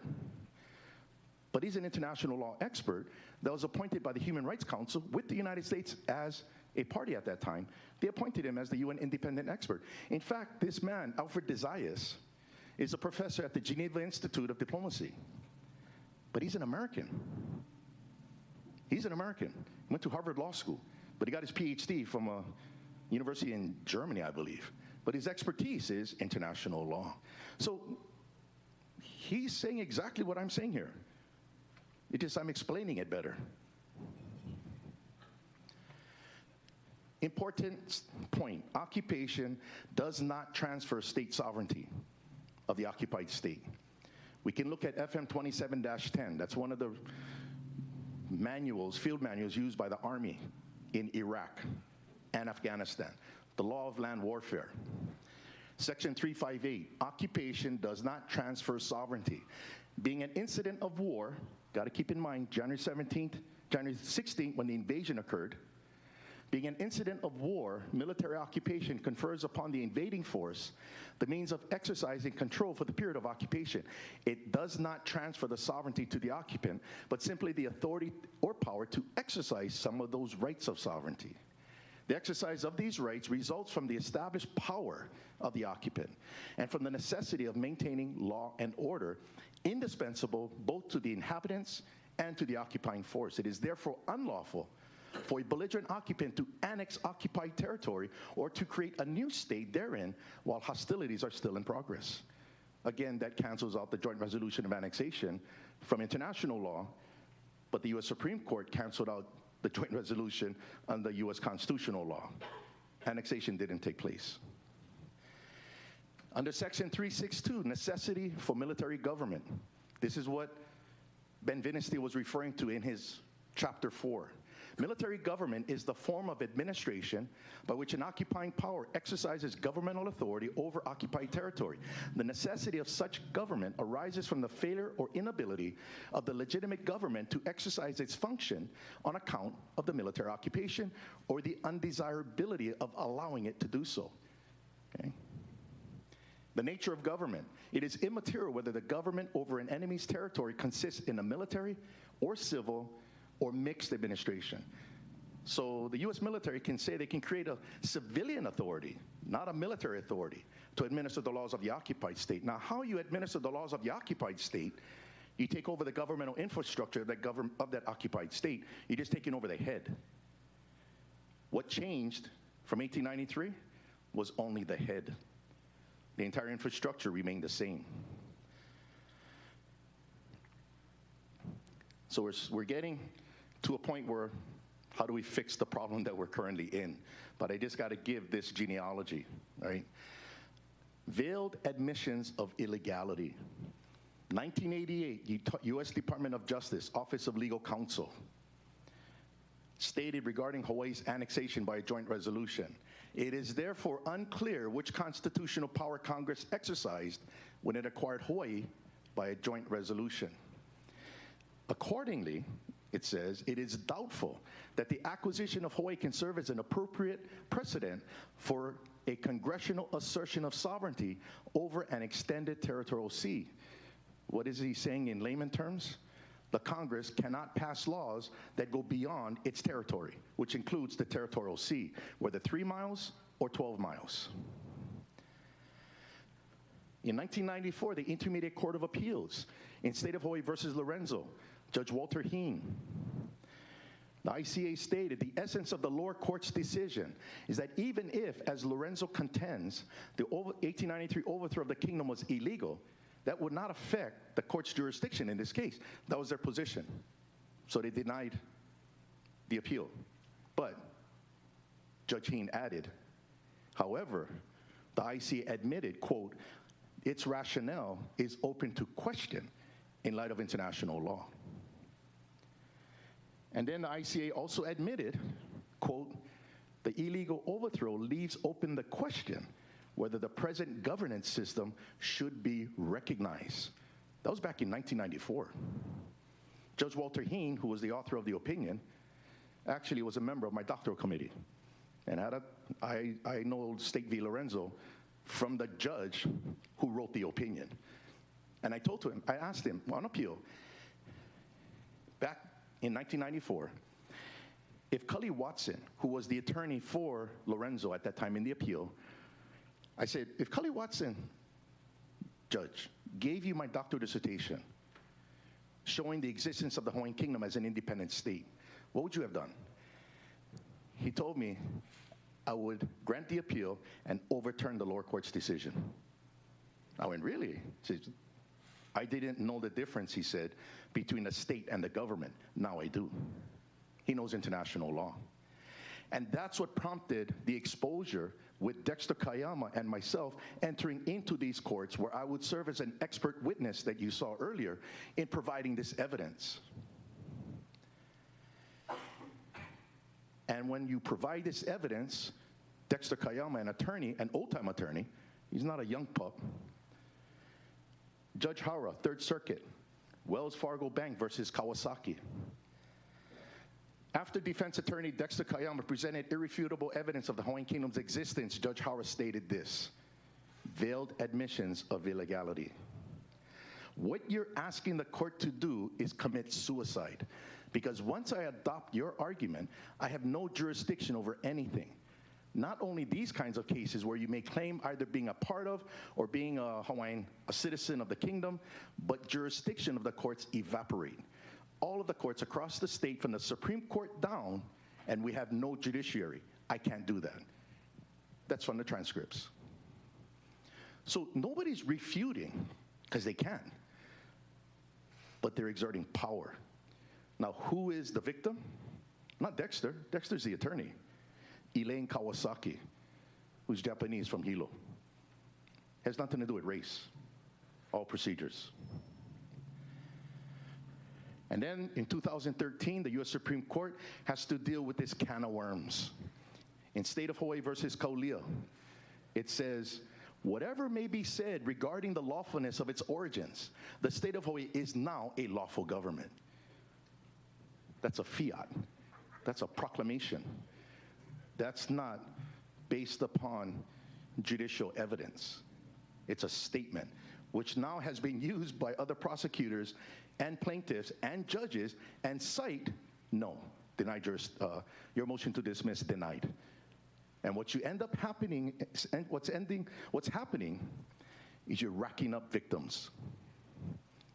but he's an international law expert that was appointed by the Human Rights Council with the United States as a party at that time. They appointed him as the UN independent expert. In fact, this man, Alfred de Zayas, is a professor at the Geneva Institute of Diplomacy, but he's an American. He's an American. He went to Harvard Law School, but he got his PhD from a university in Germany, I believe. But his expertise is international law. So he's saying exactly what I'm saying here. It is I'm explaining it better. Important point, occupation does not transfer state sovereignty of the occupied state. We can look at FM 27-10. That's one of the manuals, field manuals used by the Army in Iraq and Afghanistan. The law of land warfare. Section 358, occupation does not transfer sovereignty. Being an incident of war, got to keep in mind, January 16th, when the invasion occurred, being an incident of war, military occupation confers upon the invading force the means of exercising control for the period of occupation. It does not transfer the sovereignty to the occupant, but simply the authority or power to exercise some of those rights of sovereignty. The exercise of these rights results from the established power of the occupant and from the necessity of maintaining law and order, indispensable both to the inhabitants and to the occupying force. It is therefore unlawful for a belligerent occupant to annex occupied territory or to create a new state therein while hostilities are still in progress. Again, that cancels out the joint resolution of annexation from international law, but the U.S. Supreme Court canceled out the joint resolution under U.S. constitutional law. Annexation didn't take place. Under Section 362, necessity for military government. This is what Ben Viniste was referring to in his Chapter 4. Military government is the form of administration by which an occupying power exercises governmental authority over occupied territory. The necessity of such government arises from the failure or inability of the legitimate government to exercise its function on account of the military occupation or the undesirability of allowing it to do so. Okay? The nature of government. It is immaterial whether the government over an enemy's territory consists in a military or civil or mixed administration. So the U.S. military can say they can create a civilian authority, not a military authority, to administer the laws of the occupied state. Now, how you administer the laws of the occupied state, you take over the governmental infrastructure of that occupied state. You're just taking over the head. What changed from 1893 was only the head. The entire infrastructure remained the same. So we're getting to a point where how do we fix the problem that we're currently in? But I just got to give this genealogy, right? Veiled admissions of illegality. 1988, U.S. Department of Justice, Office of Legal Counsel, stated regarding Hawaii's annexation by a joint resolution, it is therefore unclear which constitutional power Congress exercised when it acquired Hawaii by a joint resolution. Accordingly, it says, it is doubtful that the acquisition of Hawaii can serve as an appropriate precedent for a congressional assertion of sovereignty over an extended territorial sea. What is he saying in layman terms? The Congress cannot pass laws that go beyond its territory, which includes the territorial sea, whether 3 miles or 12 miles. In 1994, the Intermediate Court of Appeals in State of Hawaii versus Lorenzo, Judge Walter Heen, the ICA stated the essence of the lower court's decision is that even if, as Lorenzo contends, the 1893 overthrow of the kingdom was illegal, that would not affect the court's jurisdiction in this case. That was their position. So they denied the appeal. But Judge Heen added, however, the ICA admitted, quote, its rationale is open to question in light of international law. And then the ICA also admitted, quote, the illegal overthrow leaves open the question whether the present governance system should be recognized. That was back in 1994. Judge Walter Heen, who was the author of the opinion, actually was a member of my doctoral committee. And I know State v. Lorenzo from the judge who wrote the opinion. And I asked him on appeal, back in 1994, if Cully Watson, who was the attorney for Lorenzo at that time in the appeal, I said, if Cully Watson, judge, gave you my doctoral dissertation showing the existence of the Hawaiian Kingdom as an independent state, what would you have done? He told me I would grant the appeal and overturn the lower court's decision. I went, really? He said, I didn't know the difference, he said, between the state and the government. Now I do. He knows international law. And that's what prompted the exposure with Dexter Kayama and myself entering into these courts where I would serve as an expert witness that you saw earlier in providing this evidence. And when you provide this evidence, Dexter Kayama, an attorney, an old-time attorney, he's not a young pup, Judge Hara, Third Circuit, Wells Fargo Bank versus Kawasaki. After defense attorney Dexter Kayama presented irrefutable evidence of the Hawaiian Kingdom's existence, Judge Hara stated this, veiled admissions of illegality. What you're asking the court to do is commit suicide, because once I adopt your argument, I have no jurisdiction over anything. Not only these kinds of cases where you may claim either being a part of or being a Hawaiian, a citizen of the kingdom, but jurisdiction of the courts evaporate. All of the courts across the state from the Supreme Court down, and we have no judiciary. I can't do that. That's from the transcripts. So nobody's refuting, because they can, but they're exerting power. Now, who is the victim? Not Dexter. Dexter's the attorney. Elaine Kawasaki, who's Japanese from Hilo. Has nothing to do with race. All procedures. And then in 2013, the U.S. Supreme Court has to deal with this can of worms. In State of Hawaii versus Kaulia, it says, whatever may be said regarding the lawfulness of its origins, the State of Hawaii is now a lawful government. That's a fiat. That's a proclamation. That's not based upon judicial evidence. It's a statement, which now has been used by other prosecutors and plaintiffs and judges, and cite, no, denied your motion to dismiss, denied. And what you end up happening, and what's happening is you're racking up victims.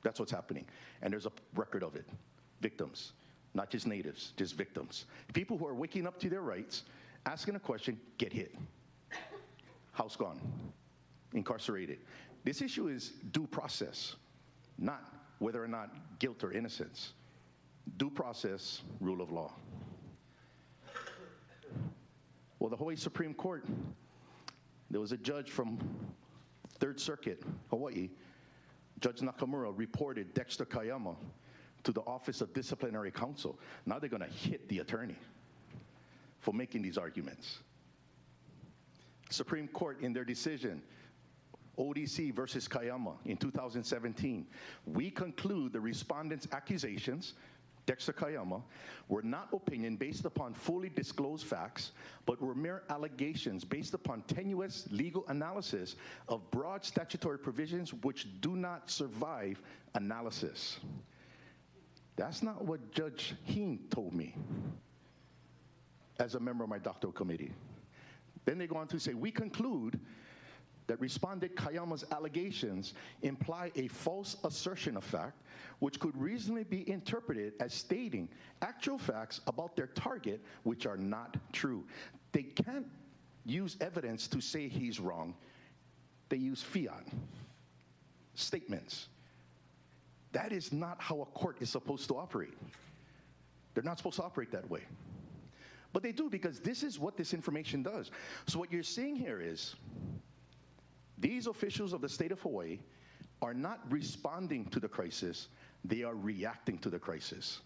That's what's happening. And there's a record of it. Victims, not just natives, just victims. People who are waking up to their rights, asking a question, get hit. House gone, incarcerated. This issue is due process, not whether or not guilt or innocence. Due process, rule of law. Well, the Hawaii Supreme Court, there was a judge from Third Circuit, Hawaii, Judge Nakamura, reported Dexter Kayama to the Office of Disciplinary Counsel. Now they're going to hit the attorney for making these arguments. Supreme Court, in their decision, ODC versus Kayama in 2017, we conclude the respondent's accusations, Dexter Kayama, were not opinion based upon fully disclosed facts, but were mere allegations based upon tenuous legal analysis of broad statutory provisions which do not survive analysis. That's not what Judge Heen told me as a member of my doctoral committee. Then they go on to say, we conclude that Respondent Kayama's allegations imply a false assertion of fact, which could reasonably be interpreted as stating actual facts about their target, which are not true. They can't use evidence to say he's wrong. They use fiat, statements. That is not how a court is supposed to operate. They're not supposed to operate that way. But they do, because this is what this information does. So what you're seeing here is these officials of the state of Hawaii are not responding to the crisis, they are reacting to the crisis.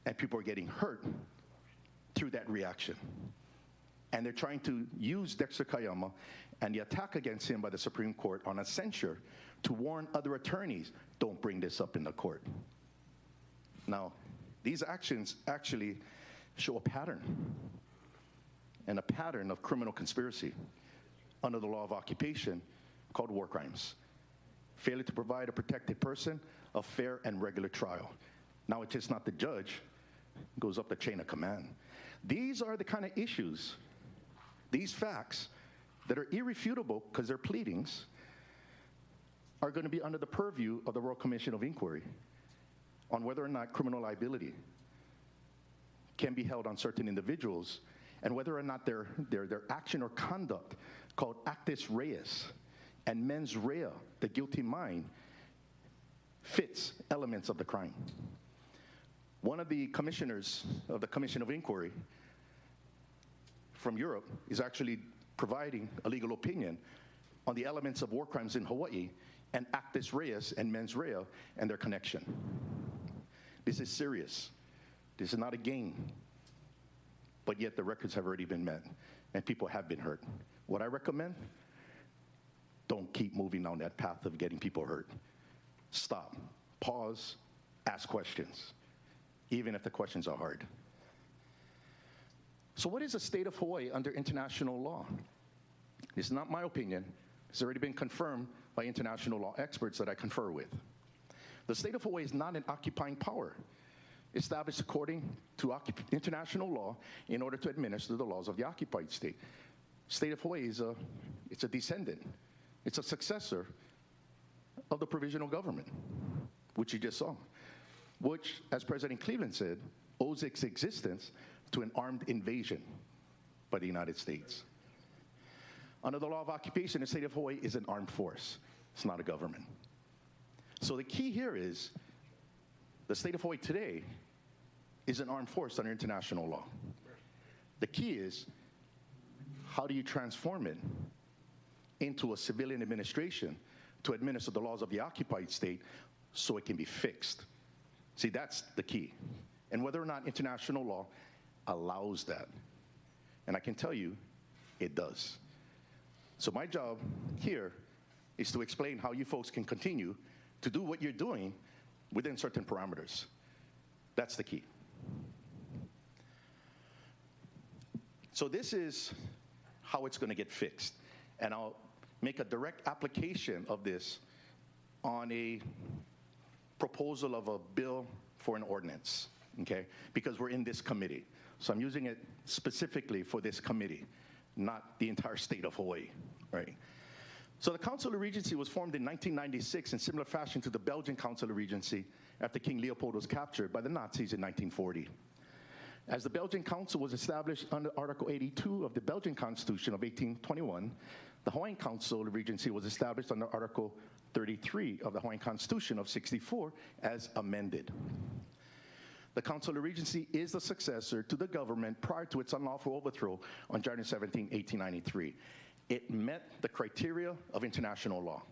And people are getting hurt through that reaction. And they're trying to use Dexter Kayama and the attack against him by the Supreme Court on a censure to warn other attorneys, don't bring this up in the court. Now, these actions actually show a pattern, and a pattern of criminal conspiracy under the law of occupation called war crimes. Failure to provide a protected person a fair and regular trial. Now it's just not the judge, it goes up the chain of command. These are the kind of issues, these facts that are irrefutable because they're pleadings, are going to be under the purview of the Royal Commission of Inquiry on whether or not criminal liability can be held on certain individuals, and whether or not their action or conduct called actus reus and mens rea, the guilty mind, fits elements of the crime. One of the commissioners of the Commission of Inquiry from Europe is actually providing a legal opinion on the elements of war crimes in Hawaii and actus reus and mens rea and their connection. This is serious. This is not a game. But yet the records have already been met and people have been hurt. What I recommend, don't keep moving down that path of getting people hurt. Stop, pause, ask questions, even if the questions are hard. So what is the state of Hawaii under international law? This is not my opinion. It's already been confirmed by international law experts that I confer with. The state of Hawaii is not an occupying power, established according to international law in order to administer the laws of the occupied state. State of Hawaii is it's a descendant. It's a successor of the provisional government, which you just saw, which, as President Cleveland said, owes its existence to an armed invasion by the United States. Under the law of occupation, the state of Hawaii is an armed force. It's not a government. So the key here is the state of Hawaii today is an armed force under international law. The key is, how do you transform it into a civilian administration to administer the laws of the occupied state so it can be fixed? See, that's the key. And whether or not international law allows that. And I can tell you, it does. So my job here is to explain how you folks can continue to do what you're doing within certain parameters. That's the key. So this is how it's going to get fixed. And I'll make a direct application of this on a proposal of a bill for an ordinance, okay? Because we're in this committee. So I'm using it specifically for this committee, not the entire state of Hawaii, right? So the Council of Regency was formed in 1996 in similar fashion to the Belgian Council of Regency after King Leopold was captured by the Nazis in 1940. As the Belgian Council was established under Article 82 of the Belgian Constitution of 1821, the Hawaiian Council of Regency was established under Article 33 of the Hawaiian Constitution of 64 as amended. The Council of Regency is the successor to the government prior to its unlawful overthrow on January 17, 1893. It met the criteria of international law.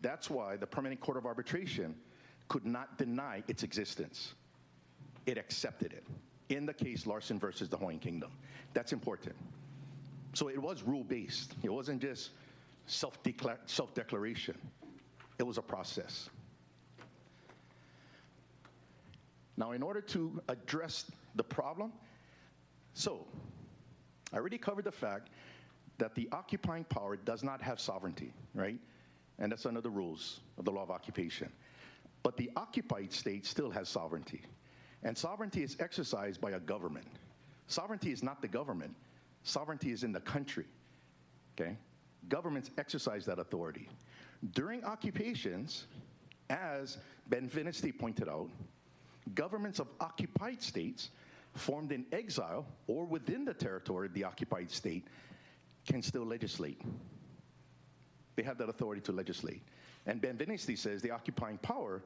That's why the Permanent Court of Arbitration could not deny its existence. It accepted it in the case Larson versus the Hawaiian Kingdom. That's important. So it was rule-based. It wasn't just self-declaration. It was a process. Now, in order to address the problem, so I already covered the fact that the occupying power does not have sovereignty, right? And that's under the rules of the law of occupation. But the occupied state still has sovereignty. And sovereignty is exercised by a government. Sovereignty is not the government. Sovereignty is in the country, okay? Governments exercise that authority. During occupations, as Ben Viniste pointed out, governments of occupied states formed in exile or within the territory of the occupied state can still legislate. They have that authority to legislate. And Ben Viniste says the occupying power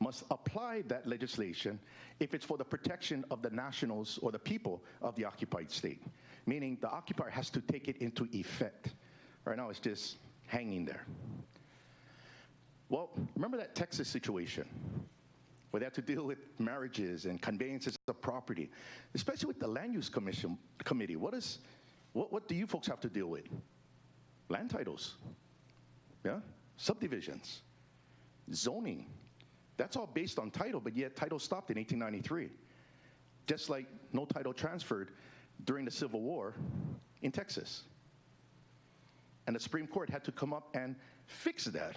must apply that legislation if it's for the protection of the nationals or the people of the occupied state, meaning the occupier has to take it into effect. Right now it's just hanging there. Well, remember that Texas situation where they had to deal with marriages and conveyances of property, especially with the Land Use Committee. What do you folks have to deal with? Land titles, yeah? Subdivisions, zoning. That's all based on title, but yet title stopped in 1893. Just like no title transferred during the Civil War in Texas. And the Supreme Court had to come up and fix that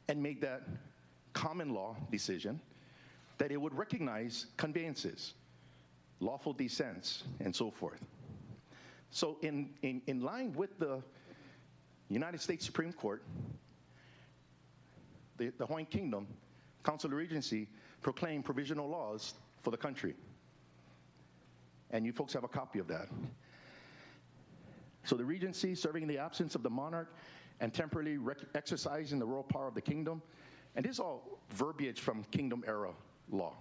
and make that common law decision that it would recognize conveyances, lawful descents, and so forth. So in line with the United States Supreme Court, the Hawaiian Kingdom Council of Regency proclaimed provisional laws for the country. And you folks have a copy of that. So the Regency, serving in the absence of the monarch and temporarily exercising the royal power of the kingdom, and this is all verbiage from Kingdom era law.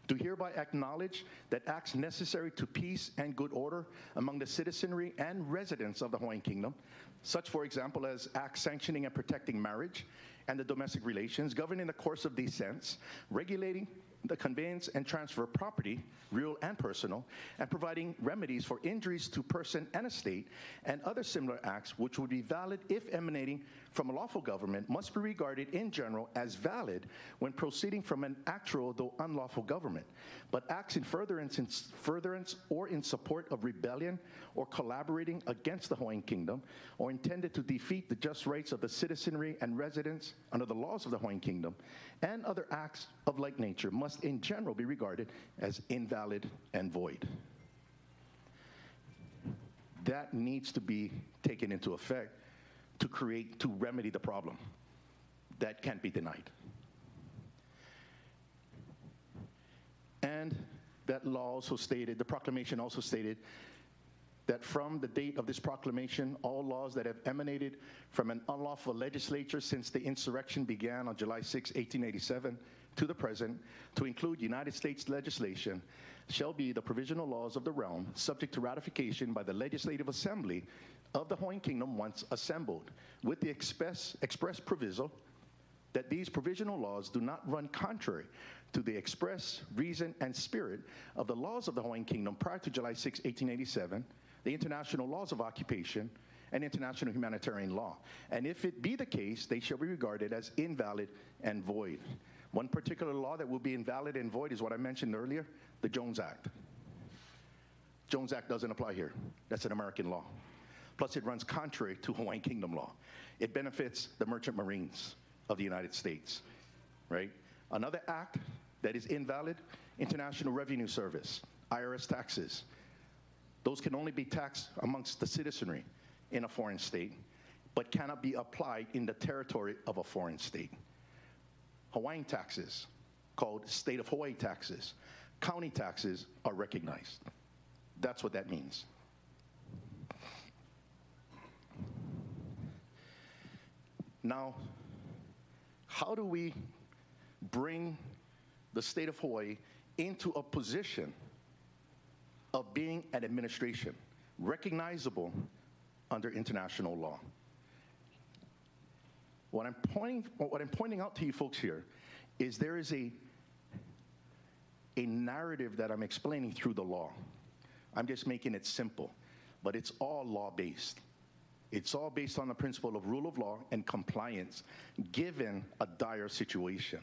Do hereby acknowledge that acts necessary to peace and good order among the citizenry and residents of the Hawaiian Kingdom, such, for example, as acts sanctioning and protecting marriage and the domestic relations, governing the course of descents, regulating the conveyance and transfer of property, real and personal, and providing remedies for injuries to person and estate, and other similar acts which would be valid if emanating from a lawful government, must be regarded in general as valid when proceeding from an actual though unlawful government. But acts in furtherance or in support of rebellion or collaborating against the Hawaiian Kingdom or intended to defeat the just rights of the citizenry and residents under the laws of the Hawaiian Kingdom, and other acts of like nature must in general be regarded as invalid and void. That needs to be taken into effect to remedy the problem. That can't be denied. And that law also stated, the proclamation also stated, that from the date of this proclamation, all laws that have emanated from an unlawful legislature since the insurrection began on July 6, 1887, to the present, to include United States legislation, shall be the provisional laws of the realm, subject to ratification by the Legislative Assembly of the Hawaiian Kingdom once assembled, with the express proviso that these provisional laws do not run contrary to the express reason and spirit of the laws of the Hawaiian Kingdom prior to July 6, 1887, the international laws of occupation, and international humanitarian law. And if it be the case, they shall be regarded as invalid and void. One particular law that will be invalid and void is what I mentioned earlier, the Jones Act. Jones Act doesn't apply here. That's an American law. Plus, it runs contrary to Hawaiian Kingdom law. It benefits the merchant marines of the United States, right? Another act that is invalid, International Revenue Service, IRS taxes. Those can only be taxed amongst the citizenry in a foreign state, but cannot be applied in the territory of a foreign state. Hawaiian taxes, called State of Hawaii taxes, county taxes are recognized. That's what that means. Now, how do we bring the state of Hawaii into a position of being an administration, recognizable under international law? What I'm pointing out to you folks here is there is a narrative that I'm explaining through the law. I'm just making it simple, but it's all law-based. It's all based on the principle of rule of law and compliance, given a dire situation.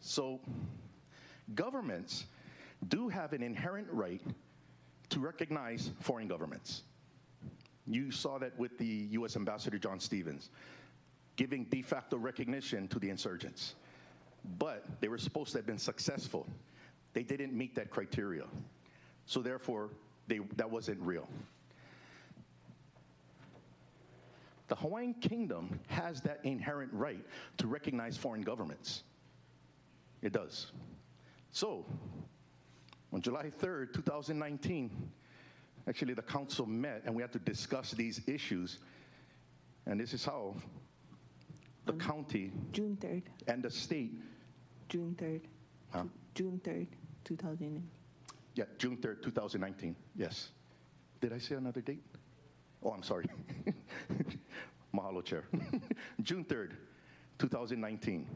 So governments do have an inherent right to recognize foreign governments. You saw that with the U.S. Ambassador John Stevens, giving de facto recognition to the insurgents. But they were supposed to have been successful They didn't meet that criteria. So therefore, that wasn't real. The Hawaiian Kingdom has that inherent right to recognize foreign governments. It does. So, on July 3rd, 2019, actually the council met and we had to discuss these issues. And this is how the county June 3rd. And the state. June 3rd. Huh? June 3rd, 2000. Yeah, June 3rd, 2019. Yes. Did I say another date? Oh, I'm sorry. Mahalo, Chair. June 3rd, 2019.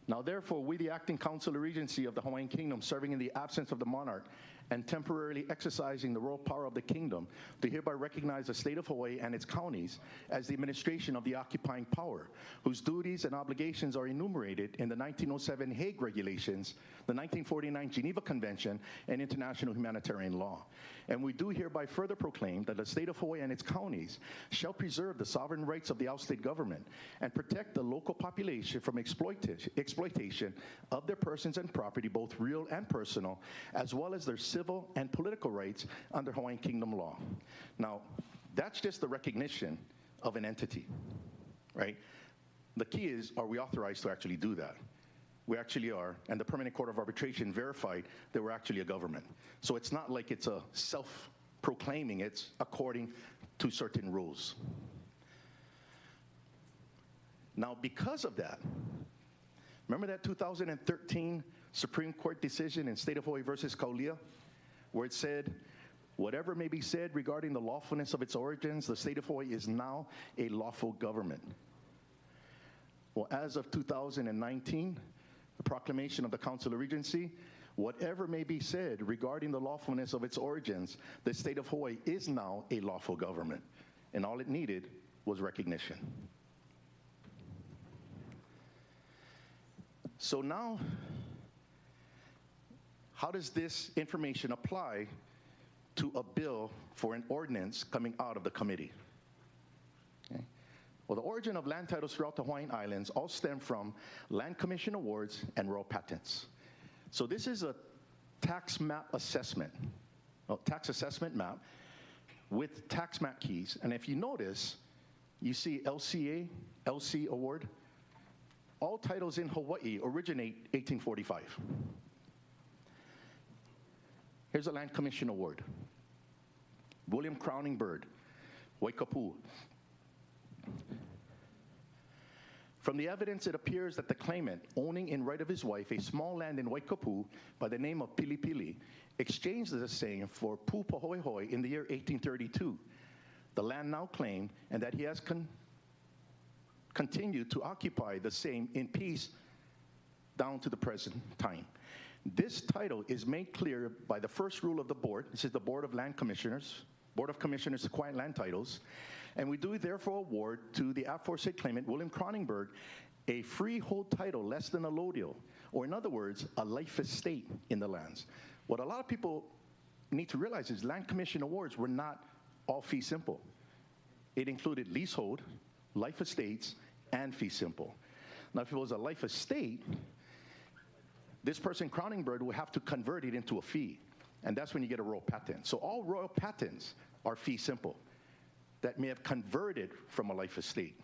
Now, therefore, we, the acting council of regency of the Hawaiian Kingdom, serving in the absence of the monarch and temporarily exercising the royal power of the kingdom, do hereby recognize the state of Hawaii and its counties as the administration of the occupying power, whose duties and obligations are enumerated in the 1907 Hague Regulations, the 1949 Geneva Convention, and international humanitarian law. And we do hereby further proclaim that the state of Hawaii and its counties shall preserve the sovereign rights of the outstate government and protect the local population from exploitation of their persons and property, both real and personal, as well as their civil and political rights under Hawaiian Kingdom law. Now, that's just the recognition of an entity, right? The key is, are we authorized to actually do that? We actually are, and the Permanent Court of Arbitration verified that we're actually a government. So it's not like it's a self-proclaiming, it's according to certain rules. Now, because of that, remember that 2013 Supreme Court decision in State of Hawaii versus Kaulia, where it said, whatever may be said regarding the lawfulness of its origins, the state of Hawaii is now a lawful government. Well, as of 2019, the proclamation of the Council of Regency, whatever may be said regarding the lawfulness of its origins, the state of Hawaii is now a lawful government. And all it needed was recognition. So now, how does this information apply to a bill for an ordinance coming out of the committee? Okay. Well, the origin of land titles throughout the Hawaiian Islands all stem from land commission awards and royal patents. So this is a tax map assessment, tax assessment map with tax map keys. And if you notice, you see LCA, LC award. All titles in Hawaii originate 1845. Here's a land commission award. William Crowning Bird, Waikapu. From the evidence, it appears that the claimant, owning in right of his wife a small land in Waikapu by the name of Pilipili, exchanged the same for Pupahoehoe in the year 1832. The land now claimed, and that he has continued to occupy the same in peace down to the present time. This title is made clear by the first rule of the board. This is the Board of Land Commissioners, Board of Commissioners to quiet land titles. And we do therefore award to the aforesaid claimant, William Croningberg, a freehold title less than a lodial, or in other words, a life estate in the lands. What a lot of people need to realize is land commission awards were not all fee simple. It included leasehold, life estates, and fee simple. Now, if it was a life estate, this person, Croningbird, will have to convert it into a fee, and that's when you get a royal patent. So all royal patents are fee simple that may have converted from a life estate.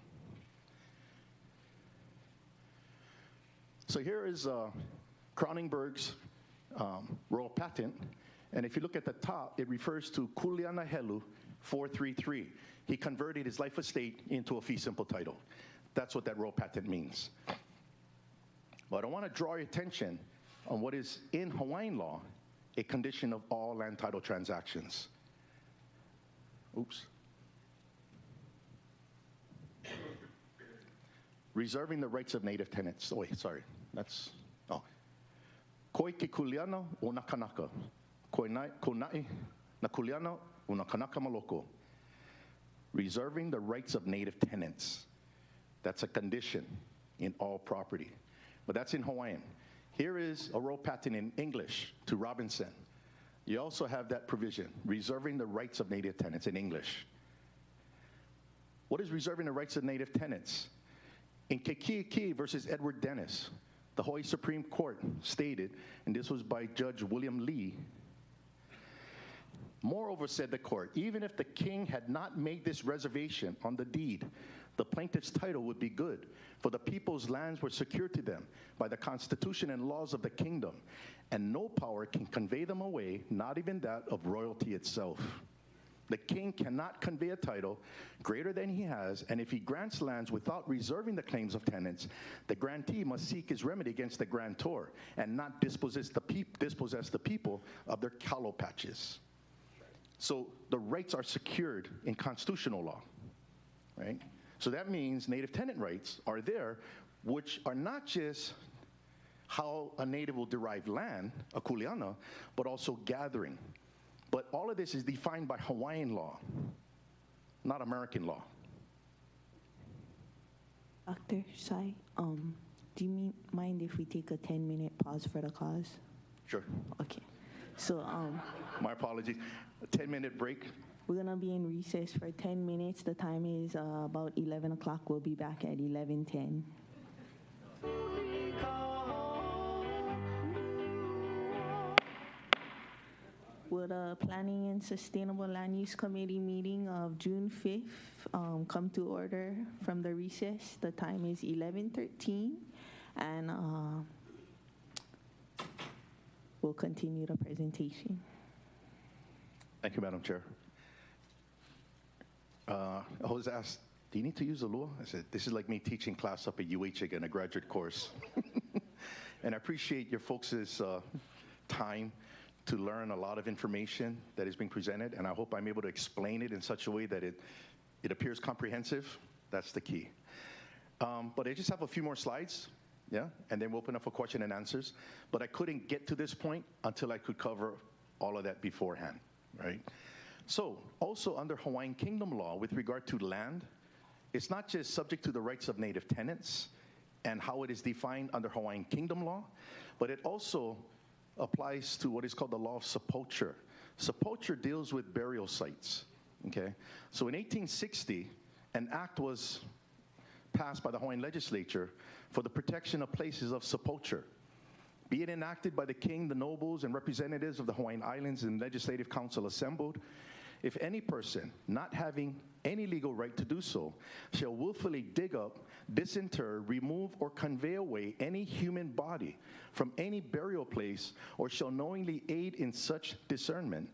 So here is Croningberg's royal patent, and if you look at the top, it refers to Kuleana Helu 433. He converted his life estate into a fee simple title. That's what that royal patent means. But I want to draw your attention on what is in Hawaiian law a condition of all land title transactions. Oops. Reserving the rights of native tenants. Oh, wait, sorry. That's, oh. Koi ke kuleana o na kanaka. Koi nai na kuleana o na kanaka maloko. Reserving the rights of native tenants. That's a condition in all property. But that's in Hawaiian. Here is a royal patent in English to Robinson. You also have that provision, reserving the rights of native tenants in English. What is reserving the rights of native tenants? In Kekiiki versus Edward Dennis, the Hawaii Supreme Court stated, and this was by Judge William Lee, moreover, said the court, even if the king had not made this reservation on the deed, the plaintiff's title would be good, for the people's lands were secured to them by the constitution and laws of the kingdom, and no power can convey them away, not even that of royalty itself. The king cannot convey a title greater than he has, and if he grants lands without reserving the claims of tenants, the grantee must seek his remedy against the grantor and not dispossess the people of their callow patches. So the rights are secured in constitutional law, right? So that means native tenant rights are there, which are not just how a native will derive land, a kuleana, but also gathering. But all of this is defined by Hawaiian law, not American law. Dr. Sai, do you mind if we take a 10-minute pause for the cause? Sure. Okay. So, my apologies. A 10-minute break. We're going to be in recess for 10 minutes. The time is about 11 o'clock. We'll be back at 11:10. Will the Planning and Sustainable Land Use Committee meeting of June 5th come to order from the recess? The time is 11:13, and we'll continue the presentation. Thank you, Madam Chair. I was asked, do you need to use the law? I said, this is like me teaching class up at UH again, a graduate course. And I appreciate your folks' time to learn a lot of information that is being presented, and I hope I'm able to explain it in such a way that it appears comprehensive. That's the key. But I just have a few more slides, yeah, and then we'll open up for question and answers. But I couldn't get to this point until I could cover all of that beforehand, right? So also under Hawaiian Kingdom law with regard to land, it's not just subject to the rights of native tenants and how it is defined under Hawaiian Kingdom law, but it also applies to what is called the law of sepulture. Sepulture deals with burial sites, okay? So in 1860, an act was passed by the Hawaiian legislature for the protection of places of sepulture. Be it enacted by the king, the nobles, and representatives of the Hawaiian Islands and legislative council assembled, if any person not having any legal right to do so shall willfully dig up, disinter, remove, or convey away any human body from any burial place, or shall knowingly aid in such discernment,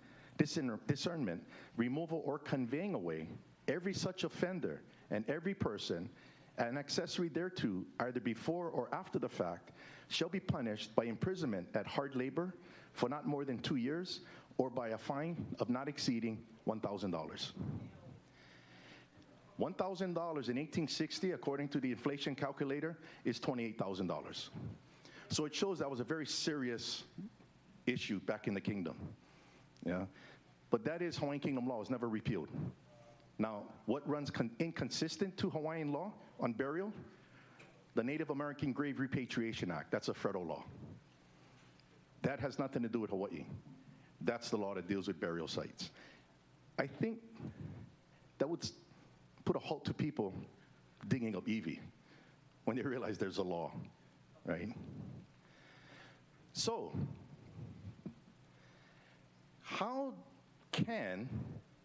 removal, or conveying away, every such offender and every person, an accessory thereto, either before or after the fact, shall be punished by imprisonment at hard labor for not more than 2 years, or by a fine of not exceeding $1,000. $1,000 in 1860, according to the inflation calculator, is $28,000. So it shows that was a very serious issue back in the kingdom. Yeah, but that is Hawaiian Kingdom law. It's never repealed. Now, what runs inconsistent to Hawaiian law on burial? The Native American Grave Repatriation Act. That's a federal law. That has nothing to do with Hawaii. That's the law that deals with burial sites. I think that would put a halt to people digging up Evie when they realize there's a law, right? So, how can,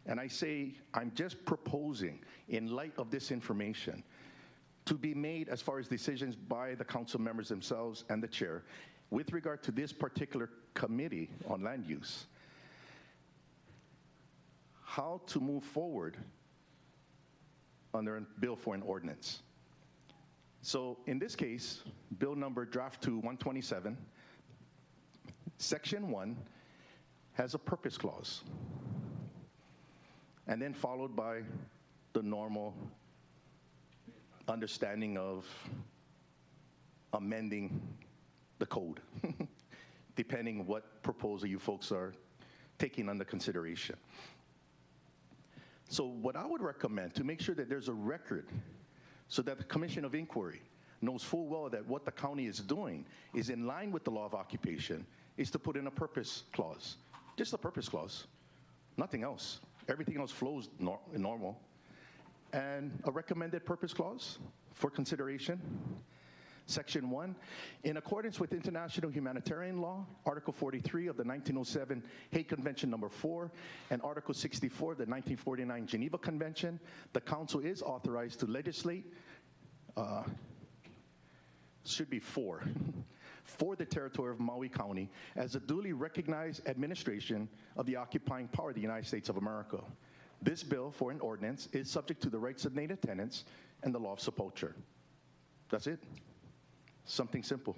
and I say I'm just proposing in light of this information, to be made as far as decisions by the council members themselves and the chair with regard to this particular committee on land use, how to move forward under a bill for an ordinance. So in this case, bill number draft 2 127, section 1 has a purpose clause, and then followed by the normal understanding of amending the code, depending what proposal you folks are taking under consideration. So what I would recommend, to make sure that there's a record so that the Commission of Inquiry knows full well that what the county is doing is in line with the law of occupation, is to put in a purpose clause. Just a purpose clause, nothing else. Everything else flows normal. And a recommended purpose clause for consideration. Section 1, in accordance with international humanitarian law, Article 43 of the 1907 Hague Convention number 4, and Article 64 of the 1949 Geneva Convention, the Council is authorized to legislate, should be for the territory of Maui County as a duly recognized administration of the occupying power of the United States of America. This bill for an ordinance is subject to the rights of native tenants and the law of sepulture. That's it. Something simple.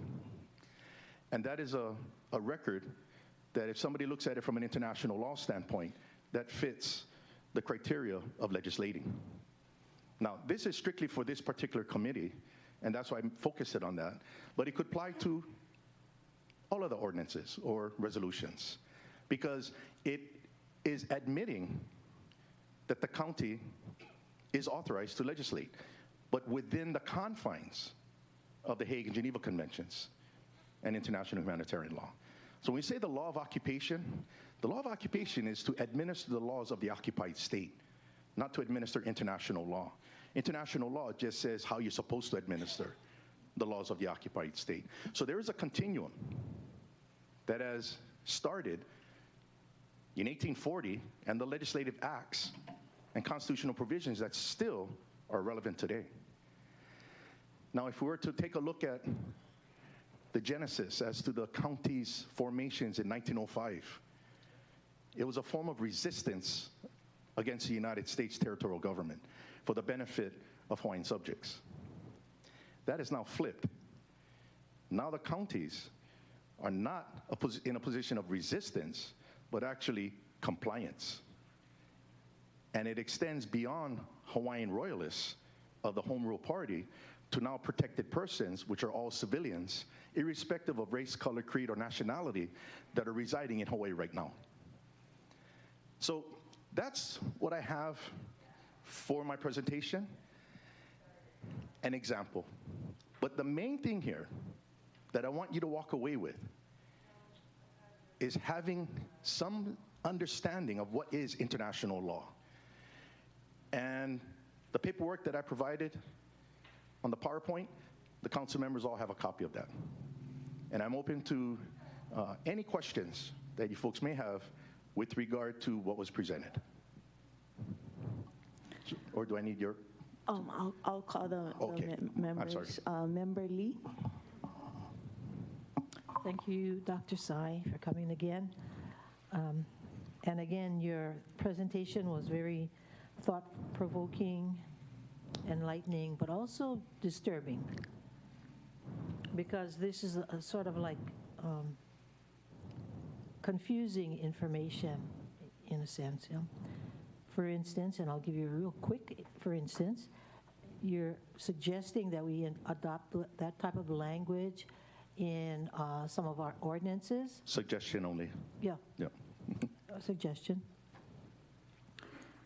And that is a record that if somebody looks at it from an international law standpoint, that fits the criteria of legislating. Now, this is strictly for this particular committee, and that's why I'm focused on that. But it could apply to all of the ordinances or resolutions, because it is admitting that the county is authorized to legislate, but within the confines of the Hague and Geneva Conventions and international humanitarian law. So when we say the law of occupation is to administer the laws of the occupied state, not to administer international law. International law just says how you're supposed to administer the laws of the occupied state. So there is a continuum that has started in 1840 and the legislative acts and constitutional provisions that still are relevant today. Now, if we were to take a look at the genesis as to the county's formations in 1905, it was a form of resistance against the United States territorial government for the benefit of Hawaiian subjects. That is now flipped. Now the counties are not in a position of resistance, but actually compliance. And it extends beyond Hawaiian royalists of the Home Rule Party to now protected persons, which are all civilians, irrespective of race, color, creed, or nationality, that are residing in Hawaii right now. So that's what I have for my presentation, an example. But the main thing here that I want you to walk away with is having some understanding of what is international law. And the paperwork that I provided on the PowerPoint, the council members all have a copy of that. And I'm open to any questions that you folks may have with regard to what was presented. Or do I need your? I'll call the Okay. members. I'm sorry. Member Lee. Thank you, Dr. Sai, for coming again. And again, your presentation was very thought-provoking, enlightening, but also disturbing, because this is a sort of like confusing information in a sense. Yeah? For instance, and I'll give you a real quick for instance, you're suggesting that we adopt that type of language in some of our ordinances. Suggestion only. Yeah. Yeah. A suggestion.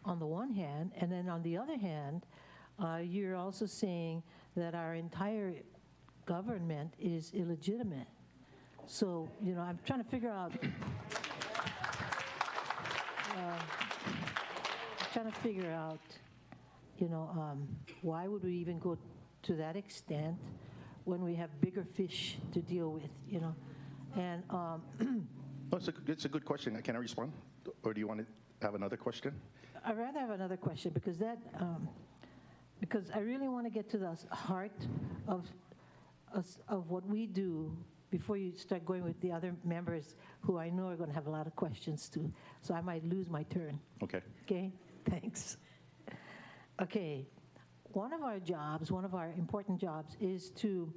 On the one hand, and then on the other hand, you're also saying that our entire government is illegitimate. So, you know, I'm trying to figure out, you know, why would we even go to that extent when we have bigger fish to deal with, you know? And It's a good question. Can I respond? Or do you want to have another question? I'd rather have another question, because that, because I really want to get to the heart of what we do before you start going with the other members who I know are going to have a lot of questions too. So I might lose my turn. Okay. Okay, thanks. Okay, one of our jobs, one of our important jobs is to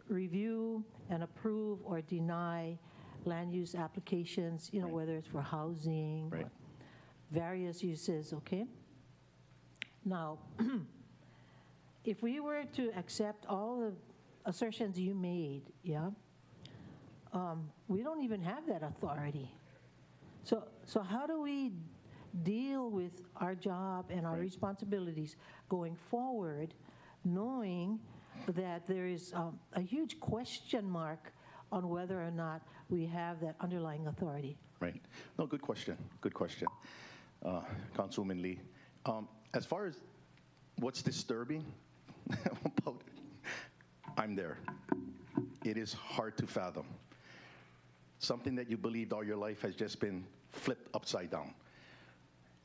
review and approve or deny land use applications, you know, whether it's for housing, or various uses, okay? Now, if we were to accept all the assertions you made, yeah, we don't even have that authority. So how do we deal with our job and our responsibilities going forward, knowing that there is a huge question mark on whether or not we have that underlying authority? Right. No, good question. Good question, Councilwoman Lee. As far as what's disturbing about I'm there. It is hard to fathom. Something that you believed all your life has just been flipped upside down.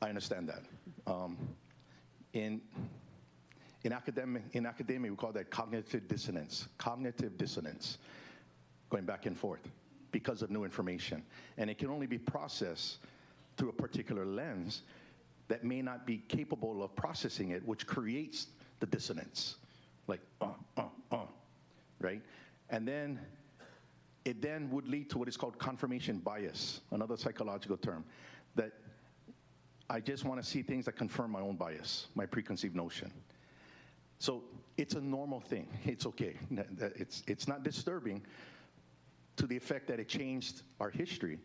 I understand that. In academia, we call that cognitive dissonance. Cognitive dissonance, going back and forth because of new information. And it can only be processed through a particular lens that may not be capable of processing it, which creates the dissonance. Like, right? And then it then would lead to what is called confirmation bias, another psychological term, that I just want to see things that confirm my own bias, my preconceived notion. So it's a normal thing. It's okay. It's not disturbing to the effect that it changed our history,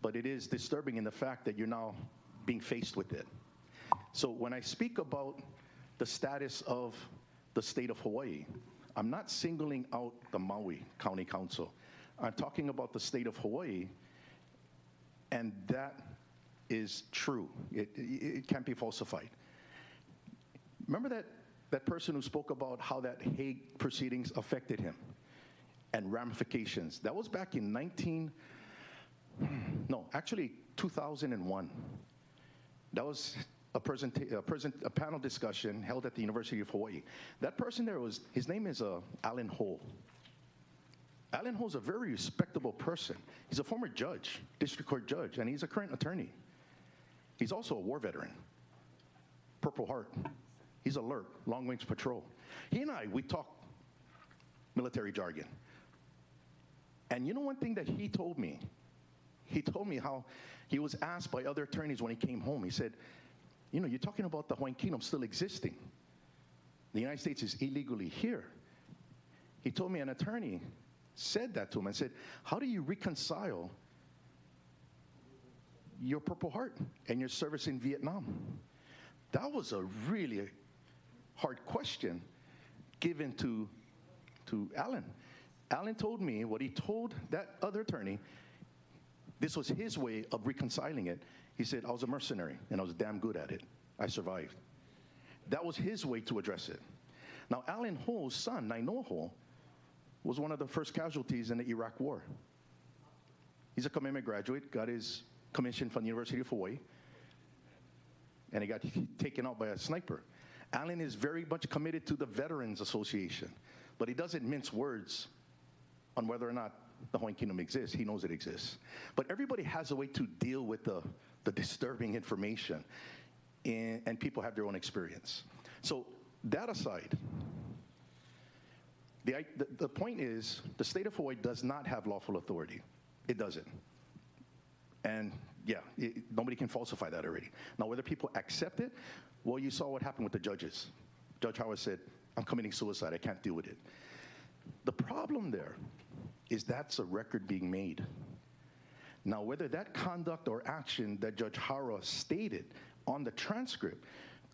but it is disturbing in the fact that you're now being faced with it. So when I speak about the status of the state of Hawaii, I'm not singling out the Maui County Council. I'm talking about the state of Hawaii, and that is true. It can't be falsified. Remember that person who spoke about how that Hague proceedings affected him and ramifications? That was back in 2001. That was a panel discussion held at the University of Hawaii. That person there his name is Alan Ho. Alan Ho is a very respectable person. He's a former judge, district court judge, and he's a current attorney. He's also a war veteran, Purple Heart. He's alert, long range patrol. He and we talk military jargon. And you know one thing that he told me? He told me how he was asked by other attorneys when he came home. He said, you know, you're talking about the Hawaiian Kingdom still existing. The United States is illegally here. He told me an attorney said that to him and said, how do you reconcile your Purple Heart and your service in Vietnam? That was a really hard question given to Alan. Alan told me what he told that other attorney. This was his way of reconciling it. He said, I was a mercenary, and I was damn good at it. I survived. That was his way to address it. Now, Alan Ho's son, Nainoa Ho, was one of the first casualties in the Iraq War. He's a Kamehameha graduate, got his commission from the University of Hawaii, and he got taken out by a sniper. Alan is very much committed to the Veterans Association, but he doesn't mince words on whether or not the Hawaiian Kingdom exists. He knows it exists. But everybody has a way to deal with the disturbing information, and people have their own experience. So that aside, the point is the state of Hawaii does not have lawful authority. It doesn't. And yeah, nobody can falsify that already. Now, whether people accept it, well, you saw what happened with the judges. Judge Howard said, I'm committing suicide. I can't deal with it. The problem there is that's a record being made. Now, whether that conduct or action that Judge Hara stated on the transcript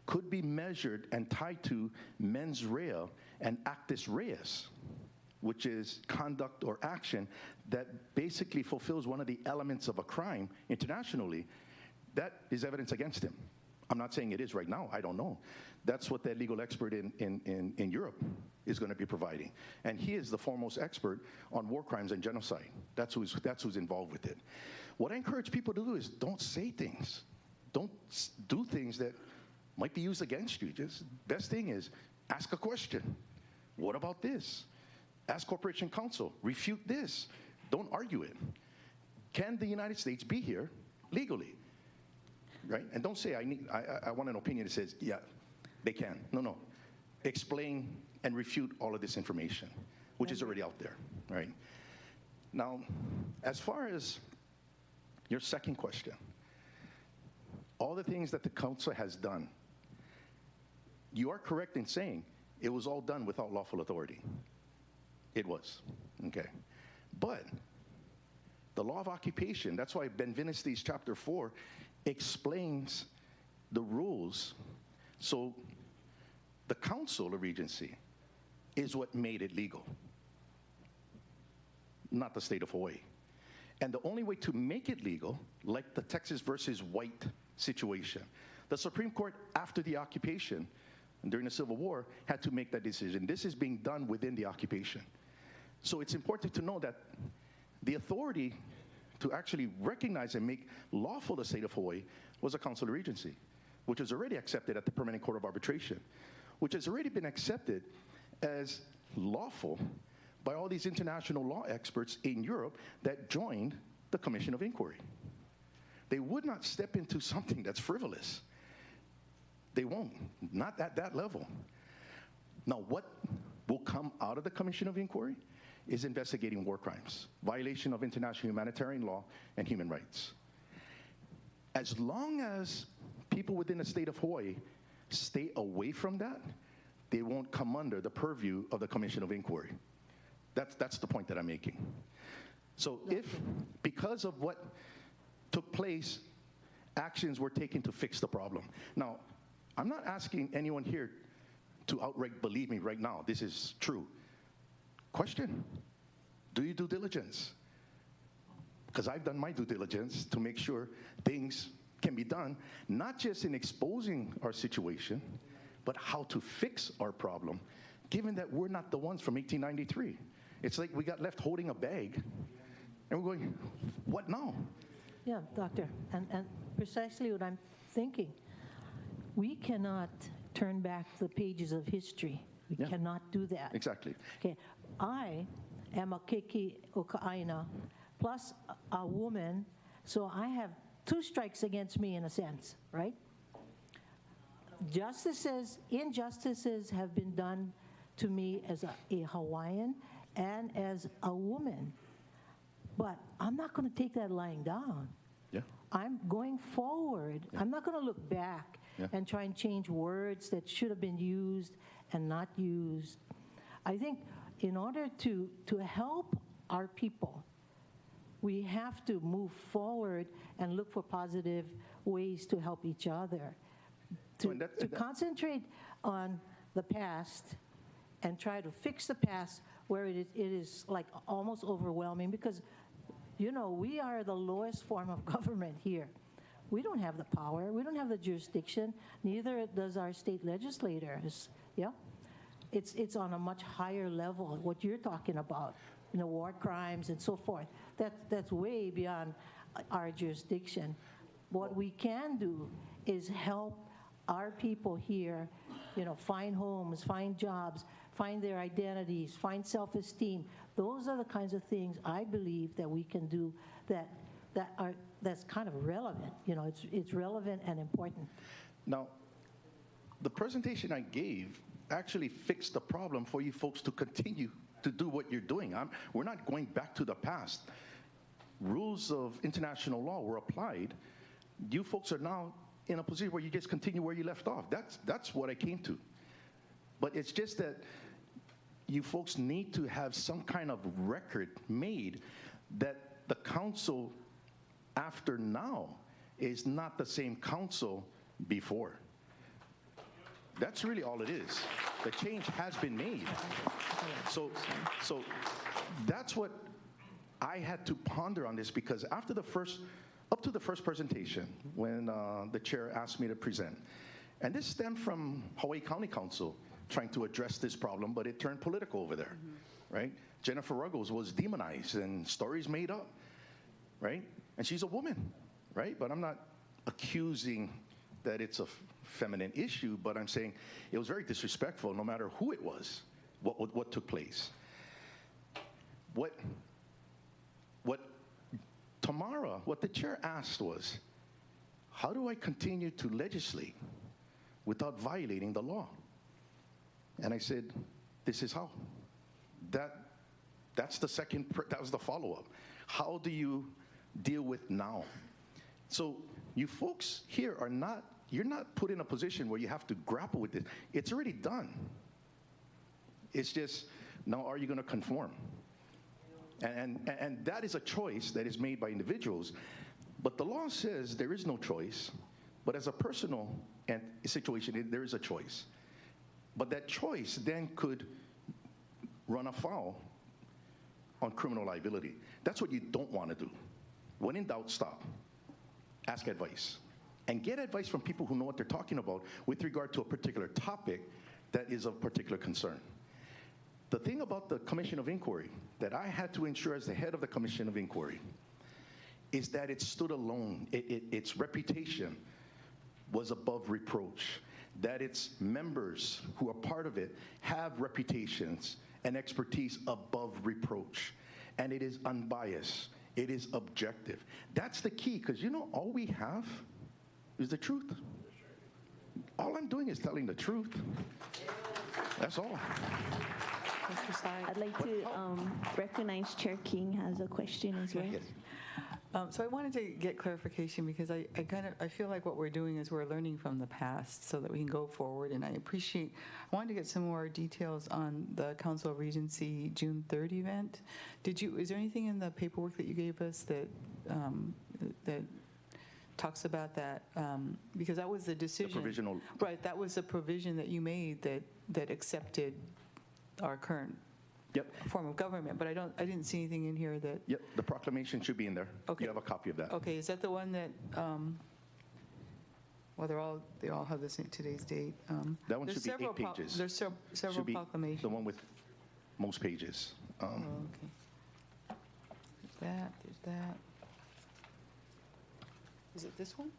could be measured and tied to mens rea and actus reus, which is conduct or action that basically fulfills one of the elements of a crime internationally, that is evidence against him. I'm not saying it is right now. I don't know. That's what that legal expert in Europe is going to be providing. And he is the foremost expert on war crimes and genocide. That's who's involved with it. What I encourage people to do is don't say things. Don't do things that might be used against you. Just best thing is ask a question. What about this? Ask Corporation Counsel. Refute this. Don't argue it. Can the United States be here legally? Right? And don't say, I want an opinion that says, yeah, they can. No. Explain and refute all of this information, which is already out there, right? Now, as far as your second question, all the things that the council has done, you are correct in saying it was all done without lawful authority. It was, okay? But the law of occupation, that's why Benveneste's chapter 4 explains the rules. So the council of regency is what made it legal, not the state of Hawaii. And the only way to make it legal, like the Texas versus White situation, the Supreme Court after the occupation during the Civil War had to make that decision. This is being done within the occupation. So it's important to know that the authority to actually recognize and make lawful the state of Hawaii was a council of regency, which was already accepted at the Permanent Court of Arbitration, which has already been accepted as lawful by all these international law experts in Europe that joined the Commission of Inquiry. They would not step into something that's frivolous. They won't, not at that level. Now, what will come out of the Commission of Inquiry is investigating war crimes, violation of international humanitarian law and human rights. As long as people within the state of Hawaii stay away from that, they won't come under the purview of the Commission of Inquiry. That's the point that I'm making. So if, because of what took place, actions were taken to fix the problem. Now, I'm not asking anyone here to outright believe me right now. This is true. Question, do you due diligence? Because I've done my due diligence to make sure things can be done, not just in exposing our situation, but how to fix our problem, given that we're not the ones from 1893. It's like we got left holding a bag, and we're going, what now? Yeah, doctor, and precisely what I'm thinking. We cannot turn back the pages of history. We cannot do that. Exactly. Okay, I am a keiki oka'aina, plus a woman, so I have two strikes against me in a sense, right? Injustices have been done to me as a Hawaiian and as a woman. But I'm not going to take that lying down. Yeah. I'm going forward. Yeah. I'm not going to look back and try and change words that should have been used and not used. I think in order to help our people, we have to move forward and look for positive ways to help each other. To concentrate on the past and try to fix the past where it is like almost overwhelming, because, you know, we are the lowest form of government here. We don't have the power. We don't have the jurisdiction. Neither does our state legislators. Yeah, it's on a much higher level. What you're talking about, you know, war crimes and so forth. That's way beyond our jurisdiction. What we can do is help our people here, you know, find homes, find jobs, find their identities, find self-esteem. Those are the kinds of things I believe that we can do that's kind of relevant. You know, it's relevant and important. Now, the presentation I gave actually fixed the problem for you folks to continue to do what you're doing. We're not going back to the past. Rules of international law were applied. You folks are now in a position where you just continue where you left off. That's what I came to. But it's just that you folks need to have some kind of record made that the council after now is not the same council before. That's really all it is. The change has been made. So that's what I had to ponder on this, because after up to the first presentation, when the chair asked me to present, and this stemmed from Hawaii County Council trying to address this problem, but it turned political over there, right? Jennifer Ruggles was demonized and stories made up, right? And she's a woman, right? But I'm not accusing that it's a feminine issue, but I'm saying it was very disrespectful no matter who it was, what took place. What Tamara, what the chair asked was, how do I continue to legislate without violating the law? And I said, this is how. That was the follow-up. How do you deal with now? So you folks here you're not put in a position where you have to grapple with it. It's already done. It's just, now are you going to conform? And that is a choice that is made by individuals. But the law says there is no choice. But as a personal situation, there is a choice. But that choice then could run afoul on criminal liability. That's what you don't want to do. When in doubt, stop. Ask advice. and get advice from people who know what they're talking about with regard to a particular topic that is of particular concern. The thing about the Commission of Inquiry that I had to ensure as the head of the Commission of Inquiry is that it stood alone. Its reputation was above reproach, that its members who are part of it have reputations and expertise above reproach, and it is unbiased. It is objective. That's the key, because all we have is the truth. All I'm doing is telling the truth. That's all. I'd like to recognize Chair King has a question as well. Yes. So I wanted to get clarification because I feel like what we're doing is we're learning from the past so that we can go forward. And I wanted to get some more details on the Council of Regency June 3rd event. Is there anything in the paperwork that you gave us that talks about that? Because that was the decision. The provisional. Right, that was the provision that you made that accepted our current form of government, but I didn't see anything in here that. Yep, the proclamation should be in there. Okay. You have a copy of that. Okay, is that the one that? Well, they all have this in today's date. That one should be 8 pages. There's several Should be proclamations. the one with most pages. Okay. There's that. Is it this one?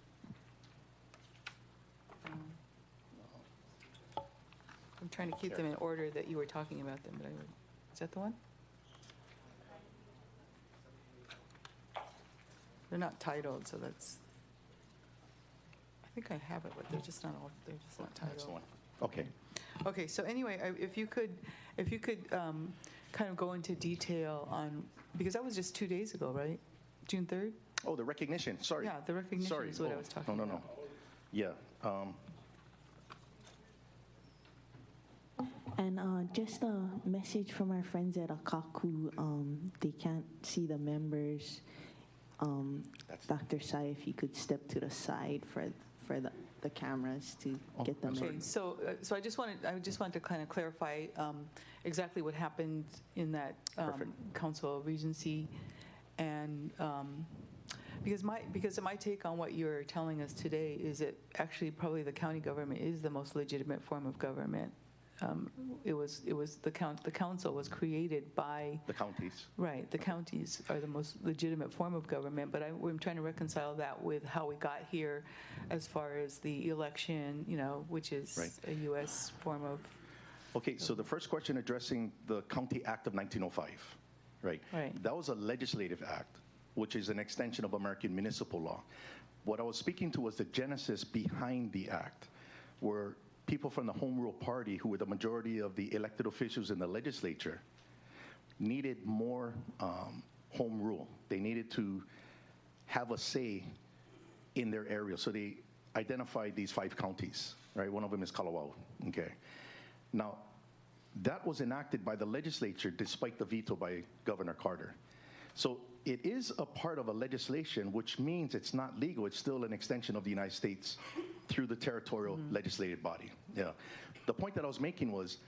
I'm trying to keep them in order that you were talking about them, but is that the one? They're not titled, so that's. I think I have it, but they're just not titled. That's the one. Okay. Okay, so anyway, if you could kind of go into detail on, because that was just 2 days ago, right? June 3rd? Oh, the recognition. Sorry. Yeah, the recognition Sorry. is what I was talking about. No. Yeah. And just a message from our friends at Akaku. They can't see the members. Dr. Sai, if you could step to the side for the cameras to get them. Okay, so I just wanted to kind of clarify exactly what happened in that Council of Regency, and because my take on what you're telling us today is that actually probably the county government is the most legitimate form of government. The council was created by the counties. Right, the counties are the most legitimate form of government, but I'm trying to reconcile that with how we got here as far as the election, which is a U.S. form of. Okay, so the first question addressing the County Act of 1905, right? That was a legislative act, which is an extension of American municipal law. What I was speaking to was the genesis behind the act, where people from the Home Rule Party, who were the majority of the elected officials in the legislature, needed more home rule. They needed to have a say in their area. So they identified these 5 counties, right? One of them is Kalawao, okay? Now, that was enacted by the legislature despite the veto by Governor Carter. So it is a part of a legislation, which means it's not legal. It's still an extension of the United States through the territorial legislative body. Yeah. The point that I was making was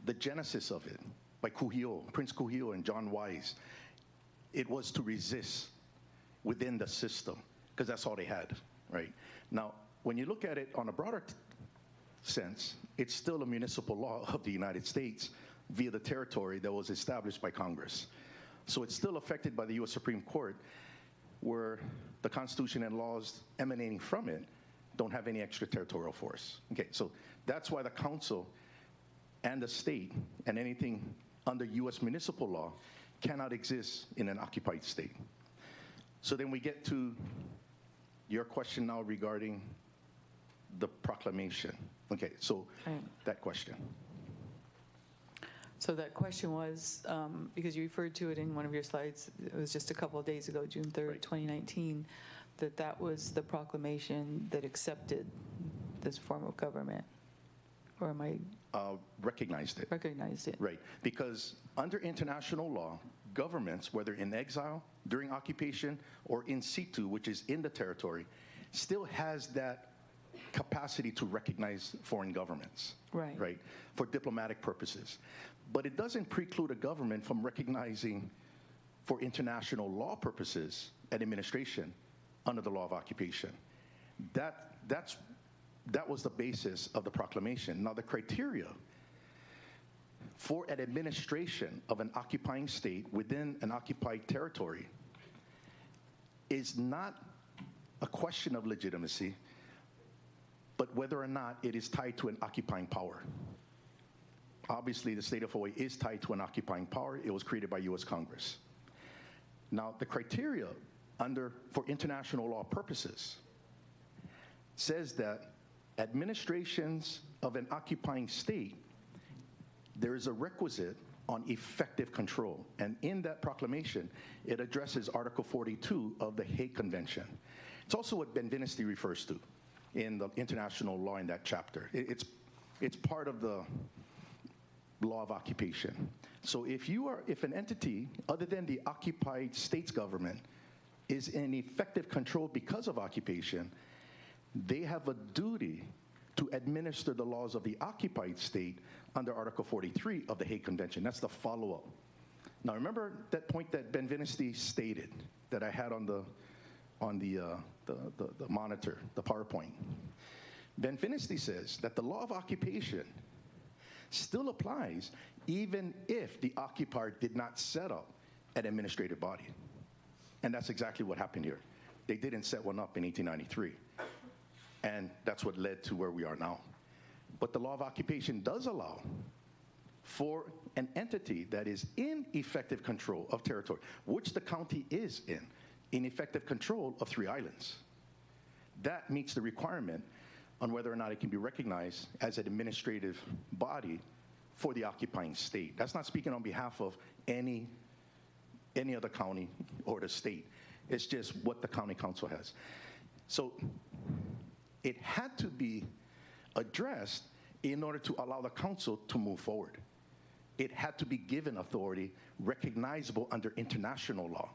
the genesis of it by Prince Kuhio and John Wise. It was to resist within the system because that's all they had, right? Now, when you look at it on a broader sense, it's still a municipal law of the United States via the territory that was established by Congress. So it's still affected by the U.S. Supreme Court, where the Constitution and laws emanating from it don't have any extraterritorial force. Okay, so that's why the council and the state and anything under U.S. municipal law cannot exist in an occupied state. So then we get to your question now regarding the proclamation. Okay, so that question. So that question was, because you referred to it in one of your slides, it was just a couple of days ago, June 3rd, 2019, that was the proclamation that accepted this form of government. Or am I? Recognized it. Recognized it. Right, because under international law, governments, whether in exile, during occupation, or in situ, which is in the territory, still has that capacity to recognize foreign governments, right, for diplomatic purposes. But it doesn't preclude a government from recognizing, for international law purposes, an administration under the law of occupation. That was the basis of the proclamation. Now, the criteria for an administration of an occupying state within an occupied territory is not a question of legitimacy, but whether or not it is tied to an occupying power. Obviously, the state of Hawaii is tied to an occupying power. It was created by U.S. Congress. Now, the criteria for international law purposes says that administrations of an occupying state, there is a requisite on effective control. And in that proclamation, it addresses Article 42 of the Hague Convention. It's also what Benveniste refers to in the international law in that chapter. It's part of the law of occupation. So if an entity other than the occupied state's government is in effective control because of occupation, they have a duty to administer the laws of the occupied state under Article 43 of the Hague Convention. That's the follow-up. Now remember that point that Benveniste stated that I had on the monitor, the PowerPoint. Benveniste says that the law of occupation still applies even if the occupier did not set up an administrative body. And that's exactly what happened here. They didn't set one up in 1893. And that's what led to where we are now. But the law of occupation does allow for an entity that is in effective control of territory, which the county is in effective control of 3 islands. That meets the requirement on whether or not it can be recognized as an administrative body for the occupying state. That's not speaking on behalf of any other county or the state. It's just what the county council has. So it had to be addressed in order to allow the council to move forward. It had to be given authority recognizable under international law,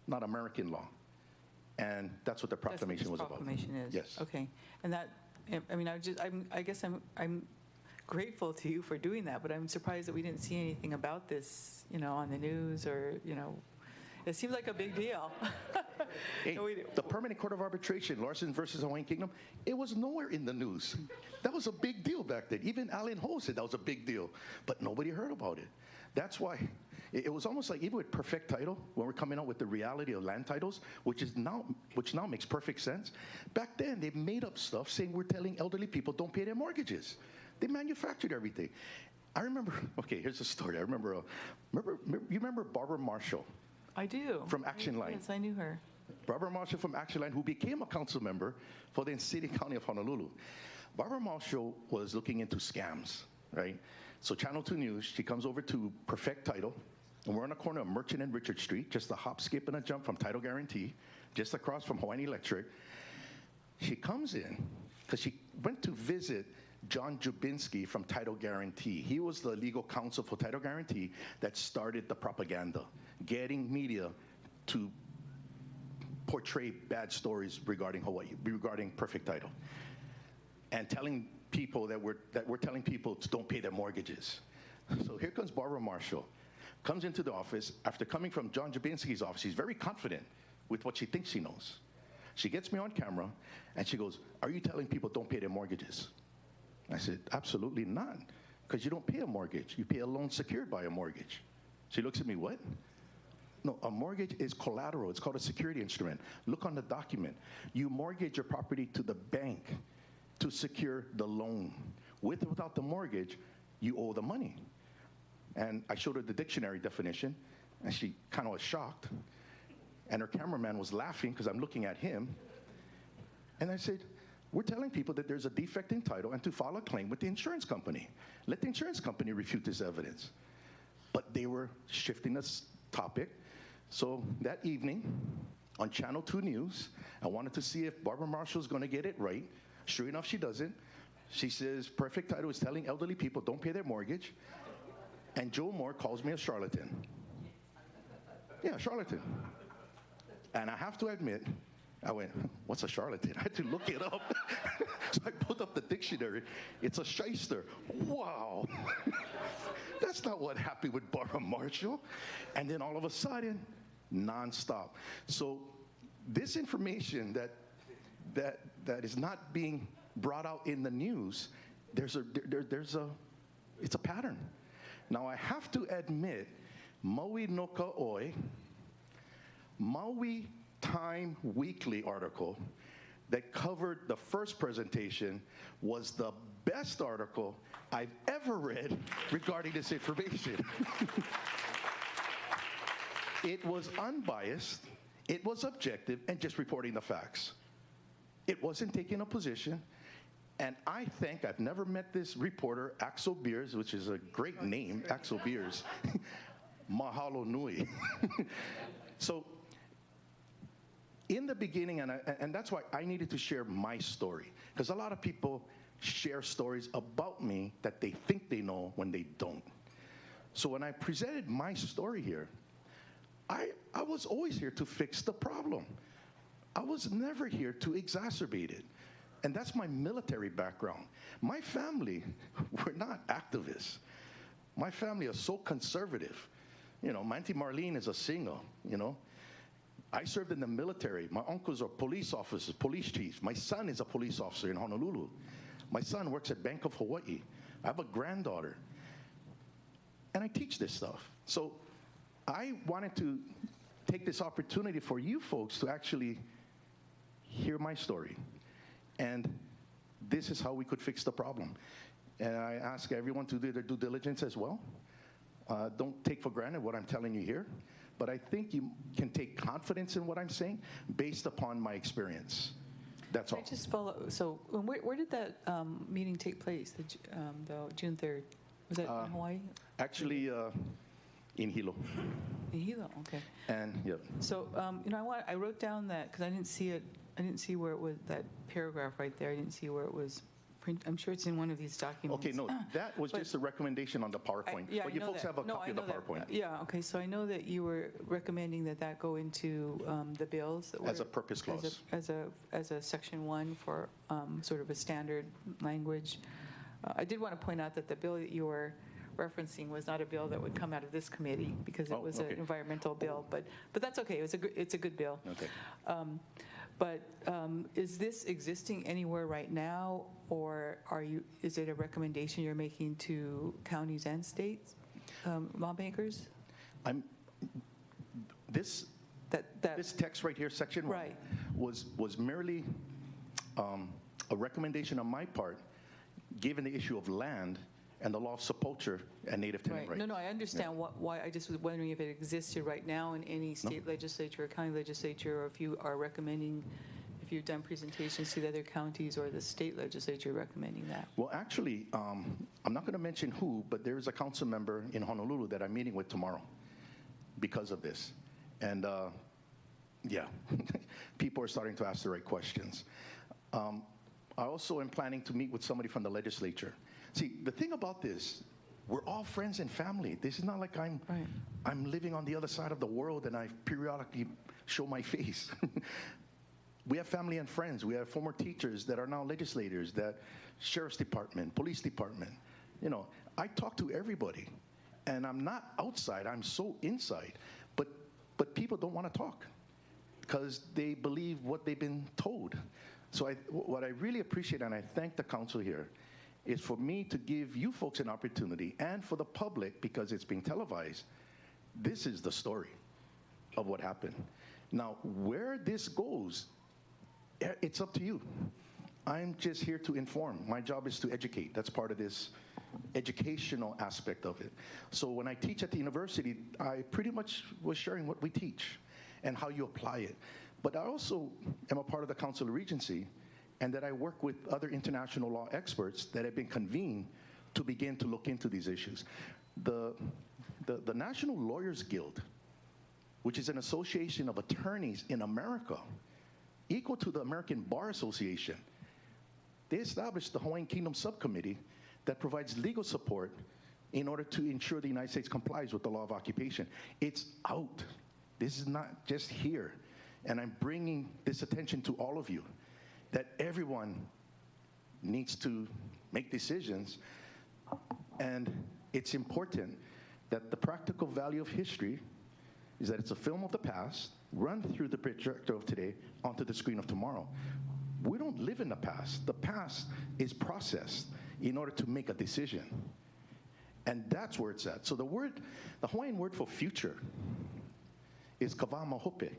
not American law. And that's what the proclamation was about. Proclamation is. Yes. Okay. And that, I mean, I guess I'm grateful to you for doing that, but I'm surprised that we didn't see anything about this, on the news or, it seems like a big deal. Hey, the Permanent Court of Arbitration, Larson versus Hawaiian Kingdom, it was nowhere in the news. That was a big deal back then. Even Alan Ho said that was a big deal, but nobody heard about it. That's why it was almost like even with perfect title, when we're coming out with the reality of land titles, which now makes perfect sense. Back then, they made up stuff saying we're telling elderly people don't pay their mortgages. They manufactured everything. I remember. Okay, here's a story. I remember. You remember Barbara Marshall? I do. From Action Line. Yes, I knew her. Barbara Marshall from Action Line, who became a council member for the City County of Honolulu. Barbara Marshall was looking into scams, right? So Channel 2 News, she comes over to Perfect Title, and we're on the corner of Merchant and Richard Street, just a hop, skip, and a jump from Title Guarantee, just across from Hawaiian Electric. She comes in because she went to visit John Jubinski from Title Guarantee. He was the legal counsel for Title Guarantee that started the propaganda, getting media to portray bad stories regarding Hawaii, regarding Perfect Title, and telling people that we're telling people to don't pay their mortgages. So here comes Barbara Marshall, comes into the office after coming from John Jabinski's office. She's very confident with what she thinks she knows. She gets me on camera and she goes, "Are you telling people don't pay their mortgages?" I said, "Absolutely not, because you don't pay a mortgage. You pay a loan secured by a mortgage." She looks at me, "What?" No, a mortgage is collateral. It's called a security instrument. Look on the document. You mortgage your property to the bank to secure the loan. With or without the mortgage, you owe the money. And I showed her the dictionary definition, and she kind of was shocked. And her cameraman was laughing because I'm looking at him. And I said, "We're telling people that there's a defect in title and to file a claim with the insurance company. Let the insurance company refute this evidence." But they were shifting this topic. So that evening on Channel 2 News, I wanted to see if Barbara Marshall's going to get it right. Sure enough, she doesn't. She says Perfect Title is telling elderly people don't pay their mortgage. And Joe Moore calls me a charlatan. Yeah, charlatan. And I have to admit, I went, "What's a charlatan?" I had to look it up. So I pulled up the dictionary. It's a shyster. Wow. That's not what happened with Barbara Marshall. And then all of a sudden, nonstop. So this information that that is not being brought out in the news, it's a pattern. Now, I have to admit, Maui no Ka'oi, Maui Time Weekly article that covered the first presentation was the best article I've ever read regarding this information. It was unbiased, it was objective, and just reporting the facts. It wasn't taking a position. And I've never met this reporter, Axel Beers, which is a great name, Axel Beers. Mahalo nui. So, in the beginning, and that's why I needed to share my story, because a lot of people share stories about me that they think they know when they don't. So when I presented my story here, I was always here to fix the problem. I was never here to exacerbate it. And that's my military background. My family, we're not activists. My family is so conservative. You know, my Auntie Marlene is a singer, you know. I served in the military. My uncles are police officers, police chiefs. My son is a police officer in Honolulu. My son works at Bank of Hawaii. I have a granddaughter. And I teach this stuff. So I wanted to take this opportunity for you folks to actually hear my story. And this is how we could fix the problem. And I ask everyone to do their due diligence as well. Don't take for granted what I'm telling you here. But I think you can take confidence in what I'm saying based upon my experience. That's all. I just follow. So where did that meeting take place, the June 3rd? Was that in Hawaii? Actually, in Hilo. In Hilo, okay. And, yep. So, you know, I wrote down that, because I didn't see it, I didn't see where it was, that paragraph right there. I didn't see where it was. I'm sure it's in one of these documents. Okay, no, that was just a recommendation on the PowerPoint. But you folks have a copy of the PowerPoint. Yeah, okay, so I know that you were recommending that go into the bills. That As a purpose clause. As a section 1 for sort of a standard language. I did want to point out that the bill that you were referencing was not a bill that would come out of this committee, because it was an environmental bill, but that's okay. It's a good bill. Okay. But is this existing anywhere right now, or is it a recommendation you're making to counties and states lawmakers? This text right here, section 1, was merely a recommendation on my part, given the issue of land and the law of sepulture and native tenant rights. No, I understand why. I just was wondering if it existed right now in any state legislature or county legislature, or if you are recommending, if you've done presentations to the other counties or the state legislature recommending that. Well, actually, I'm not going to mention who, but there is a council member in Honolulu that I'm meeting with tomorrow because of this. And yeah, people are starting to ask the right questions. I also am planning to meet with somebody from the legislature. See, the thing about this, we're all friends and family. This is not like I'm living on the other side of the world and I periodically show my face. We have family and friends. We have former teachers that are now legislators, that sheriff's department, police department. You know, I talk to everybody, and I'm not outside. I'm so inside. But people don't want to talk because they believe what they've been told. So what I really appreciate, and I thank the council here, is for me to give you folks an opportunity, and for the public, because it's being televised, this is the story of what happened. Now, where this goes, it's up to you. I'm just here to inform. My job is to educate. That's part of this educational aspect of it. So when I teach at the university, I pretty much was sharing what we teach and how you apply it. But I also am a part of the Council of Regency, and that I work with other international law experts that have been convened to begin to look into these issues. The National Lawyers Guild, which is an association of attorneys in America, equal to the American Bar Association, they established the Hawaiian Kingdom Subcommittee that provides legal support in order to ensure the United States complies with the law of occupation. It's out. This is not just here. And I'm bringing this attention to all of you, that everyone needs to make decisions. And it's important that the practical value of history is that it's a film of the past run through the projector of today onto the screen of tomorrow. We don't live in the past. The past is processed in order to make a decision. And that's where it's at. So the Hawaiian word for future is kava mahope.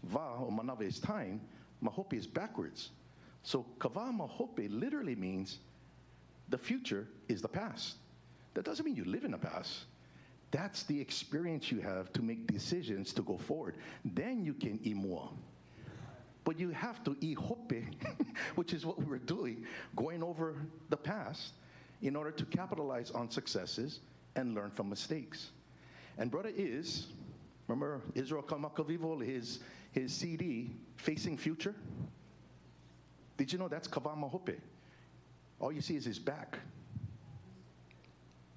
Va or manave is time, mahope is backwards. So kava mahope literally means the future is the past. That doesn't mean you live in the past. That's the experience you have to make decisions to go forward. Then you can imua. But you have to ihope, which is what we were doing, going over the past in order to capitalize on successes and learn from mistakes. And brother remember Israel Kamakavivo, his CD, Facing Future? Did you know that's kava mahope? All you see is his back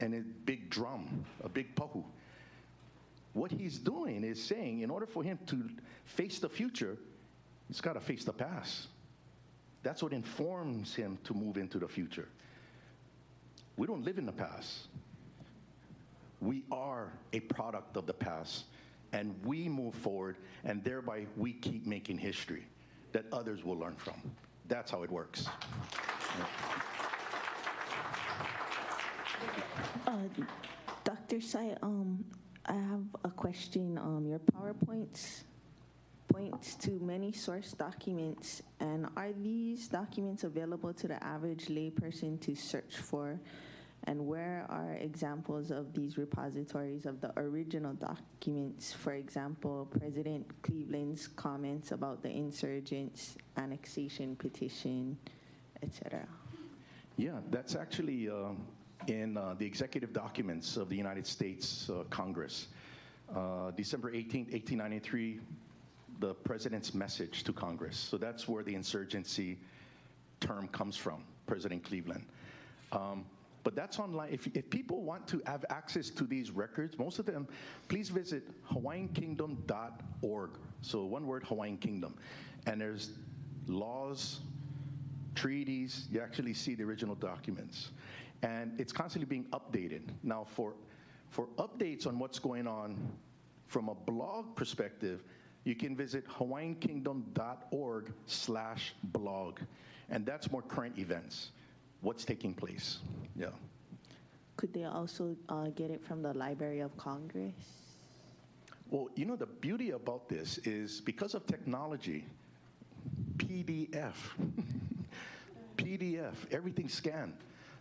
and a big drum, a big pahu. What he's doing is saying, in order for him to face the future, he's got to face the past. That's what informs him to move into the future. We don't live in the past. We are a product of the past, and we move forward, and thereby we keep making history that others will learn from. That's how it works. Dr. Sai, I have a question. Your PowerPoints points to many source documents, and are these documents available to the average layperson to search for? And where are examples of these repositories of the original documents? For example, President Cleveland's comments about the insurgents, annexation petition, etc. Yeah, that's actually in the executive documents of the United States Congress. December 18th, 1893, the president's message to Congress. So that's where the insurgency term comes from, President Cleveland. But that's online. If people want to have access to these records, most of them, please visit hawaiiankingdom.org. So one word, Hawaiian Kingdom. And there's laws, treaties, you actually see the original documents. And it's constantly being updated. Now, for updates on what's going on from a blog perspective, you can visit hawaiiankingdom.org/blog. And that's more current events, what's taking place. Yeah. Could they also get it from the Library of Congress? Well, you know, the beauty about this is because of technology, PDF, everything's scanned.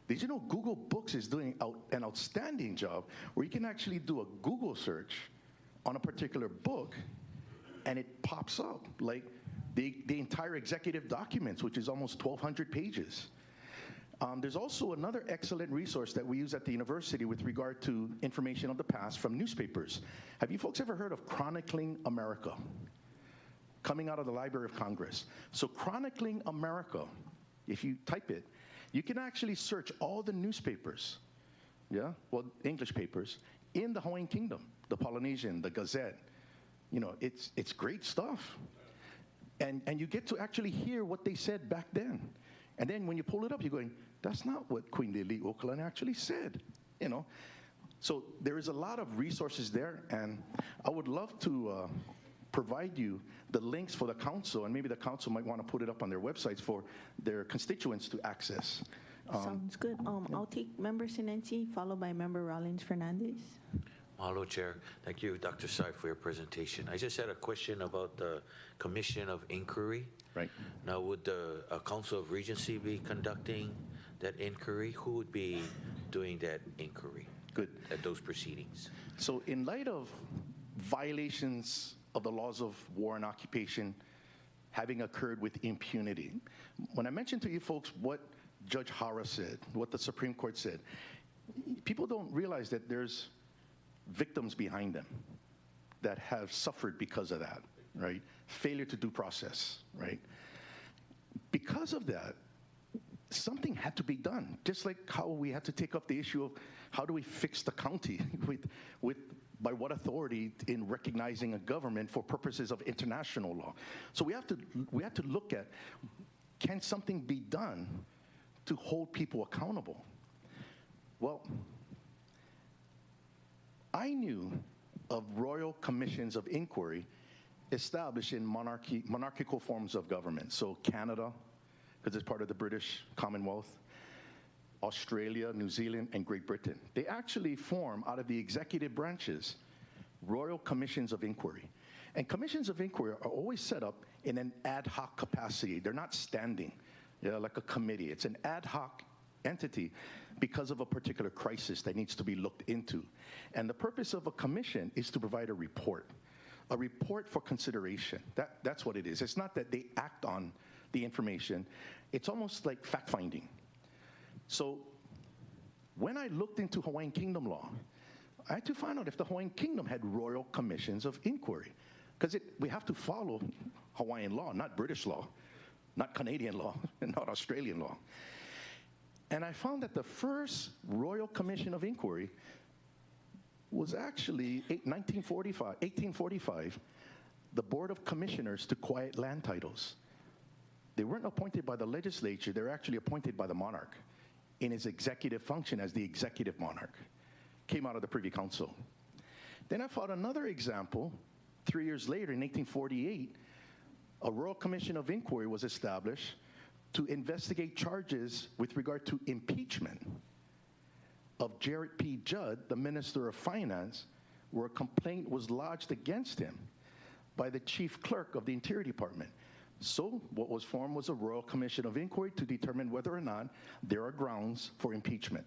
Did you know Google Books is doing an outstanding job where you can actually do a Google search on a particular book and it pops up, like the entire executive documents, which is almost 1,200 pages. There's also another excellent resource that we use at the university with regard to information of the past from newspapers. Have you folks ever heard of Chronicling America? Coming out of the Library of Congress. So Chronicling America, if you type it, you can actually search all the newspapers, English papers, in the Hawaiian Kingdom, the Polynesian, the Gazette. You know, it's great stuff. And you get to actually hear what they said back then. And then when you pull it up, you're going, that's not what Queen Liliuokalani actually said, you know. So there is a lot of resources there, and I would love to provide you the links for the council, and maybe the council might want to put it up on their websites for their constituents to access. Sounds good. I'll take Member Sinensi, followed by Member Rollins-Fernandez. Mahalo, Chair. Thank you, Dr. Sai, for your presentation. I just had a question about the Commission of Inquiry. Right. Now, would the Council of Regency be conducting that inquiry? Who would be doing that inquiry? Good. At those proceedings? So in light of violations of the laws of war and occupation having occurred with impunity, when I mentioned to you folks what Judge Hara said, what the Supreme Court said, people don't realize that there's victims behind them that have suffered because of that, right? Failure to due process, right? Because of that, something had to be done. Just like how we had to take up the issue of how do we fix the county by what authority in recognizing a government for purposes of international law. So we have to look at, can something be done to hold people accountable? Well, I knew of royal commissions of inquiry established in monarchical forms of government. So Canada, because it's part of the British Commonwealth, Australia, New Zealand, and Great Britain. They actually form, out of the executive branches, royal commissions of inquiry. And commissions of inquiry are always set up in an ad hoc capacity. They're not standing, like a committee. It's an ad hoc entity because of a particular crisis that needs to be looked into. And the purpose of a commission is to provide a report for consideration. That's what it is. It's not that they act on the information. It's almost like fact-finding. So when I looked into Hawaiian Kingdom law, I had to find out if the Hawaiian Kingdom had royal commissions of inquiry, because we have to follow Hawaiian law, not British law, not Canadian law, and not Australian law. And I found that the first royal commission of inquiry was actually 1845, the Board of Commissioners to Quiet Land Titles. They weren't appointed by the legislature, they were actually appointed by the monarch in his executive function as the executive monarch. Came out of the Privy Council. Then I found another example. 3 years later, in 1848, a Royal Commission of Inquiry was established to investigate charges with regard to impeachment of Jared P. Judd, the Minister of Finance, where a complaint was lodged against him by the Chief Clerk of the Interior Department. So what was formed was a Royal Commission of Inquiry to determine whether or not there are grounds for impeachment,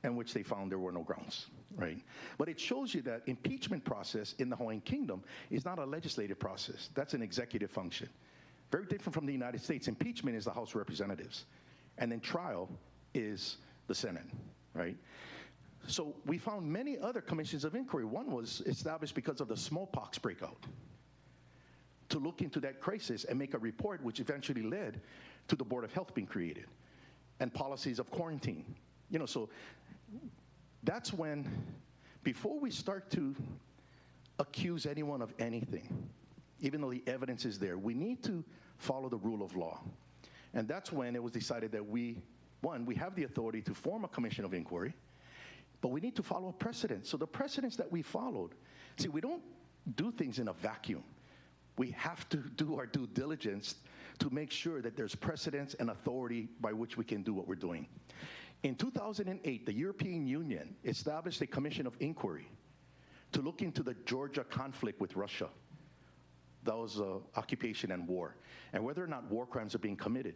and which they found there were no grounds, right? But it shows you that impeachment process in the Hawaiian Kingdom is not a legislative process. That's an executive function. Very different from the United States. Impeachment is the House of Representatives, and then trial is the Senate, right? So we found many other commissions of inquiry. One was established because of the smallpox breakout, to look into that crisis and make a report, which eventually led to the Board of Health being created, and policies of quarantine. So that's when, before we start to accuse anyone of anything, even though the evidence is there, we need to follow the rule of law. And that's when it was decided that we have the authority to form a commission of inquiry, but we need to follow a precedent. So the precedents that we followed, see, we don't do things in a vacuum. We have to do our due diligence to make sure that there's precedents and authority by which we can do what we're doing. In 2008, the European Union established a commission of inquiry to look into the Georgia conflict with Russia. That was occupation and war, and whether or not war crimes are being committed.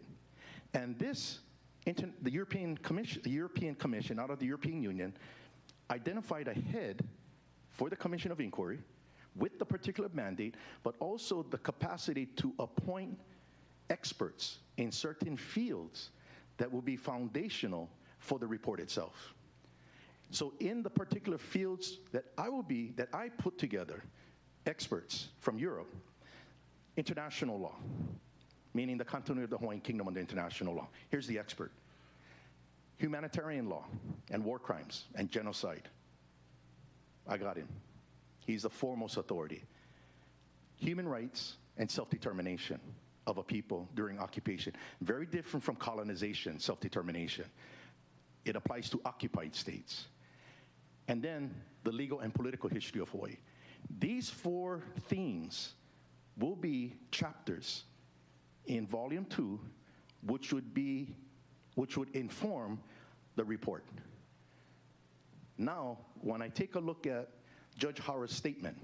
And the European Commission out of the European Union identified a head for the commission of inquiry with the particular mandate, but also the capacity to appoint experts in certain fields that will be foundational for the report itself. So in the particular fields that I put together, experts from Europe, international law, meaning the continuity of the Hawaiian Kingdom under international law. Here's the expert. Humanitarian law and war crimes and genocide. I got him. He's the foremost authority. Human rights and self-determination of a people during occupation. Very different from colonization, self-determination. It applies to occupied states. And then the legal and political history of Hawaii. These 4 themes will be chapters in Volume 2, which would inform the report. Now, when I take a look at Judge Hara's statement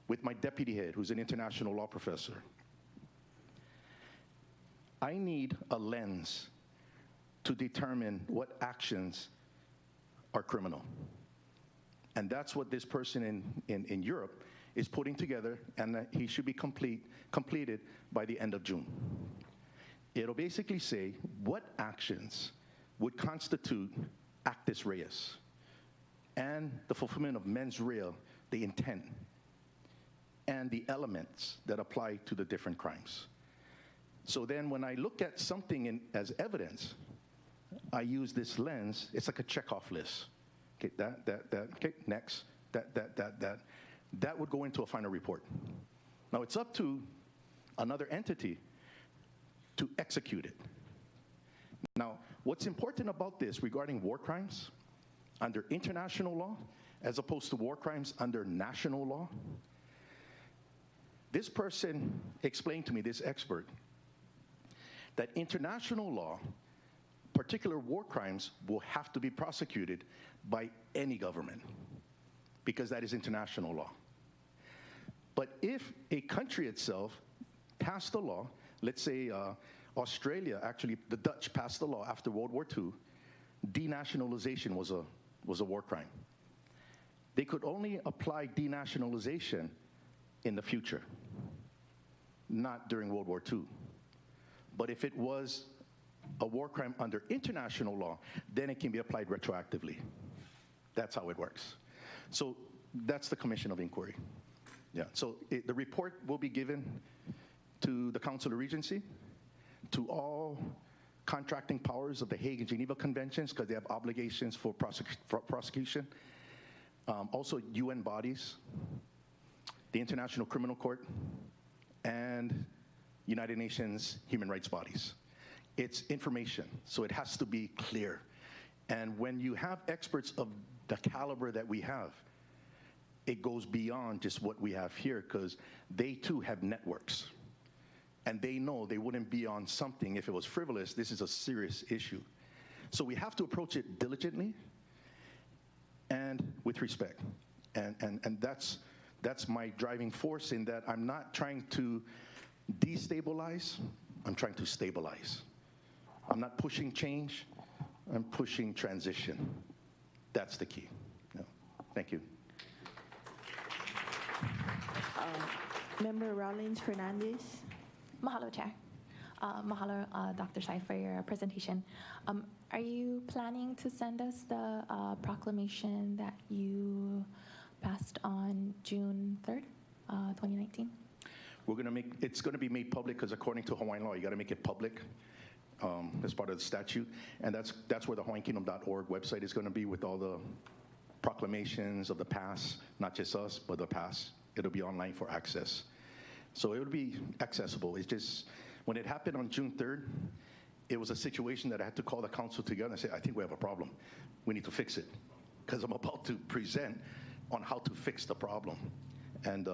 with my deputy head, who's an international law professor, I need a lens to determine what actions are criminal. And that's what this person in Europe is putting together, and he should be completed by the end of June. It'll basically say what actions would constitute actus reus and the fulfillment of mens rea, the intent, and the elements that apply to the different crimes. So then when I look at something as evidence, I use this lens. It's like a checkoff list. Okay, that, okay, next, that. That would go into a final report. Now it's up to another entity to execute it. Now, what's important about this regarding war crimes under international law as opposed to war crimes under national law, this person explained to me, this expert, that international law, particular war crimes, will have to be prosecuted by any government because that is international law. But if a country itself passed a law, let's say Australia, actually the Dutch passed a law after World War II, denationalization was a war crime. They could only apply denationalization in the future, not during World War II. But if it was a war crime under international law, then it can be applied retroactively. That's how it works. So that's the Commission of Inquiry. Yeah, so the report will be given to the Council of Regency, to all contracting powers of the Hague and Geneva Conventions, because they have obligations for prosecution. Also UN bodies, the International Criminal Court, and United Nations human rights bodies. It's information, so it has to be clear. And when you have experts of the caliber that we have, it goes beyond just what we have here, because they too have networks. And they know they wouldn't be on something if it was frivolous. This is a serious issue. So we have to approach it diligently and with respect. And that's my driving force, in that I'm not trying to destabilize, I'm trying to stabilize. I'm not pushing change, I'm pushing transition. That's the key. Yeah. Thank you. Member Rollins Fernandez. Mahalo, Chair. Mahalo, Dr. Sai, for your presentation. Are you planning to send us the proclamation that you passed on June 3rd, 2019? We're going to make, it's going to be made public, because according to Hawaiian law, you got to make it public as part of the statute. And that's where the HawaiianKingdom.org website is going to be, with all the proclamations of the past, not just us, but the past. It'll be online for access. So it'll be accessible. It's just, when it happened on June 3rd, it was a situation that I had to call the council together and say, I think we have a problem. We need to fix it, because I'm about to present on how to fix the problem. And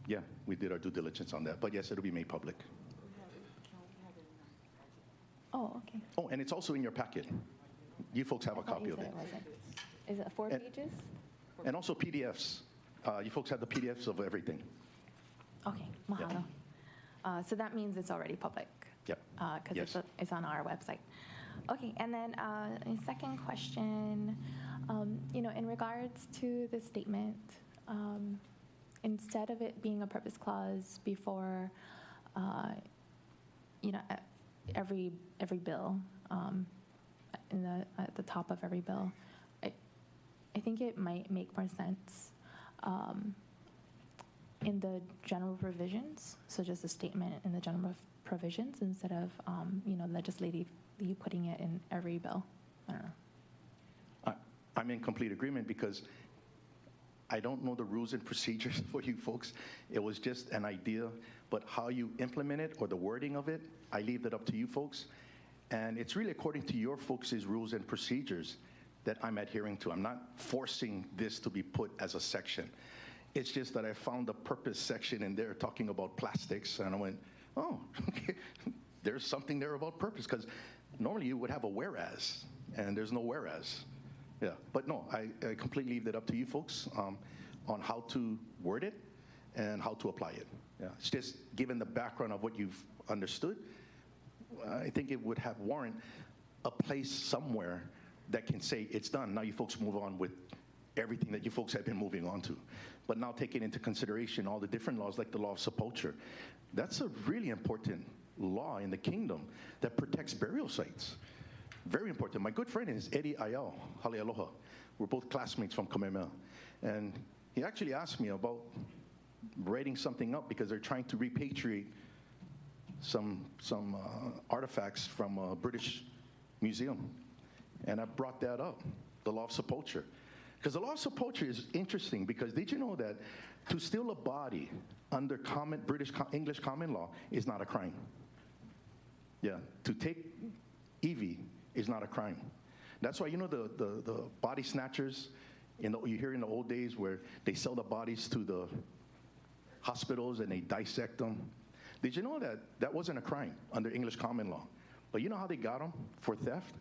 yeah, we did our due diligence on that. But yes, it'll be made public. Oh, okay. Oh, and it's also in your packet. You folks have a copy of it. Is it 4 pages? And also PDFs. You folks have the PDFs of everything. Okay, mahalo. So that means it's already public. Yep. Because Yes. it's on our website. Okay, and then a second question, in regards to the statement, instead of it being a purpose clause before, every bill, at the top of every bill, I think it might make more sense in the general provisions, so just a statement in the general provisions instead of, legislatively putting it in every bill. I don't know. I'm in complete agreement, because I don't know the rules and procedures for you folks. It was just an idea, but how you implement it or the wording of it, I leave that up to you folks. And it's really according to your folks' rules and procedures that I'm adhering to. I'm not forcing this to be put as a section. It's just that I found the purpose section in there talking about plastics, and I went, oh, okay, there's something there about purpose, because normally you would have a whereas, and there's no whereas. Yeah, but no, I completely leave that up to you folks on how to word it and how to apply it. Yeah, it's just given the background of what you've understood, I think it would have warrant a place somewhere that can say it's done. Now you folks move on with everything that you folks have been moving on to. But now taking into consideration all the different laws, like the law of sepulture, that's a really important law in the kingdom that protects burial sites. Very important. My good friend is Eddie Ayal, Hale Aloha. We're both classmates from Kamehameha. And he actually asked me about writing something up, because they're trying to repatriate some artifacts from a British museum. And I brought that up, the law of sepulture. Because the law of sepulture is interesting, because did you know that to steal a body under English common law is not a crime? Yeah, to take Evie is not a crime. That's why, the body snatchers, you hear in the old days where they sell the bodies to the hospitals and they dissect them. Did you know that that wasn't a crime under English common law? But you know how they got him for theft?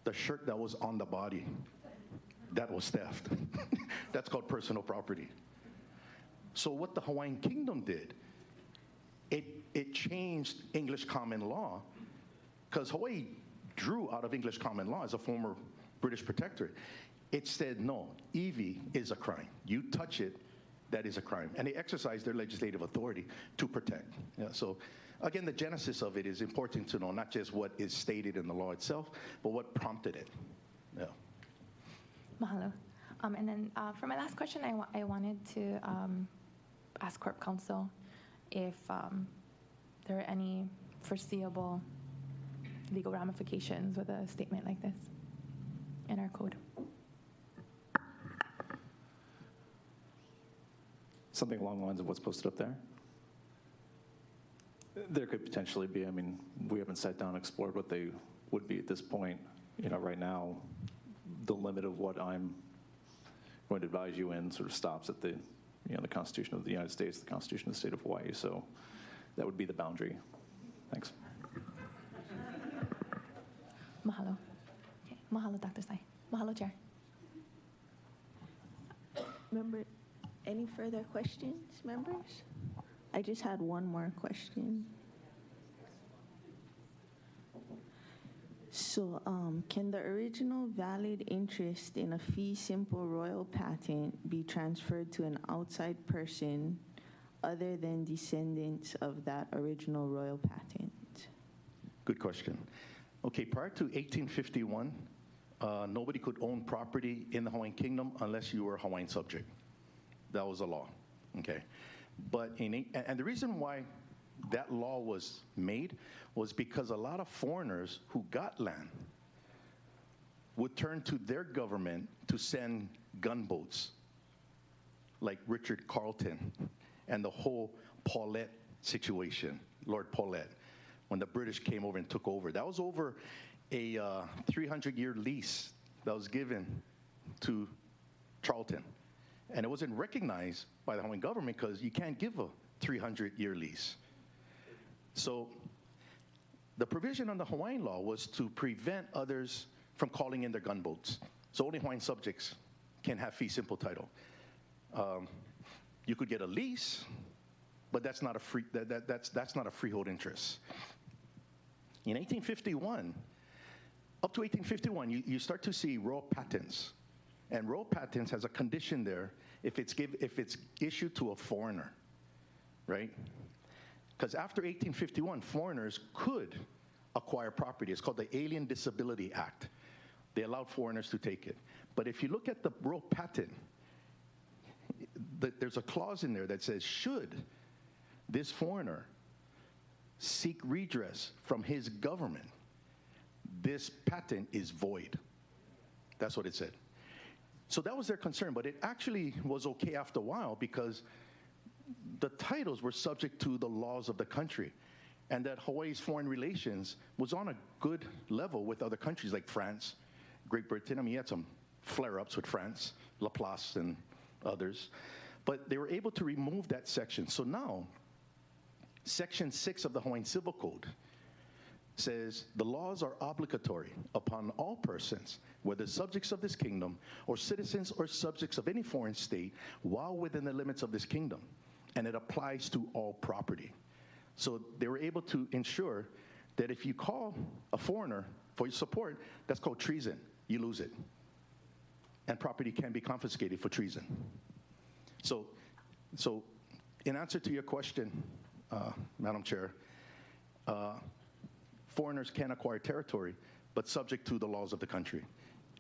The shirt that was on the body, that was theft. That's called personal property. So what the Hawaiian Kingdom did, it changed English common law, because Hawaii drew out of English common law as a former British protectorate. It said, no, EV is a crime. You touch it, that is a crime. And they exercised their legislative authority to protect. Yeah, so again, the genesis of it is important to know, not just what is stated in the law itself, but what prompted it. Yeah. Mahalo. And then for my last question, I wanted to ask Corp Counsel if there are any foreseeable legal ramifications with a statement like this in our code. Something along the lines of what's posted up there? There could potentially be. I mean, we haven't sat down and explored what they would be at this point. You know, right now, the limit of what I'm going to advise you in sort of stops at the, you know, the Constitution of the United States, the Constitution of the State of Hawaii. So that would be the boundary. Thanks. Mahalo. Okay. Mahalo, Dr. Sai. Mahalo, Chair. Member, any further questions, members? I just had one more question. So, can the original valid interest in a fee simple royal patent be transferred to an outside person other than descendants of that original royal patent? Good question. Okay, prior to 1851, nobody could own property in the Hawaiian Kingdom unless you were a Hawaiian subject. That was a law, okay? But and the reason why that law was made was because a lot of foreigners who got land would turn to their government to send gunboats, like Richard Carleton and the whole Paulette situation, Lord Paulette, when the British came over and took over. That was over a 300-year lease that was given to Charlton. And it wasn't recognized by the Hawaiian government because you can't give a 300-year lease. So the provision on the Hawaiian law was to prevent others from calling in their gunboats. So only Hawaiian subjects can have fee simple title. You could get a lease, but that's not a freehold interest. In 1851, up to 1851, you start to see royal patents. And royal patents has a condition there if it's issued to a foreigner, right? Because after 1851, foreigners could acquire property. It's called the Alien Disability Act. They allowed foreigners to take it. But if you look at the royal patent, there's a clause in there that says, should this foreigner seek redress from his government, this patent is void. That's what it said. So that was their concern, but it actually was okay after a while because the titles were subject to the laws of the country, and that Hawaii's foreign relations was on a good level with other countries like France, Great Britain. I mean, you had some flare-ups with France, Laplace and others, but they were able to remove that section. So now, Section 6 of the Hawaiian Civil Code says the laws are obligatory upon all persons, whether subjects of this kingdom or citizens or subjects of any foreign state, while within the limits of this kingdom. And it applies to all property. So they were able to ensure that if you call a foreigner for your support, that's called treason. You lose it. And property can be confiscated for treason. So in answer to your question, Madam Chair, foreigners can acquire territory, but subject to the laws of the country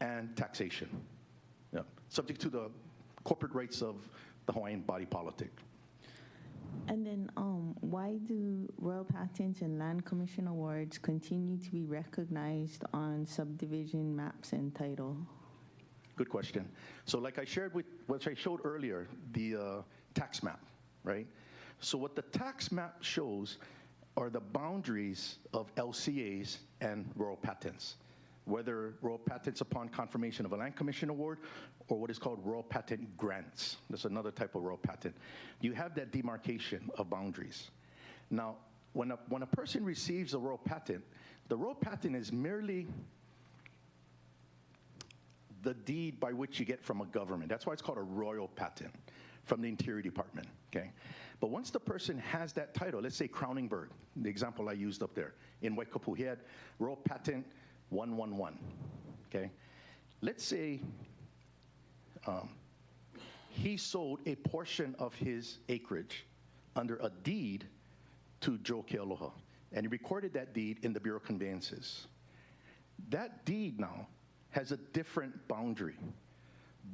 and taxation. Yeah. Subject to the corporate rights of the Hawaiian body politic. And then why do royal patents and land commission awards continue to be recognized on subdivision maps and title? Good question. So like I shared with, what I showed earlier, the tax map, right? So what the tax map shows are the boundaries of LCAs and royal patents, whether royal patents upon confirmation of a land commission award or what is called royal patent grants. That's another type of royal patent. You have that demarcation of boundaries. Now, when a person receives a royal patent, the royal patent is merely the deed by which you get from a government. That's why it's called a royal patent from the Interior Department, okay? But once the person has that title, let's say Crowningberg, the example I used up there in Waikapu, he had royal patent 111, okay? Let's say he sold a portion of his acreage under a deed to Joe Kealoha, and he recorded that deed in the Bureau of Conveyances. That deed now has a different boundary,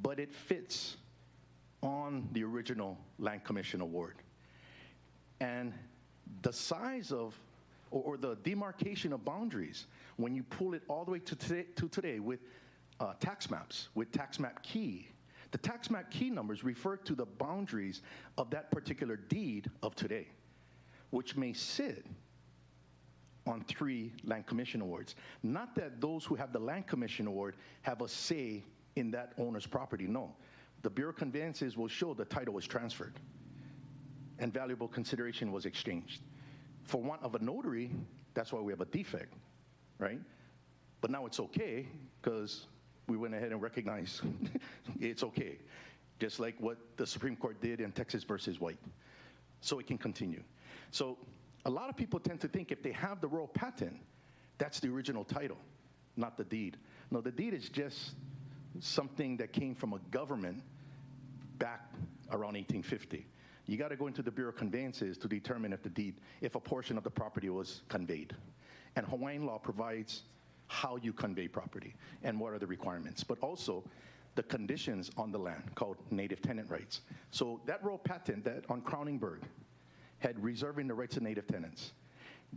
but it fits on the original Land Commission award. And the size of, or the demarcation of boundaries, when you pull it all the way to today with tax maps, with tax map key, the tax map key numbers refer to the boundaries of that particular deed of today, which may sit on 3 Land Commission awards. Not that those who have the Land Commission award have a say in that owner's property, no. The Bureau of Conveyances will show the title was transferred and valuable consideration was exchanged. For want of a notary, that's why we have a defect, right? But now it's okay because we went ahead and recognized it's okay, just like what the Supreme Court did in Texas versus White. So it can continue. So a lot of people tend to think if they have the royal patent, that's the original title, not the deed. No, the deed is just something that came from a government back around 1850. You got to go into the Bureau of Conveyances to determine if a portion of the property was conveyed. And Hawaiian law provides how you convey property and what are the requirements, but also the conditions on the land called native tenant rights. So that royal patent that on Crowningberg had reserving the rights of native tenants,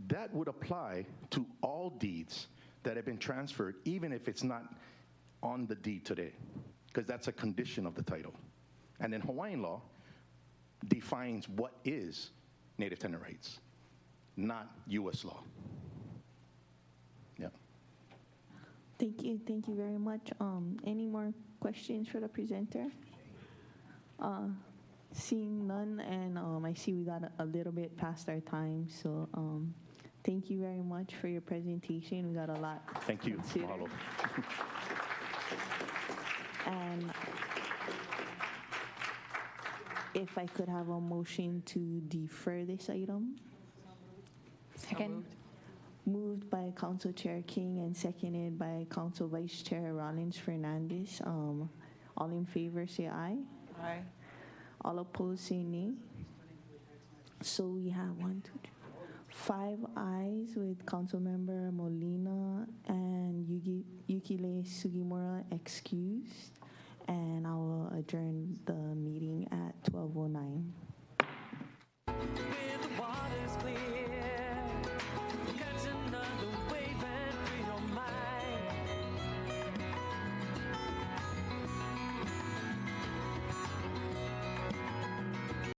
that would apply to all deeds that have been transferred, even if it's not on the deed today, because that's a condition of the title. And then Hawaiian law defines what is native tenant rights, not U.S. law. Yeah. Thank you very much. Any more questions for the presenter? Seeing none, and I see we got a little bit past our time, so thank you very much for your presentation. We got a lot. Thank you. Mahalo. And if I could have a motion to defer this item. Second. Moved by Council Chair King and seconded by Council Vice Chair Rollins Fernandez. All in favor say aye. Aye. All opposed say nay. So we have 5 ayes with Councilmember Molina and Yukile Sugimura excused. And I will adjourn the meeting.